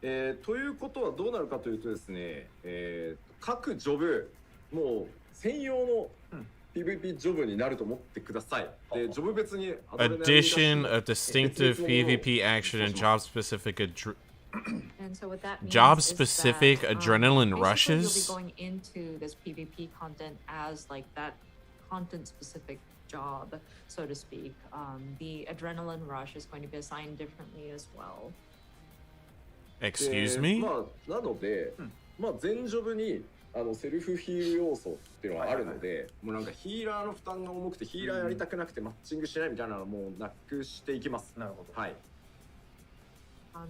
ということはどうなるかというとですね、各ジョブもう専用の PVP ジョブになると思ってください。で、ジョブ別に Addition of distinctive PvP action and job-specific And so what that means job-specific is that, adrenaline basically rushes. You'll be going into this PvP content as like that content-specific job, so to speak. The adrenaline rush is going to be assigned differently as well. Excuse me? まあなので、まあ全ジョブにセルフヒール要素っていうのがあるので、もうなんかヒーラーの負担が重くてヒーラーやりたくなくてマッチングしないみたいなのをもうなくしていきます。なるほど。はい。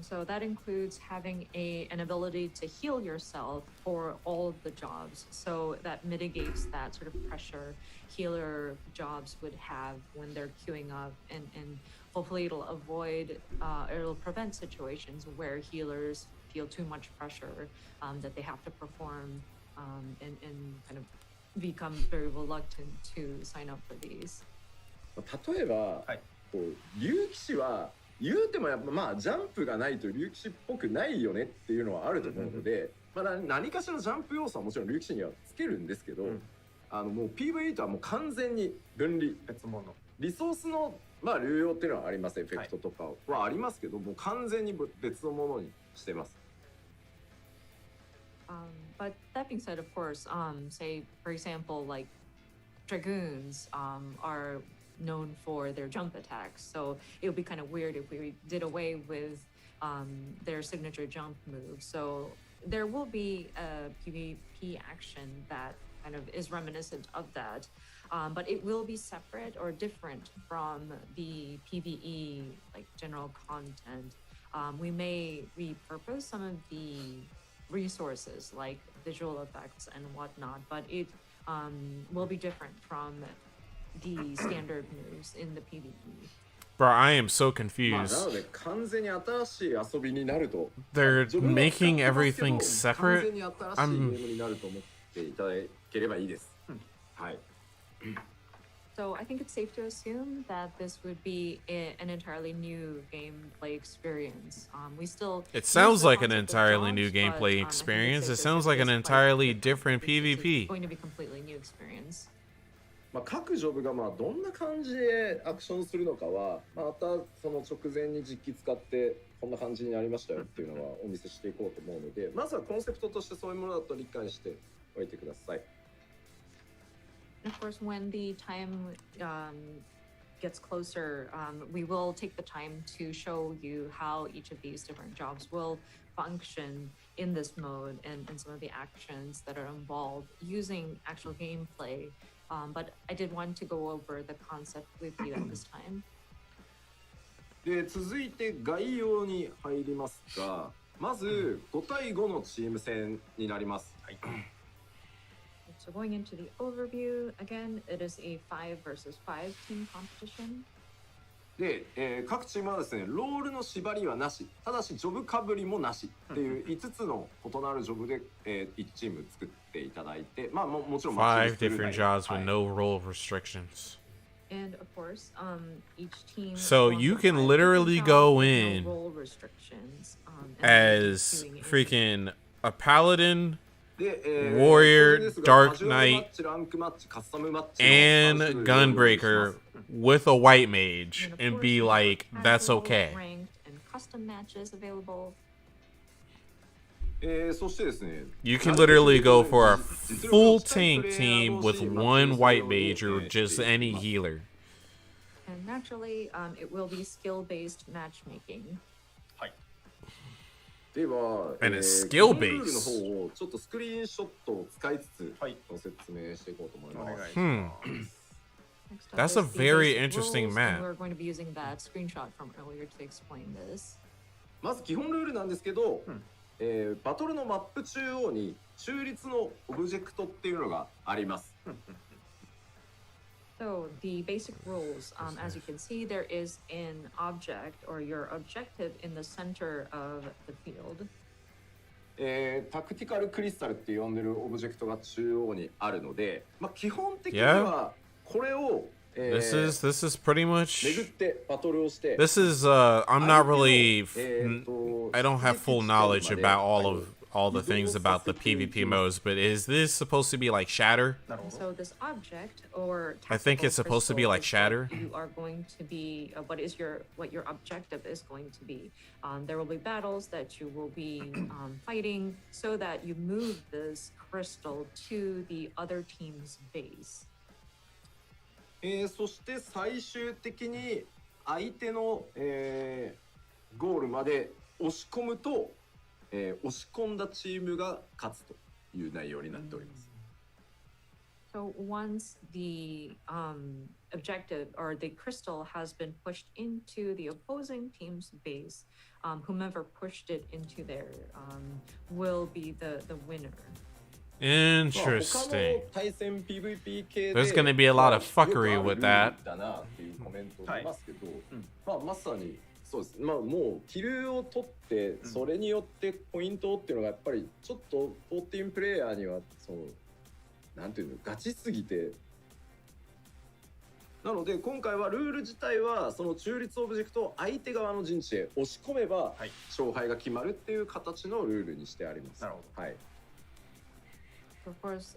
So that includes having an ability to heal yourself for all of the jobs. So that mitigates that sort of pressure healer jobs would have when they're queuing up, and hopefully it'll prevent situations where healers feel too much pressure that they have to perform and kind of become very reluctant to sign up for these. 例えば、こう竜騎士は言うてもやっぱまあジャンプがないと竜騎士っぽくないよねっていうのはあると思うので、まあ何かしらジャンプ要素はもちろん竜騎士にはつけるんですけど、もう PV とはもう完全に分離別物。リソースのまあ流用っていうのはあります。エフェクトとかはありますけど、もう完全に別のものにしてます。But that being said, of course, say for example, like dragoons are known for their jump attacks, so it would be kind of weird if we did away with their signature jump move. So there will be a PvP action that kind of is reminiscent of that, but it will be separate or different from the PvE like general content. We may repurpose some of the resources like visual effects and whatnot, but it will be different from the standard moves in the PvE. Bro, I am so まあ confused. なので完全に新しい遊びになると。 They're 自分は使って making ますけど everything 完 separate. 全に新しいゲームになると思っていただければいいです。はい。 So I think it's safe to assume that this would be an entirely new gameplay experience. We still It sounds use the like an concept of entirely jobs, new but, gameplay I think it's experience. safe It to sounds assume like an this entirely is different this is PvP. going to be a completely new experience. まあ各ジョブがまあどんな感じでアクションするのかは、またその直前に実機使ってこんな感じになりましたよっていうのはお見せしていこうと思うので、まずはコンセプトとしてそういうものだと理解しておいてください。And of course, when the time gets closer, we will take the time to show you how each of these different jobs will function in this mode and some of the actions that are involved using actual gameplay. But I did want to go over the concept with you at this time. で続いて概要に入りますが、まず5対5のチーム戦になります。はい。 So going into the overview, again, it is a 5 versus 5 team competition. で、各チームはですね、ロールの縛りはなし、ただしジョブかぶりもなしっていう5つの異なるジョブで、1チーム作っていただいて、まあもちろん5 different jobs with no role restrictions. And of course, each team. So you can literally go in as freaking a paladin, warrior, dark knight, and gunbreaker with a white mage and be like, that's okay. そしてですね、 You can literally go for a full tank team with one white mage or just any healer. And naturally, it will be skill-based matchmaking. はい。では、And it's skill ルールの based. 方をちょっとスクリーンショットを使いつつ、ご説明していこうと思います。Hmm. Next up That's is a the very basic interesting rules, map. and we're going to be using that screenshot from earlier to explain this. まず基本ルールなんですけど、バトルのマップ中央に中立のオブジェクトっていうのがあります。So the basic rules, as you can see, there is an object or your objective in the center of the field. タクティカルクリスタルって呼んでるオブジェクトが中央にあるので、まあ、基本的にはこれを、This is pretty much. 巡ってバトルをして。This is I'm not really. I don't have full knowledge about all the things about the PvP modes, but is this supposed to be like Shatter? So this object, or I think it's supposed to be like Shatter. You are going to be what your objective is going to be. There will be battles that you will be fighting, so that you move this crystal to the other team's base. そして最終的に相手の、ゴールまで押し込むと。押し込んだチームが勝つという内容になっております。So once the objective or the crystal has been pushed into the opposing team's base, whomever pushed it into there will be the winner. Interesting. There's going to be a lot of fuckery with that. まさにそうです。まあもうキルを取ってそれによってポイントっていうのがやっぱりちょっと14プレイヤーにはそのなんていうのガチすぎて、なので今回はルール自体はその中立オブジェクトを相手側の陣地へ押し込めば勝敗が決まるっていう形のルールにしてあります。なるほど。はい。Of course,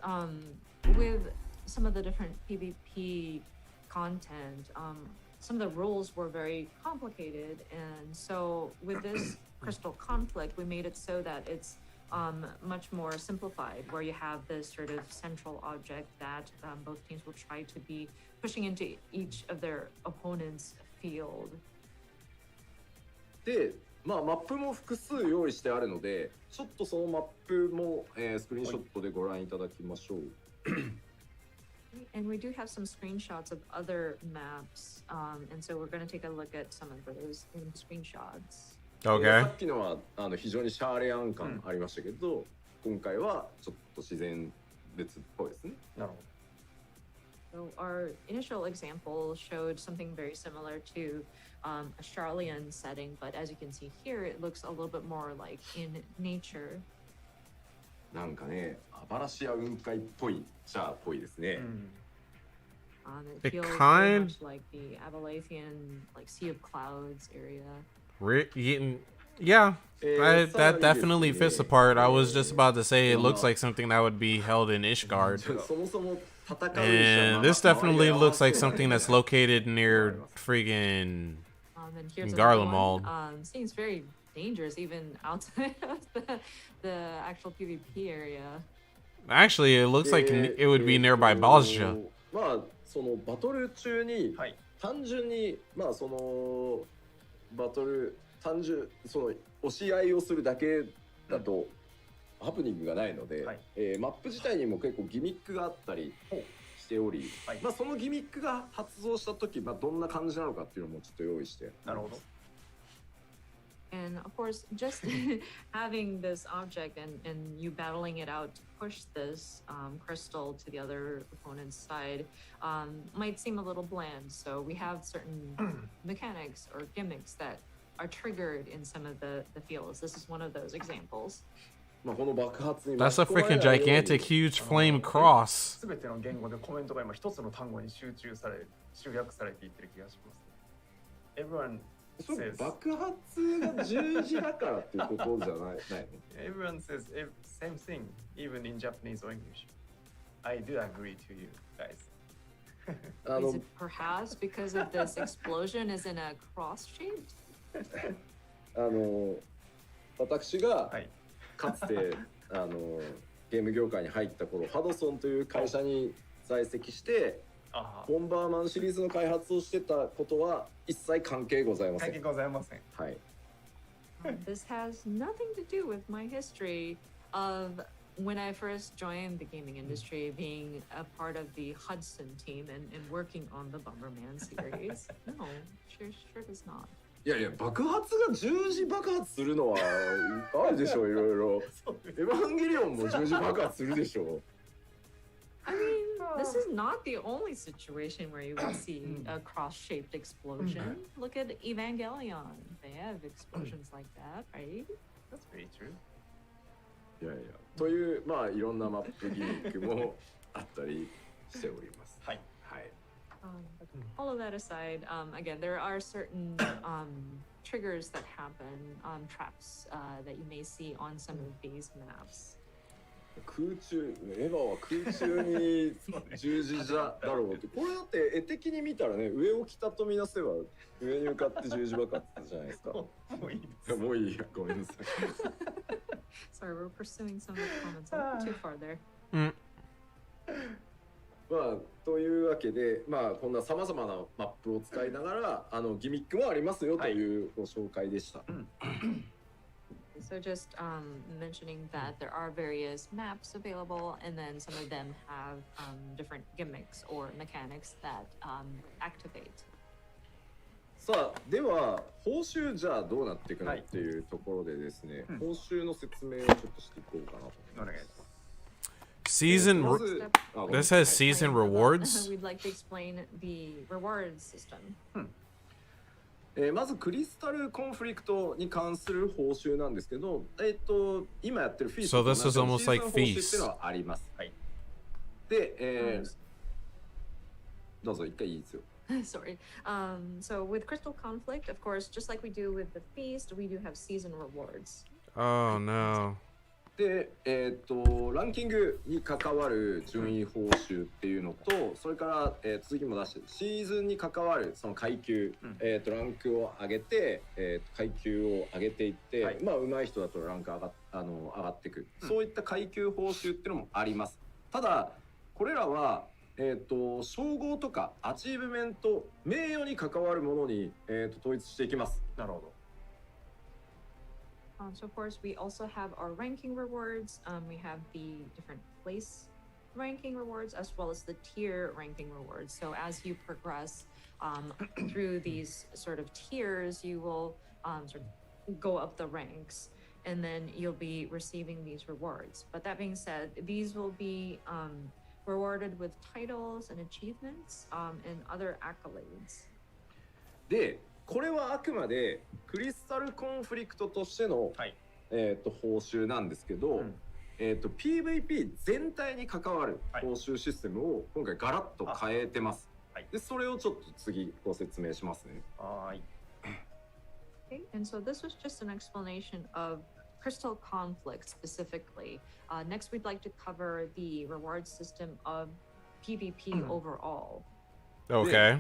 with some of the different PvP content, some of the rules were very complicated, and so with this crystal conflict, we made it so that it's much more simplified, where you have this sort of central object that both teams will try to be pushing into each of their opponent's field. で、まあマップも複数用意してあるので、ちょっとそのマップも、スクリーンショットでご覧いただきましょう。And we do have some screenshots of other maps, and so we're going to take a look at some of those in screenshots. Okay. さっきのは非常にシャーレアン感ありましたけど、今回はちょっと自然別っぽいですね。なるほど。So our initial example showed something very similar to a Charlian setting, but as you can see here, it looks a little bit more like in nature. なんかね、アバラシア雲海っぽいシャーっぽいですね。It feels very much like the Appalachian, like Sea of Clouds area. Yeah, that definitely fits the part. I was just about to say it looks like something that would be held in Ishgard. And this definitely looks like something that's located near friggin' Garlemald. Seems very dangerous even outside of the actual PvP area. Actually, it looks like it would be nearby Balja. まあそのバトル中に単純にまあそのバトル単純その押し合いをするだけだとハプニングがないので、マップ自体にも結構ギミックがあったりしており、まあそのギミックが発動した時まあどんな感じなのかっていうのもちょっと用意して。なるほど。And of course, just having this object and you battling it out to push this crystal to the other opponent's side might seem a little bland. So we have certain mechanics or gimmicks that are triggered in some of the fields. This is one of those examples. That's a freaking gigantic, huge flame cross. 全ての言語でコメントが今一つの単語に集約されていってる気がします。Everyone爆発が十字だからっていうことじゃないの？Everyone says same thing, even in Japanese or English. I do agree to you guys. Is it perhaps because of this explosion is in a cross shape? 私がかつてゲーム業界に入った頃、ハドソンという会社に在籍して。ボンバーマンシリーズの開発をしてたことは一切関係ございません。関係ございません。はい。This has nothing to do with my history of when I first joined the gaming industry, being a part of the Hudson team and working on the Bomberman series. No, sure does not. いやいや、爆発が十字爆発するのはあるでしょ、いろいろ。エヴァンゲリオンも十字爆発するでしょ。I mean, this is not the only situation where you would see a cross-shaped explosion. Look at Evangelion. They have explosions like that, right? That's very true. いやいやというまあいろんなマップギミックもあったりしております。はい。はい。But all of that aside, again, there are certain triggers that happen, traps that you may see on some of these maps. 空中エヴァは空中に十字架だろうってこれだって絵的に見たらね上を北とみなせば上に向かって十字爆発じゃないですか。もういいです。もういいやごめんなさい。Sorry, we're pursuing some of the comments a little too far there. まあというわけでまあこんなさまざまなマップを使いながらギミックもありますよというご紹介でした。So just mentioning that there are various maps available, and then some of them have different gimmicks or mechanics that activate. さあでは報酬じゃあどうなっていくのっていうところでですね、報酬の説明をちょっとしていこうかなと思います。お願いします。Season. This has season rewards. We'd like to explain the reward system. まずクリスタルコンフリクトに関する報酬なんですけど、今やってるフィーストと同じシーズン報酬っていうのはあります。はい。で、どうぞ一回いいですよ。Sorry. So with Crystal Conflict, of course, just like we do with the feast, we do have season rewards. Oh no. で、ランキングに関わる順位報酬っていうのと、それから、次も出してシーズンに関わるその階級、ランクを上げて、階級を上げていって、はい、まあ上手い人だとランク上がっていく、そういった階級報酬っていうのもあります。ただこれらは称号とかアチーブメント名誉に関わるものに、統一していきます。なるほど。So of course, we also have our ranking rewards. We have the different place ranking rewards as well as the tier ranking rewards. So as you progress through these sort of tiers, you will sort of go up the ranks, and then you'll be receiving these rewards. But that being said, these will be rewarded with titles and achievements and other accolades. でこれはあくまでクリスタルコンフリクトとしての、はい報酬なんですけど、PVP 全体に関わる報酬システムを今回ガラッと変えてます。はい、でそれをちょっと次ご説明しますね。はい。Okay, and so this was just an explanation of Crystal Conflict specifically. Next, we'd like to cover the reward system of PvP overall. Okay.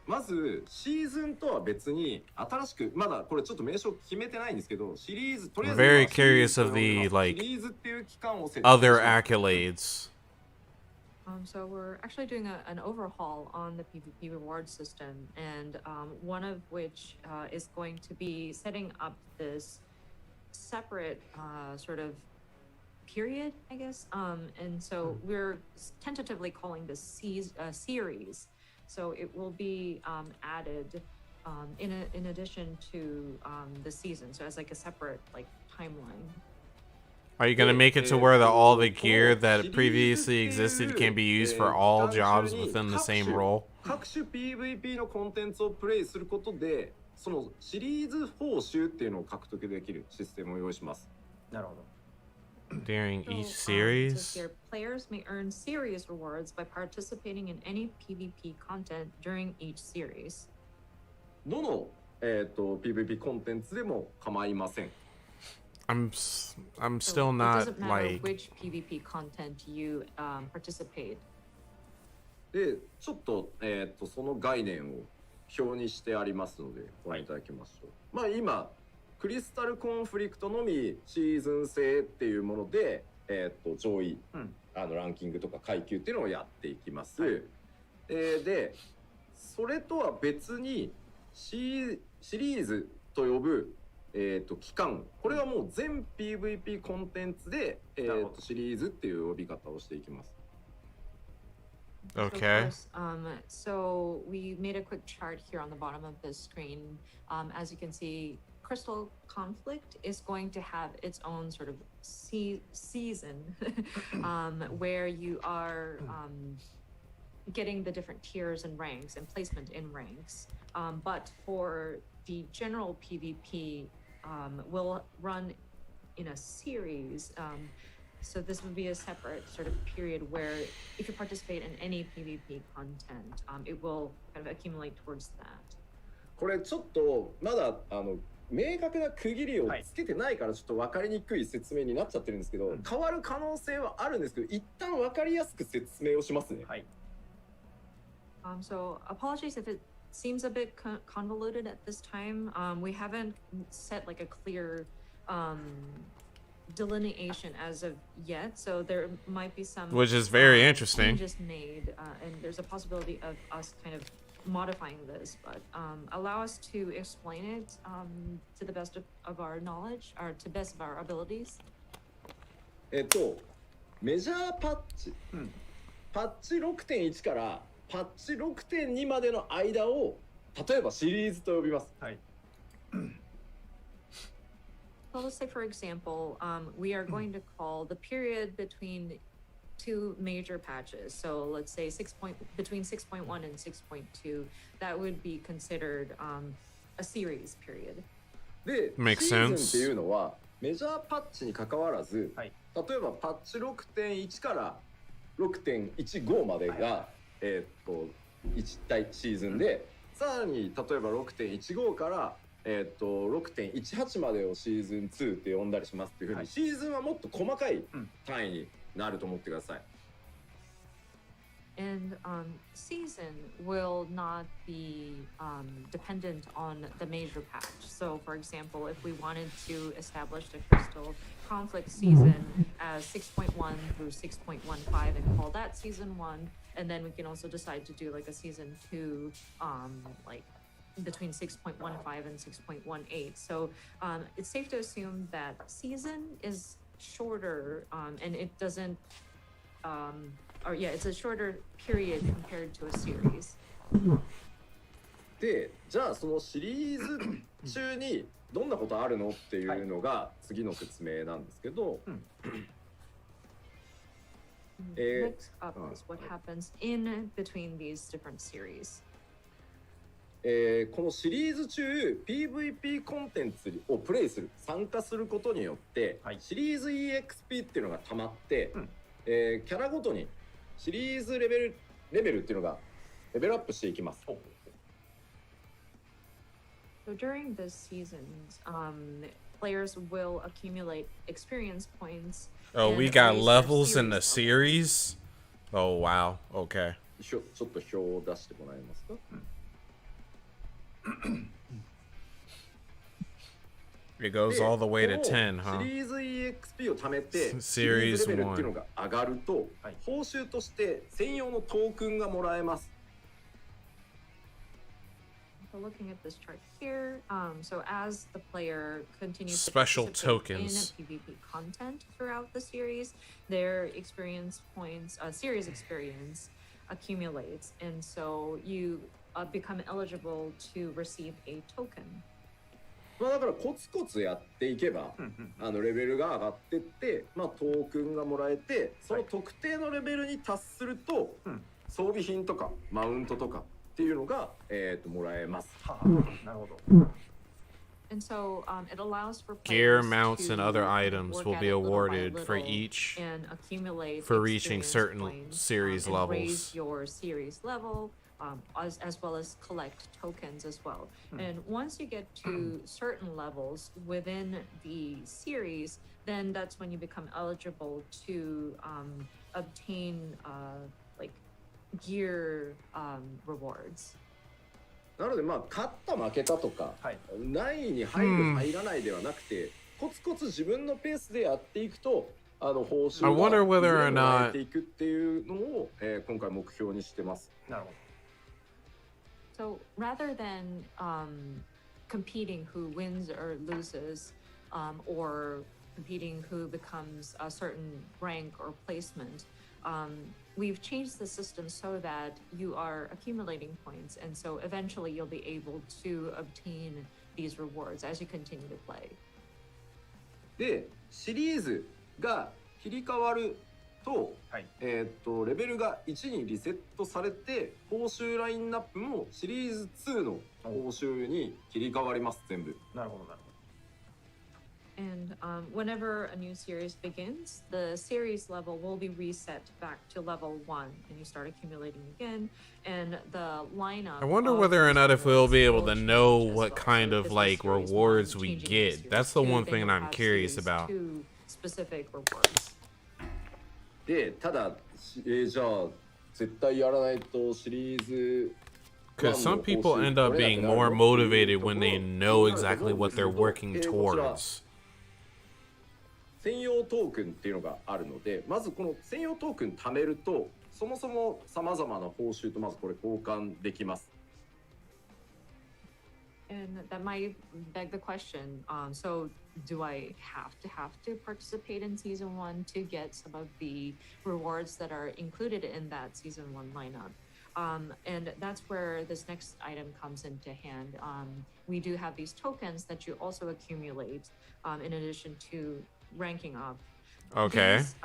まずシーズンとは別に新しくまだこれちょっと名称決めてないんですけどシリーズとりあえず Very curious of the like other accolades. So we're actually doing an overhaul on the PvP reward system, and one of which is going to be setting up this separate sort of period, I guess. And so we're tentatively calling this series. So it will be added in addition to the season, so as like a separate like timeline. Are you gonna make it to where all the gear that previously existed can be used for all jobs within the same role? 各種 PVP のコンテンツをプレイすることで、そのシリーズ報酬っていうのを獲得できるシステムを用意します。なるほど。During each series? So here, players may earn series rewards by participating in any PvP content during each series. どの、PvP コンテンツでも構いません。I'm still not it doesn't matter like which PvP content you participate. で、ちょっと、その概念を表にしてありますのでご覧いただきましょう。まあ今クリスタルコンフリクトのみシーズン制っていうもので、上位、ランキングとか階級っていうのをやっていきます。はい、で、それとは別にシリーズと呼ぶ、期間、これはもう全 PVP コンテンツで、シリーズっていう呼び方をしていきます。Okay. So we made a quick chart here on the bottom of the screen. As you can see, crystal conflict is going to have its own sort of season where you are getting the different tiers and ranks and placement in ranks. But for the general PvP, will run in a series. So this would be a separate sort of period where if you participate in any PvP content, it will kind of accumulate towards that. これちょっとまだ明確な区切りをつけてないからちょっと分かりにくい説明になっちゃってるんですけど、変わる可能性はあるんですけど、一旦分かりやすく説明をしますね。はい。So apologies if it seems a bit convoluted at this time. We haven't set like a clear delineation as of yet, so there might be some which is very interesting changes made, and there's a possibility of us kind of modifying this, but allow us to explain it to the best of our knowledge, or to best of our abilities. メジャーパッチ、パッチ 6.1 からパッチ 6.2 までの間を例えばシリーズと呼びます。はい。So let's say, for example, we are going to call the period between two major patches. So let's say between 6.1 and 6.2, that would be considered a series period. で、シーズンっていうのはメジャーパッチに関わらず、例えばパッチ 6.1 から 6.15 までが、1対シーズンで、さらに例えば 6.15 から6.18 までをシーズン2って呼んだりしますっていうふうに、シーズンはもっと細かい単位になると思ってください。And season will not be dependent on the major patch. So, for example, if we wanted to establish the crystal conflict season as 6.1 through 6.15 and call that season 1, and then we can also decide to do like a season 2, like between 6.15 and 6.18. So it's safe to assume that season is shorter, and it doesn't, it's a shorter period compared to a series. で、じゃあそのシリーズ中にどんなことあるのっていうのが次の説明なんですけど、Next up is what happens in between these different series. このシリーズ中 PVP コンテンツをプレイする参加することによって、シリーズ EXP っていうのが溜まって、キャラごとにシリーズレベルっていうのがレベルアップしていきます。So during this seasons, players will accumulate experience points. Oh, we got levels in the series? Oh, wow. Okay. ちょっと表を出してもらえますか？It goes all the way to 10, huh? シリーズ EXP を貯めて Series レベルっていうのが上がると、報酬として専用のトークンがもらえます。So looking at this chart here, so as the player continues special to participate tokens in a PvP content throughout the series, their experience points, series experience accumulates, and so you become eligible to receive a token. まあだからコツコツやっていけば、レベルが上がってって、トークンがもらえて、その特定のレベルに達すると、装備品とかマウントとかっていうのが、もらえます。なるほど。And so it allows for gear, players mounts, to and other items work will at be it little by awarded for little each and accumulate for reaching experience certain points, series and levels. raise your series level, as well as collect tokens as well. And once you get to certain levels within the series, then that's when you become eligible to obtain like gear rewards. なので勝った負けたとか、何位に入る入らないではなくて、コツコツ自分のペースでやっていくと、報酬がもらえていくっていうのを、今回目標にしてます。なるほど。So rather than competing who wins or loses, or competing who becomes a certain rank or placement, we've changed the system so that you are accumulating points, and so eventually you'll be able to obtain these rewards as you continue to play. でシリーズが切り替わると、はいレベルが1にリセットされて報酬ラインナップもシリーズ2の報酬に切り替わります全部。なるほどなるほど。 And whenever a new series begins, the series level will be reset back to level 1, and you start accumulating again. And the lineup. I wonder whether or not if we'll be able to know what kind of like rewards we get. That's the one thing I'm curious about. Specific rewards. でただ、じゃあ絶対やらないとシリーズ Because some people end up being more motivated when they know exactly what they're working towards. 専用トークンっていうのがあるので、まずこの専用トークン貯めるとそもそも様々な報酬とまずこれ交換できます。 And that might beg the question, so do I have to participate in season 1 to get some of the rewards that are included in that season 1 lineup? And that's where this next item comes into hand. We do have these tokens that you also accumulate in addition to ranking up. Okay. These,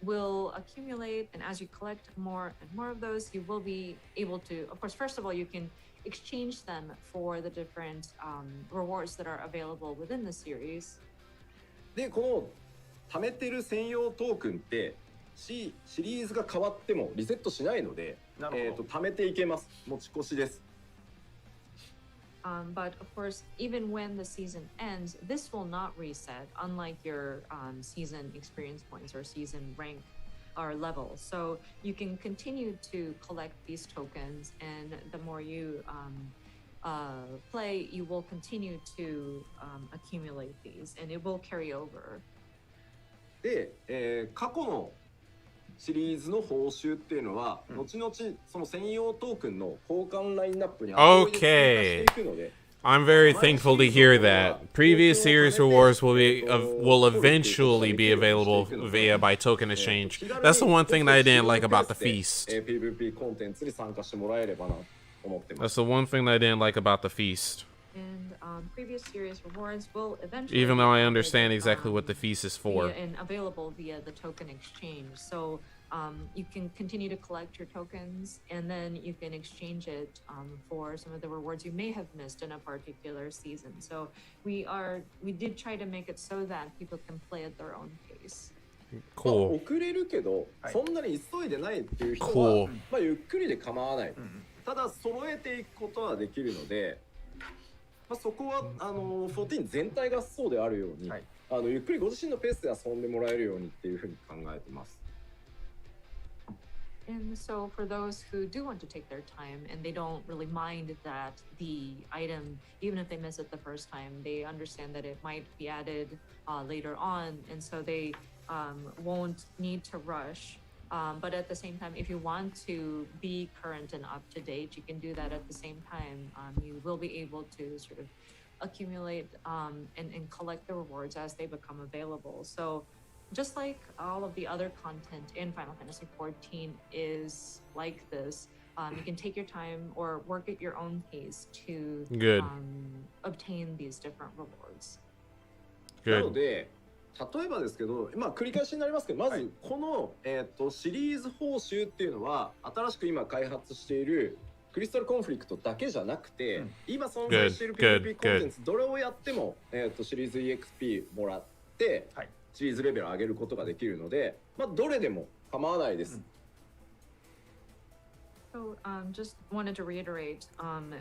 will accumulate, and as you collect more and more of those, you will be able to, of course, first of all, you can exchange them for the different rewards that are available within the series. でこの貯めてる専用トークンってシリーズが変わってもリセットしないので、貯めていけます。持ち越しです。But of course, even when the season ends, this will not reset, unlike your season experience points or season rank or level. So you can continue to collect these tokens, and the more you play, you will continue to accumulate these, and it will carry over. で、過去のシリーズの報酬っていうのは、後々その専用トークンの交換ラインナップに後で追加していくので。I'm very thankful to hear that. Previous series rewards will eventually be available via by token exchange. That's the one thing that I didn't like about the feast. PVP コンテンツに参加してもらえればなと思ってます。 That's the one thing that I didn't like about the feast. And previous series rewards will eventually, Even though I understand exactly what the feast is for. And available via the token exchange. So you can continue to collect your tokens, and then you can exchange it for some of the rewards you may have missed in a particular season. So we did try to make it so that people can play at their own pace. Cool. 遅れるけど、そんなに急いでないっていう人は、 Cool. まあゆっくりで構わない。ただ揃えていくことはできるので、まあ、そこは14全体がそうであるように、ゆっくりご自身のペースで遊んでもらえるようにっていうふうに考えてます。 And so for those who do want to take their time and they don't really mind that the item, even if they miss it the first time, they understand that it might be added later on, and so they won't need to rush. But at the same time, if you want to be current and up to date, you can do that at the same time. You will be able to sort of accumulate and collect the rewards as they become available. So just like all of the other content in Final Fantasy XIV is like this, you can take your time or work at your own pace to obtain these different rewards. なので、例えばですけど、まあ繰り返しになりますけど、まずこの、シリーズ報酬っていうのは新しく今開発しているクリスタルコンフリクトだけじゃなくて、今存在している PVP コンテンツどれをやっても、シリーズ EXP もらって、シリーズレベル上げることができるので、まあどれでも構わないです。So just wanted to reiterate,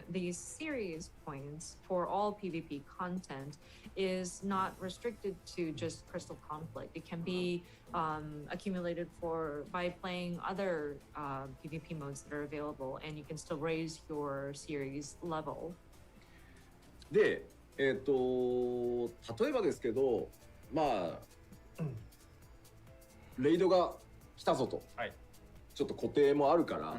these series points for all PvP content is not restricted to just Crystal Conflict. It can be accumulated by playing other PvP modes that are available, and you can still raise your series level. で、例えばですけど、まあ、レイドが来たぞと、ちょっと固定もあるから、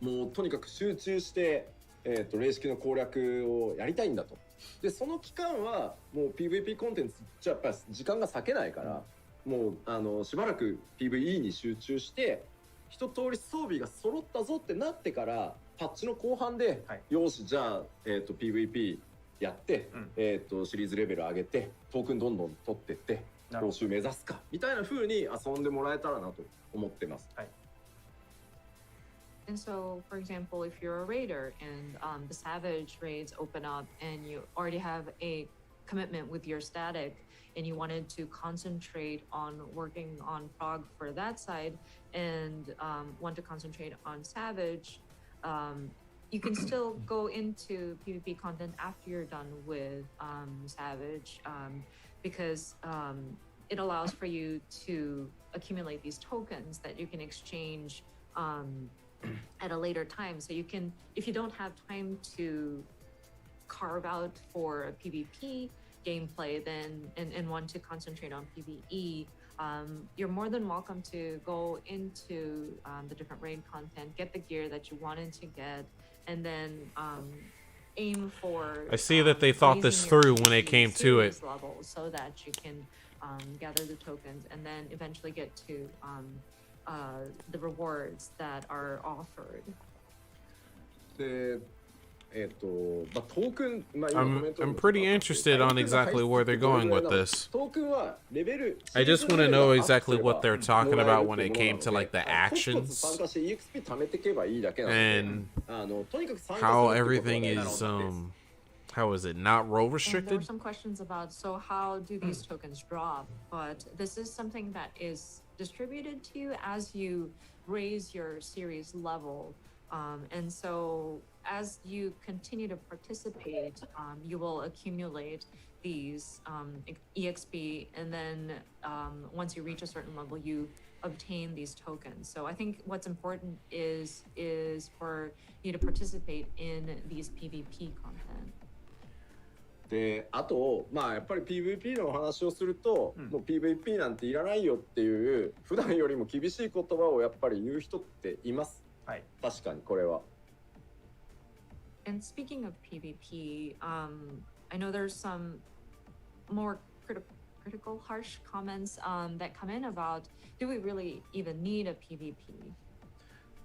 もうとにかく集中して、霊式の攻略をやりたいんだと。でその期間はもう PVP コンテンツじゃやっぱり時間が割けないから、もうしばらく PVE に集中して一通り装備が揃ったぞってなってからパッチの後半で、よしじゃあ、PVP ややって、シリーズレベル上げてトークンどんどん取ってって報酬目指すかみたいな風に遊んでもらえたらなと思ってます。はい。 And so, for example, if you're a raider and the Savage raids open up and you already have a commitment with your static and you wanted to concentrate on working on prog for that side and want to concentrate on Savage, you can still go into PvP content after you're done with Savage because it allows for you to accumulate these tokens that you can exchange at a later time. So you can, if you don't have time to carve out for a PvP gameplay then and want to concentrate on PvE, you're more than welcome to go into the different raid content, get the gear that you wanted to get, and then aim for I see that they thought this through when it came to it. Level so that you can gather the tokens and then eventually get to the rewards that are offered. で、トークン、まあ、今コメント I'm pretty interested on exactly where they're going with this. トークンはレベル I just want to know exactly what they're talking about when it came to like the コツコツ actions 参加して EXP 貯めていけばいいだけなので、 and とにかく参加するってこと how が大事 everything です is how is it not role And there were restricted? some questions about, so how do these tokens drop? But this is something that is distributed to you as you raise your series level. And so as you continue to participate, you will accumulate these EXP, and then once you reach a certain level, you obtain these tokens. So I think what's important is for you to participate in these PvP content. で、あと、まあやっぱり PVP のお話をすると、もう PVP なんていらないよっていう普段よりも厳しい言葉をやっぱり言う人っています。はい。確かにこれは。And speaking of PvP, I know there's some more critical, harsh comments that come in about, do we really even need a PvP?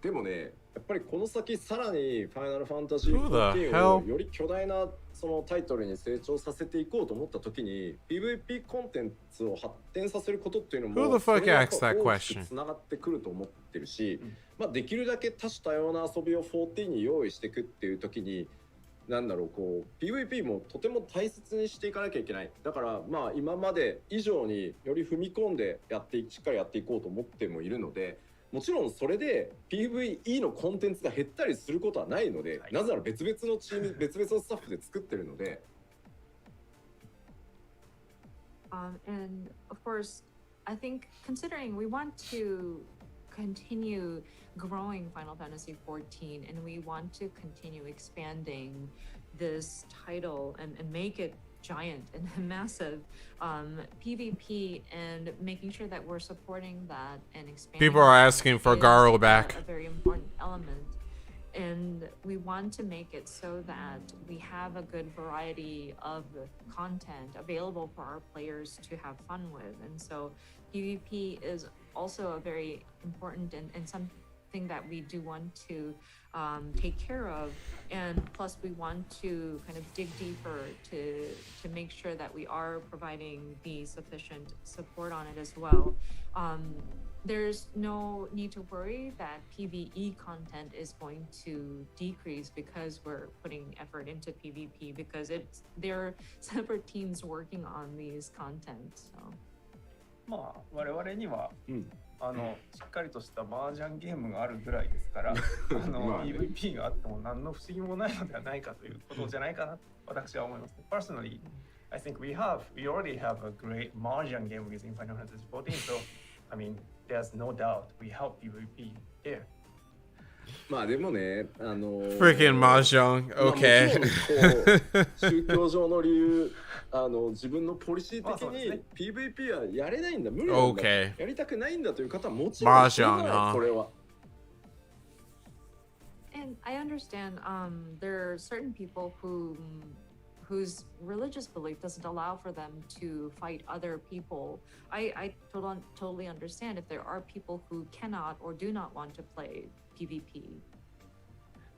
でもね、やっぱりこの先さらにファイナルファンタジー Who the 14 hell? をより巨大なそのタイトルに成長させていこうと思った時に PVP コンテンツを発展させることっていうの Who も the fuck それが asked that 大 question? きくつながってくると思ってるし、まあ、できるだけ多種多様な遊びを14に用意していくっていう時になんだろうこう PVP もとても大切にしていかなきゃいけない。だからまあ今まで以上により踏み込んでしっかりやっていこうと思ってもいるので、もちろんそれで PVE のコンテンツが減ったりすることはないので、なぜなら別々のチーム別々のスタッフで作ってるので。And of course, I think considering we want to continue growing Final Fantasy XIV and we want to continue expanding this title and make it giant and massive, PvP and making sure that we're supporting that and expanding. People are asking for is Garo back. A very important element. And we want to make it so that we have a good variety of content available for our players to have fun with. And so PvP is also a very important and something that we do want to take care of. And plus we want to kind of dig deeper to make sure that we are providing the sufficient support on it as well. There's no need to worry that PvE content is going to decrease because we're putting effort into PvP, because they're separate teams working on these content. So. まあ我々には、しっかりとした麻雀ゲームがあるぐらいですから、PVP があっても何の不思議もないのではないかということじゃないかなと私は思います。Personally, I think we already have a great mahjong game using Final Fantasy XIV, so I mean, there's no doubt we help PvP here. まあでもね、Freaking mahjong. Okay. 宗教上の理由、自分のポリシー的に PVP はやれないんだ、無理なんだ、やりたくないんだという方はもちろんいない、これは。And I understand there are certain people whose religious belief doesn't allow for them to fight other people. I totally understand if there are people who cannot or do not want to play PvP.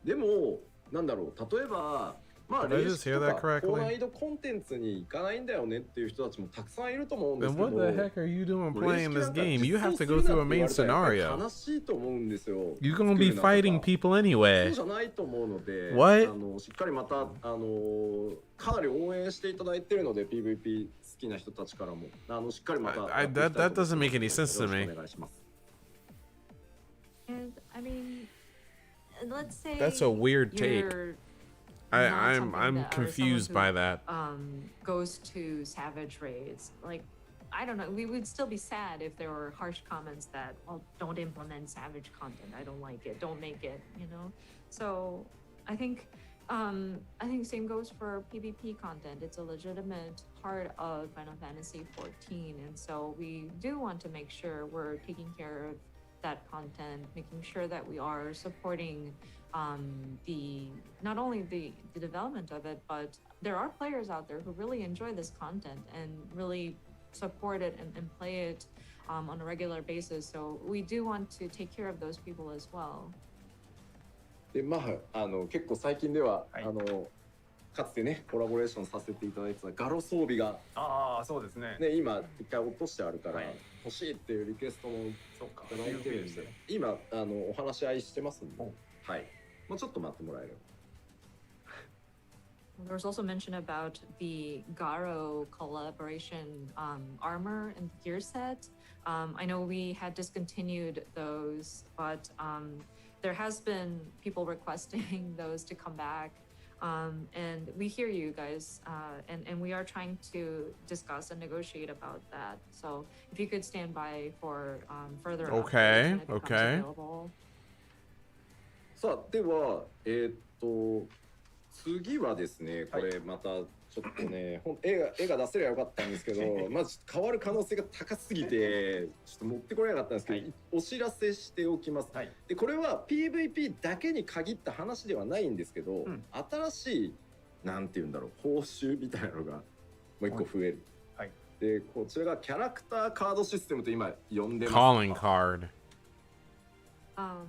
でもなんだろう、例えばまあ Did I 霊 just 式 hear と that か correctly? 高難易度コンテンツに行かないんだよねっていう人たちもたくさんいると思うんで Then すけ what ど the heck are you doing もう霊 playing 式 this なんか game? You 実 have 装 to す go るな through a って言 main われたらやっぱり scenario. 悲しいと思うんですよ You're gonna 作 be る中 fighting が people そう anyway. じゃないと思うので What? しっかりまたかなり応援していただいているので PVP 好きな人たちからもしっかりまた That doesn't make any sense to よろ me. しくお願いします And I mean, let's say That's a weird take. you're I, not I'm something I'm that- or confused someone by who, that. Goes to savage raids. Like, I don't know. We would still be sad if there were harsh comments that, well, don't implement savage content. I don't like it. Don't make it. You know. So I think same goes for PvP content. It's a legitimate part of Final Fantasy 14, and so we do want to make sure we're taking care of that content, making sure that we are supporting the not only the development of it, but there are players out there who really enjoy this content and really support it and play it on a regular basis. So we do want to take care of those people as well. でまあ結構最近では、はいかつてねコラボレーションさせていただいてたガロ装備が、ああ、そうですね。ね、今一回落としてあるから、はい欲しいっていうリクエストもいそうか。ただいてるんで、PVP 今お話し合いしてますんで、おはいもうちょっと待ってもらえれば There was also mention about the Garo collaboration armor and gear set. I know we had discontinued those, but there has been people requesting those to come back. And we hear you guys, and we are trying to discuss and negotiate about that. So if you could stand by for further updates Okay, when it becomes okay. available. さあでは次はですねこれまたちょっとね、絵が出せればよかったんですけどまず変わる可能性が高すぎてちょっと持ってこれなかったんですけど、はいお知らせしておきます、はいでこれは PVP だけに限った話ではないんですけど、ん新しいなんて言うんだろう報酬みたいなのがもう一個増える、はいでこちらがキャラクターカードシステムと今呼んでます Calling card.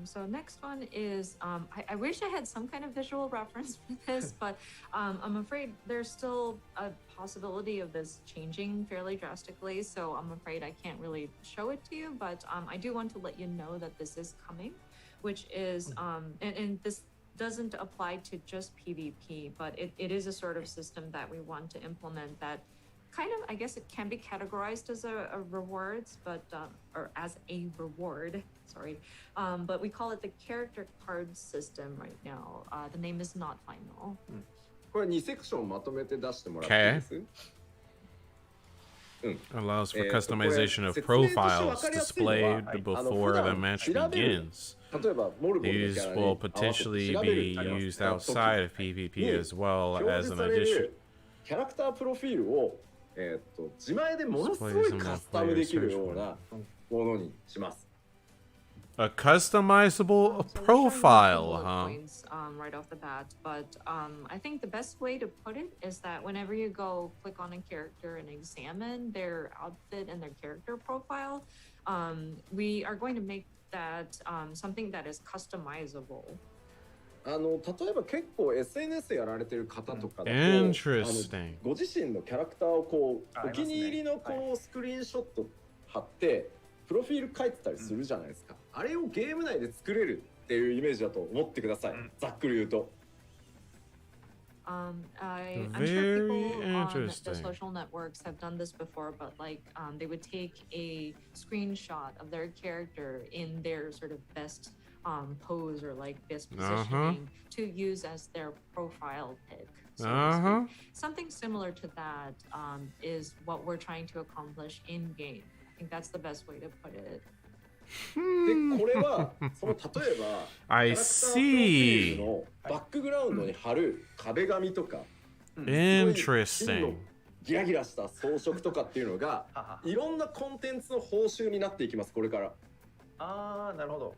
So next one is I wish I had some kind of visual reference for this, but I'm afraid there's still a possibility of this changing fairly drastically. So I'm afraid I can't really show it to you, but I do want to let you know that this is coming, which is and this doesn't apply to just PvP, but it is a sort of system that we want to implement that kind of, I guess it can be categorized as a rewards, but or as a reward, sorry, but we call it the character card system right now. The name is not final. これ2セクションまとめて出してもらっていいです Allows for これ customization of 説明として分 profiles かりやすいのは displayed 普 before 段 the match 調べる begins. 例えばモルボンのキ These ャラに will 合わせて potentially 調べ be るあります used outside of PvP as well 表 as 示 an され addition. るキャラクタープロフィールを、自前でものすごいカスタムできるようなものにします。 A customizable So we show you profile, bullet huh? points, right off the bat, but I think the best way to put it is that whenever you go click on a character and examine their outfit and their character profile, we are going to make that something that is customizable. 例えば結構 SNS やられてる方とかだと、Interesting. ご自身のキャラクターをこうあお気に入りのこうスクリーンショット貼ってプロフィール書いてたりするじゃないですか、あれをゲーム内で作れるっていうイメージだと思ってください、ざっくり言うと I'm sure Very people on the interesting. social networks have done this before, but like they would take a screenshot of their character in their sort of best pose or like best positioning to use as their profile pic. So to speak. Something similar to that is what we're trying to accomplish in game. I think that's the best way to put it. でこれはその例えば I キャラクタープロフィー see. ルのバックグラウンドに貼る壁紙とか、金 Interesting. のギラギラした装飾とかっていうのがいろんなコンテンツの報酬になっていきますこれから。ああ、なるほど。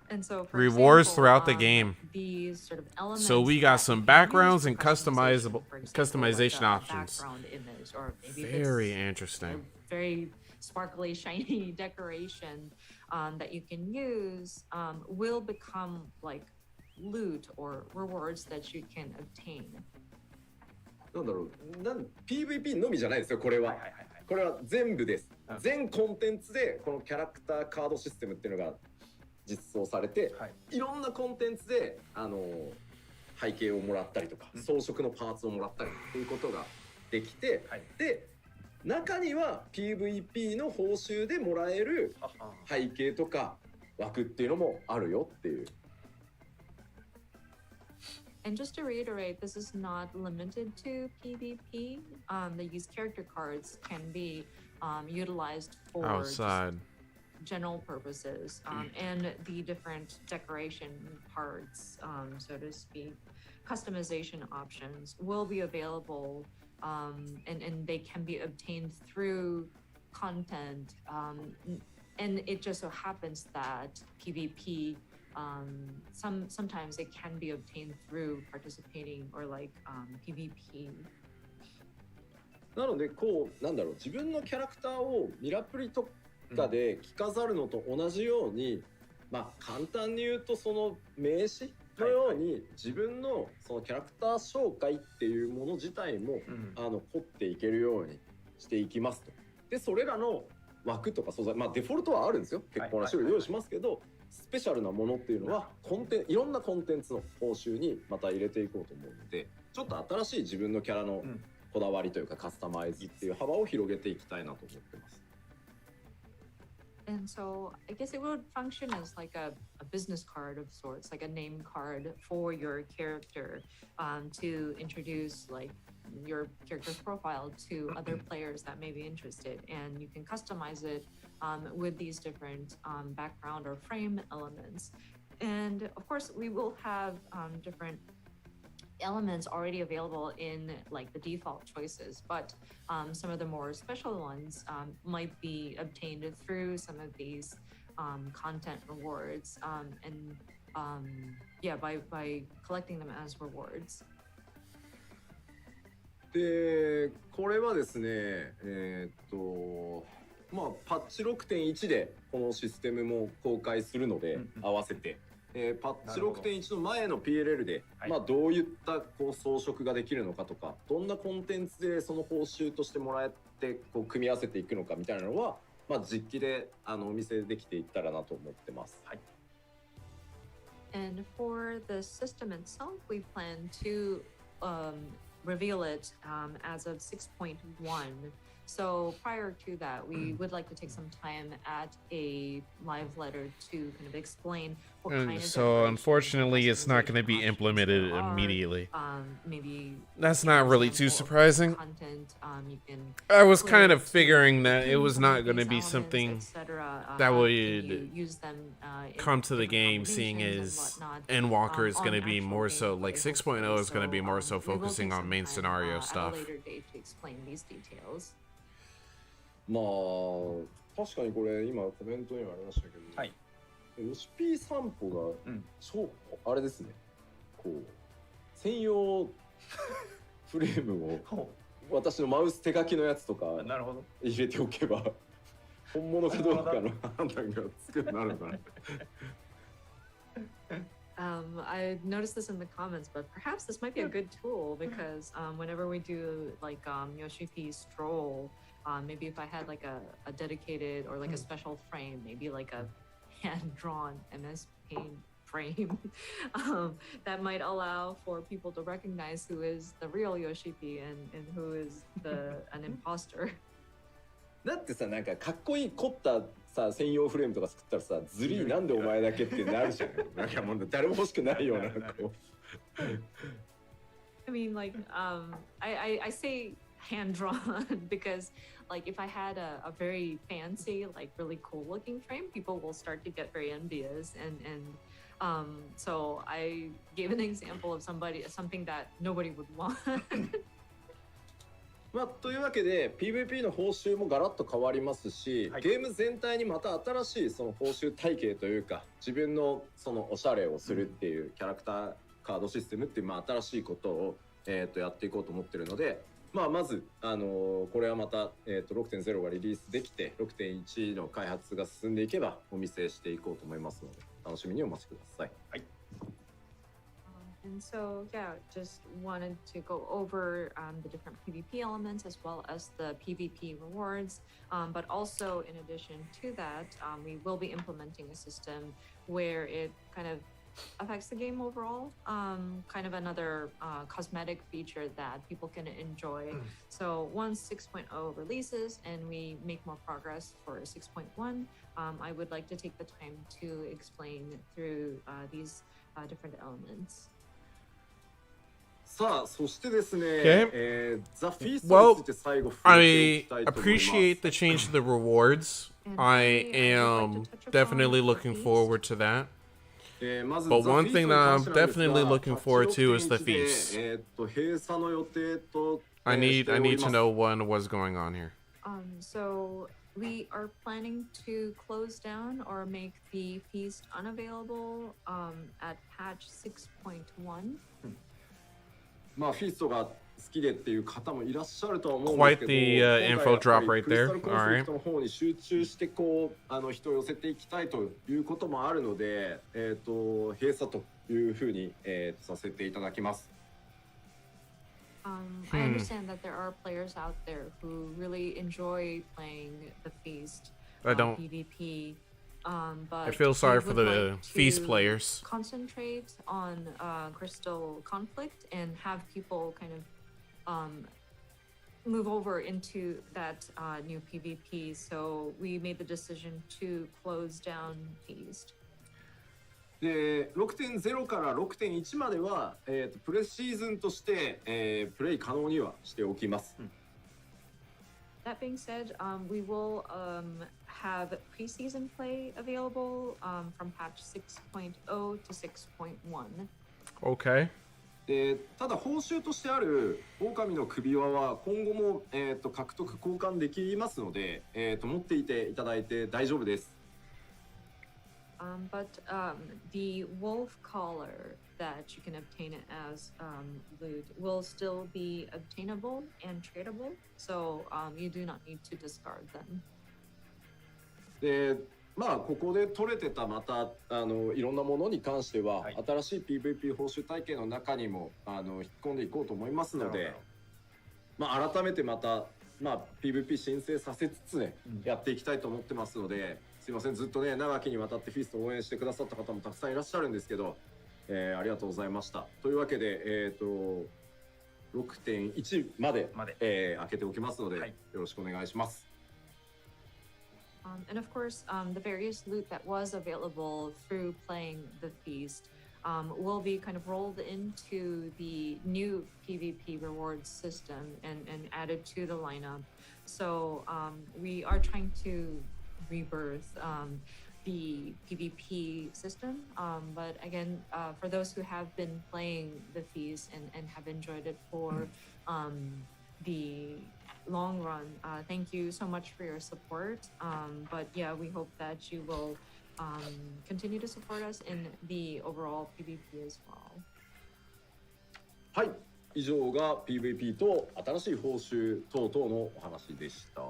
And so for Rewards example, throughout the game. These sort of elements So we got that some you can use backgrounds for and customizable for example, like customization a options. background image, or maybe Very it's interesting. a very sparkly, shiny decoration that you can use will become like loot or rewards that you can obtain. なんだろう、PVP のみじゃないですよ、これは。はいはいはいはい。これは全部ですうん。全コンテンツでこのキャラクターカードシステムっていうのが実装されて、はい。いろんなコンテンツで背景をもらったりとか、うん装飾のパーツをもらったりっていうことができて、はい。で中には PVP の報酬でもらえるはは背景とか枠っていうのもあるよっていう。And just to reiterate, this is not limited to PvP. These character cards can be utilized for just Outside. general purposes, and the different decoration parts, so to speak, customization options will be available, and they can be obtained through content. And it just so happens that PvP, sometimes it can be obtained through participating or like PvP. なのでこうなんだろう、自分のキャラクターをミラプリとかで着飾るのと同じように、まあ簡単に言うとその名刺のように自分のそのキャラクター紹介っていうもの自体も凝っていけるようにしていきますと。でそれらの枠とか素材、まあデフォルトはあるんですよ。結構な種類用意しますけど、スペシャルなものっていうのはいろんなコンテンツの報酬にまた入れていこうと思うので、ちょっと新しい自分のキャラのこだわりというかカスタマイズっていう幅を広げていきたいなと思ってます。And so I guess it would function as like a business card of sorts, like a name card for your character, to introduce like your character's profile to other players that may be interested. And you can customize it with these different background or frame elements. And of course, we will have different elements already available in like the default choices, but some of the more special ones might be obtained through some of these content rewards, and by collecting them as rewards. でこれはですねまあパッチ 6.1 でこのシステムも公開するので、合わせて。パッチ 6.1 の前の PLL で、まあ、どういったこう装飾ができるのかとか、どんなコンテンツでその報酬としてもらえてこう組み合わせていくのかみたいなのは、まあ、実機でお見せできていったらなと思ってます。はい。And for the system itself, we plan to reveal it as of 6.1. So prior to that, we would like to take some time at a live letter to kind of explain what kind of. So unfortunately, it's not going to be implemented immediately. Maybe that's not really too surprising. Content, you can I was kind of figuring that it was not going to be something that would use them, come to the game, seeing as Endwalker is going to be more so like 6.0 is going to be more so focusing on main scenario stuff. At a later date to explain these details. まあ確かにこれ今コメントにもありましたけど、はい、ヨシピー散歩が超、あれですね、こう専用フレームを私のマウス手書きのやつとか入れておけば本物かどうかの判断がつくようになるのかな。I noticed this in the comments, but perhaps this might be a good tool because whenever we do like Yoshipi stroll, maybe if I had like a dedicated or like a special frame, maybe like a hand-drawn MS Paint frame, that might allow for people to recognize who is the real Yoshipi and who is an imposter. だってさ、なんかかっこいい凝ったさ専用フレームとか作ったらさ、ずりーなんでお前だけってなるじゃん。なんかもう誰も欲しくないようなこう。I mean, like, I say hand-drawn because, like, if I had a very fancy, like, really cool-looking frame, people will start to get very envious, and so I gave an example of something that nobody would want. まあ、というわけで PVP の報酬もガラッと変わりますし、ゲーム全体にまた新しいその報酬体系というか、自分のそのおしゃれをするっていうキャラクターカードシステムっていう、まあ、新しいことを、やっていこうと思ってるので、まあ、まず、これはまた、6.0 がリリースできて 6.1 の開発が進んでいけばお見せしていこうと思いますので、楽しみにお待ちください。はい。And so, yeah, just wanted to go over the different PvP elements as well as the PvP rewards. But also, in addition to that, we will be implementing a system where it kind of affects the game overall. Kind of another cosmetic feature that people can enjoy. So once 6.0 releases and we make more progress for 6.1, I would like to take the time to explain through these different elements. さあ、そしてですね、 Okay. ザ・フィーストに Well, ついて最後触れておきた I いと思います。 appreciate the change to the rewards. And I finally, I would like am to touch upon definitely the looking feast. forward to that. まず But ザ・ one フィースト thing に that 関 I'm してなんですが definitely looking forward to is the パッチ feast. 6.1で閉鎖の予定と、 I し need ております。 to know what's going on here. So we are planning to close down or make the feast unavailable at patch 6.1. まあフィーストが好きでっていう方もいらっしゃるとは思うんですけ Quite ど、 the 今 info 回やっぱ drop り right クリス there. タルコンフ All リ right. クトの方に集中してこう人を寄せていきたいということもあるので、閉鎖というふうに、させていただきます。I understand that there are players out there who really enjoy playing the feast. I don't. PvP. But I feel sorry we for would the like feast to players. Concentrate on crystal conflict and have people kind of move over into that new PvP. So we made the decision to close down feast. で 6.0 から 6.1 までは、プレシーズンとして、プレイ可能にはしておきます。That being said, we will have preseason play available from patch 6.0 to 6.1. Okay. でただ報酬としてある狼の首輪は今後も、獲得交換できますので、持っていていただいて大丈夫です。But the wolf collar that you can obtain it as loot will still be obtainable and tradable, so you do not need to discard them. でまあここで取れてたまたいろんなものに関しては、はい、新しい PVP 報酬体系の中にも引っ込んでいこうと思いますので、まあ改めてまた、まあ、PVP 申請させつつね、やっていきたいと思ってますので、すいませんずっとね長きにわたってフィストを応援してくださった方もたくさんいらっしゃるんですけど、ありがとうございました。というわけで6.1 まで、開けておきますので、はい、よろしくお願いします。And of course, the various loot that was available through playing the feast will be kind of rolled into the new PvP rewards system and added to the lineup. So we are trying to rebirth the PvP system. But again, for those who have been playing the feast and have enjoyed it for the long run, thank you so much for your support. But yeah, we hope that you will continue to support us in the overall PvP as well. はい、以上が PVP と新しい報酬等々のお話でした。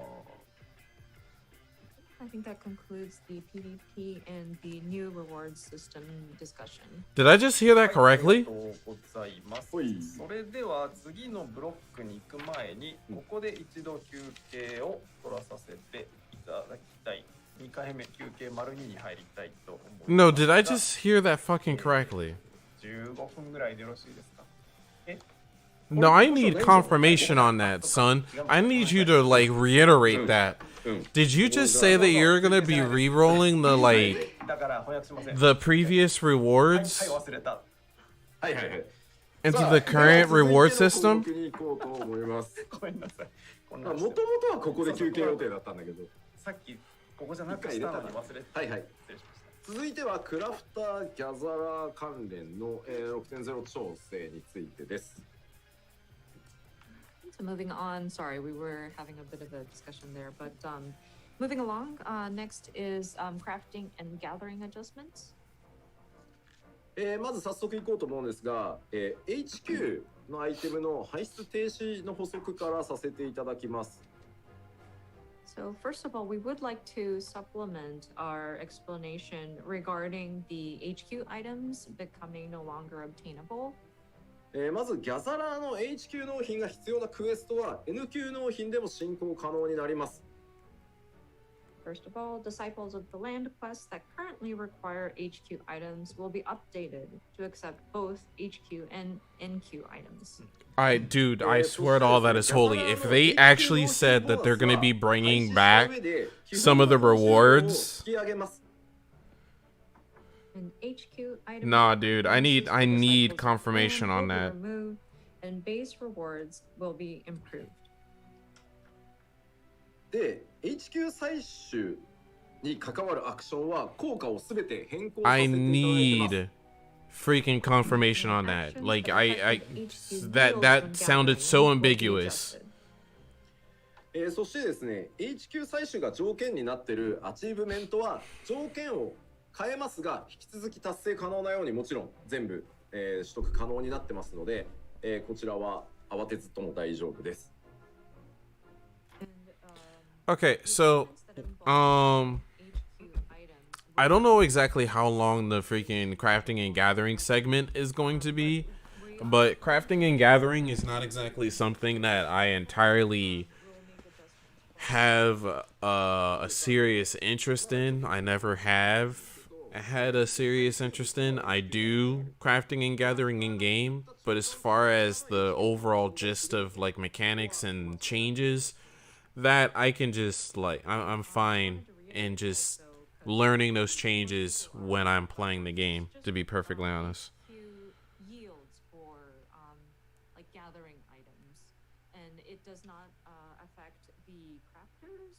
I think that concludes the PvP and the new rewards system discussion. Did I just hear that correctly? ありがとうございます。それでは次のブロックに行く前に、ここで一度休憩を取らさせていただきたい。2回目休憩丸2に入りたいと思います。No, did I just hear that fucking correctly? 15分ぐらいでよろしいですか? No, I need confirmation on that, son. I need you to like reiterate that. Did you just say that you're gonna be re-rolling the like the previous rewards into the current reward system? もともとはここで休憩予定だったんだけど、さっきここじゃなくしたのに忘れて。はいはい。続いてはクラフターギャザラー関連の 6.0 調整についてです。So moving on, sorry, we were having a bit of a discussion there, but moving along, next is crafting and gathering adjustments. まず早速いこうと思うんですが、HQ のアイテムの排出停止の補足からさせていただきます。So first of all, we would like to supplement our explanation regarding the HQ items becoming no longer obtainable. まずギャザラーの H 級納品が必要なクエストは N 級納品でも進行可能になります。 First of all, disciples of the land quests that currently require HQ items will be updated to accept both HQ and NQ items. Dude, I swear to all that is holy. If they actually said that they're gonna be bringing back some of the rewards, An HQ item nah, dude, I need confirmation on that. Removed, and base rewards will be improved. で HQ 採取に関わるアクションは効果をすべて変更させ I ていただいてます。 need freaking confirmation on that. Like that sounded so ambiguous. そしてですね、HQ 採取が条件になっているアチーブメントは条件を変えますが、引き続き達成可能なようにもちろん全部、取得可能になってますので、こちらは慌てずとも大丈夫です。 Okay, so I don't know exactly how long the freaking crafting and gathering segment is going to be, but crafting and gathering is not exactly something that I entirely have a serious interest in. I never have had a serious interest in. I do crafting and gathering in game, but as far as the overall gist of like mechanics and changes, that I can just like I'm fine in just learning those changes when I'm playing the game, to be perfectly honest. Yields for like gathering items, and it does not affect the crafters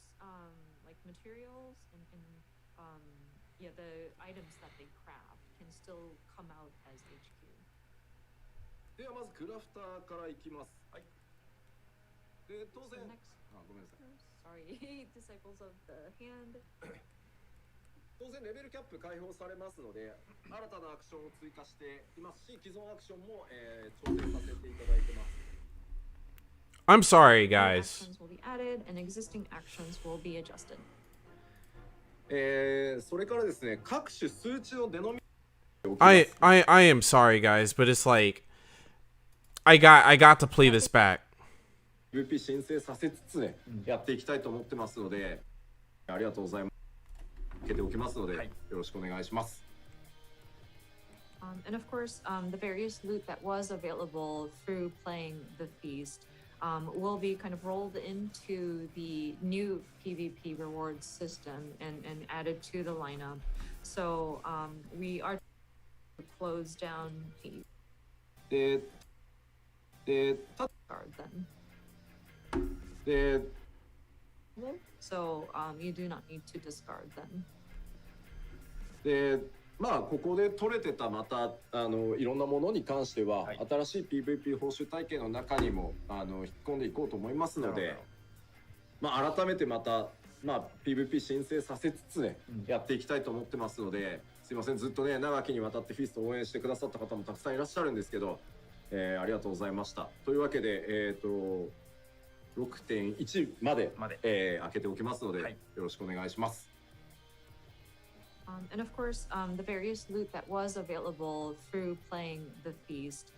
like materials and yeah, the items that they craft can still come out as HQ. ではまずクラフターからいきます。はい。で当然。 ごめんなさい。 Sorry, disciples of the hand. 当然レベルキャップ解放されますので、新たなアクションを追加していますし、既存アクションも、調整させていただいてます。 I'm sorry, guys. Actions will be added and existing actions will be adjusted. それからですね、各種数値のデノミ I am sorry, guys, but it's like I got to play this back. PVP 申請させつつね、やっていきたいと思ってますので、ありがとうございます。受けておきますので、よろしくお願いします。 And of course, the various loot that was available through playing the feast will be kind of rolled into the new PvP rewards system and added to the lineup. So we are to close down the guard then. So you do not need to discard them. でまあここで取れてたまたいろんなものに関しては、新しい PVP 報酬体系の中にも引っ込んでいこうと思いますので、まあ改めてまたPVP 申請させつつね、やっていきたいと思ってますので、すいませんずっとね長きにわたってフィストを応援してくださった方もたくさんいらっしゃるんですけど、ありがとうございました。というわけで6.1 まで開けておきますので、よろしくお願いします。 And of course, the various loot that was available through playing the feast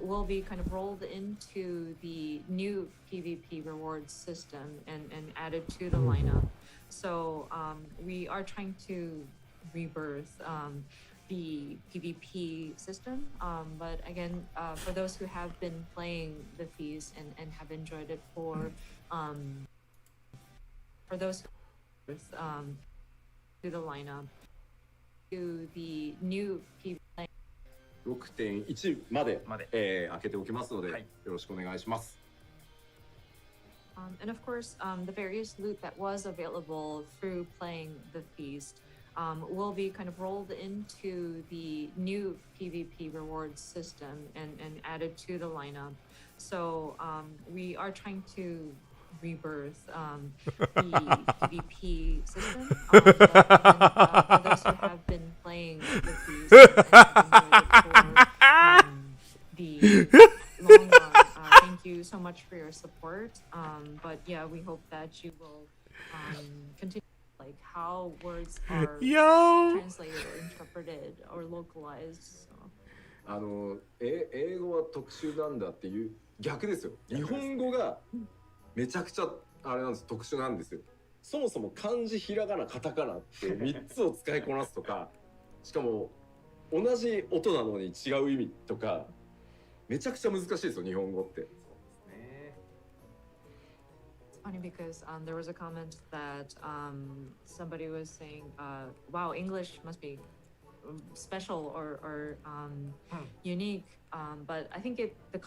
will be kind of rolled into the new PvP rewards system and added to the lineup. So we are trying to rebirth the PvP system. But again, for those who have been playing the feast and have enjoyed it for those who to the lineup, to the new PvP. 6.1 まで開けておきますので、よろしくお願いします。 And of course, the various loot that was available through playing the feast will be kind of rolled into the new PvP rewards system and added to the lineup. So we are trying to rebirth the PvP system. But again, for those who have been playing the feast and have enjoyed it for the long run, thank you so much for your support. But yeah, we hope that you will continue like how words are translated or interpreted or localized. So. 英語は特殊なんだっていう逆ですよ。日本語がめちゃくちゃあれなんです、特殊なんですよ。そもそも漢字、ひらがな、カタカナって3つを使いこなすとか、しかも同じ音なのに違う意味とか、めちゃくちゃ難しいですよ、日本語って。It's funny because there was a comment that somebody was saying, wow, English must be special or unique, but I think the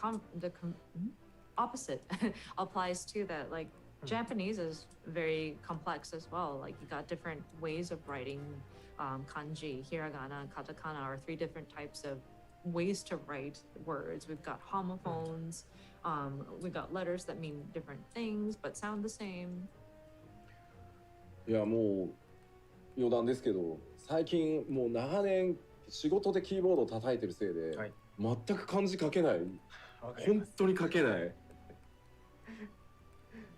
opposite applies to that. Like Japanese is very complex as well. Like you got different ways of writing kanji, hiragana, katakana are 3 different types of ways to write words. We've got homophones, we've got letters that mean different things but sound the same. いやもう余談ですけど、最近もう長年仕事でキーボードを叩いてるせいで、はい、全く漢字書けない。本当に書けない。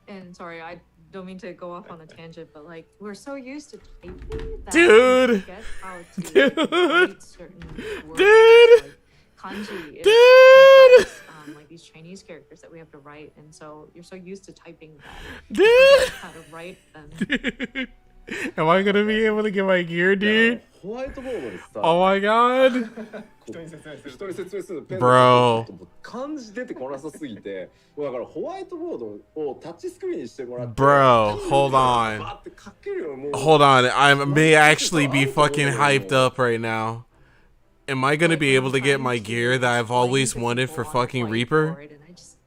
And sorry, I don't mean to go off on a tangent, but like we're so used to typing that dude, we forget how to write certain words. Dude, like kanji is dude, complex, like these Chinese characters that we have to write, and so you're so used to typing that dude, you forget how to write them. Dude. Am I gonna be able to get my gear, dude? ホワイトボードでさ、 Oh my god. 人に説明するペン Bro. 漢字出てこなさすぎて、だからホワイトボードをタッチスクリーンにしてもらって、 Bro, hold on. Hold on, I may actually be fucking hyped up right now. Am I gonna be able to get my gear that I've always wanted for fucking Reaper?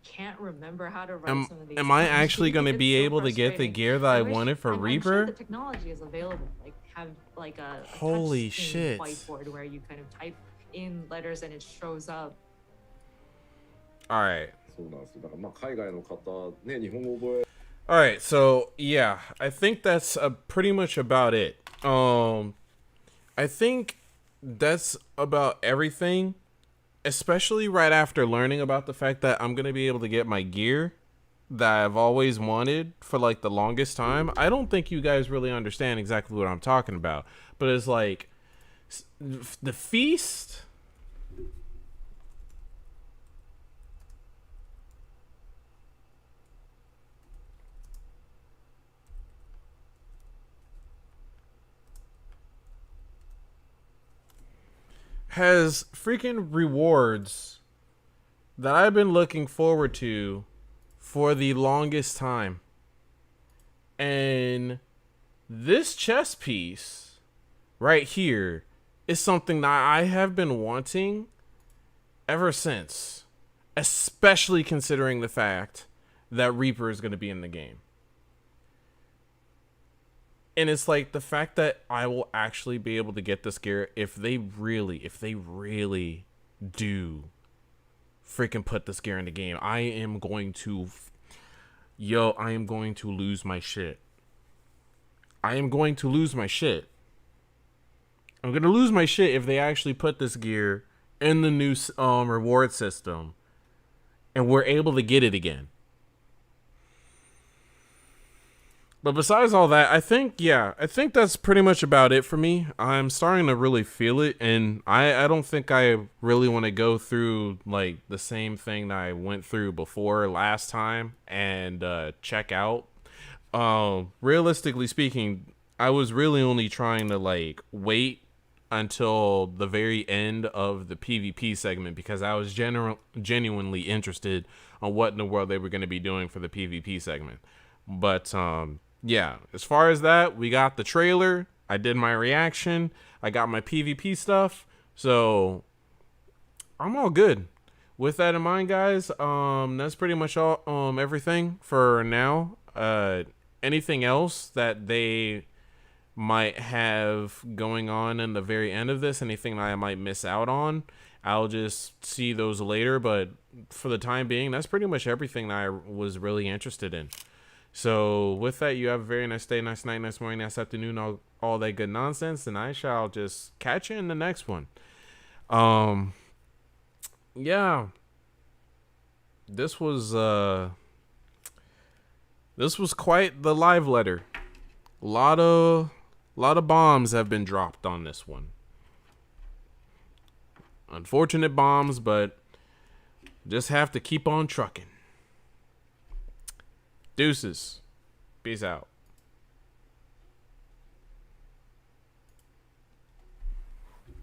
Can't remember how to write some of these. Am I actually going to be able to get the gear that I wanted for Reaper? I'm sure the technology is available. Like have like a holy touch shit whiteboard where you kind of type in letters and it shows up. All right. All right. So yeah, I think that's pretty much about it. I think that's about everything. Especially right after learning about the fact that I'm going to be able to get my gear that I've always wanted for like the longest time. I don't think you guys really understand exactly what I'm talking about. But it's like the feast. Has freaking rewards that I've been looking forward to for the longest time. And this chess piece right here is something that I have been wanting ever since, especially considering the fact that Reaper is going to be in the game. And it's like the fact that I will actually be able to get this gear if they really do freaking put this gear in the game. I am going to lose my shit. I'm going to lose my shit if they actually put this gear in the new reward system and we're able to get it again. But besides all that, I think that's pretty much about it for me. I'm starting to really feel it, and I don't think I really want to go through like the same thing that I went through before last time and check out. Realistically speaking, I was really only trying to like wait until the very end of the PvP segment because I was genuinely interested on what in the world they were going to be doing for the PvP segment. But yeah, as far as that, we got the trailer. I did my reaction. I got my PvP stuff. So I'm all good. With that in mind, guys, that's pretty much all everything for now. Anything else that they might have going on in the very end of this, anything that I might miss out on, I'll just see those later. But for the time being, that's pretty much everything that I was really interested in. So with that, you have a very nice day, nice night, nice morning, nice afternoon, all that good nonsense, and I shall just catch you in the next one. Yeah, this was quite the live letter. A lot of bombs have been dropped on this one. Unfortunate bombs, but just have to keep on trucking. Deuces. Peace out.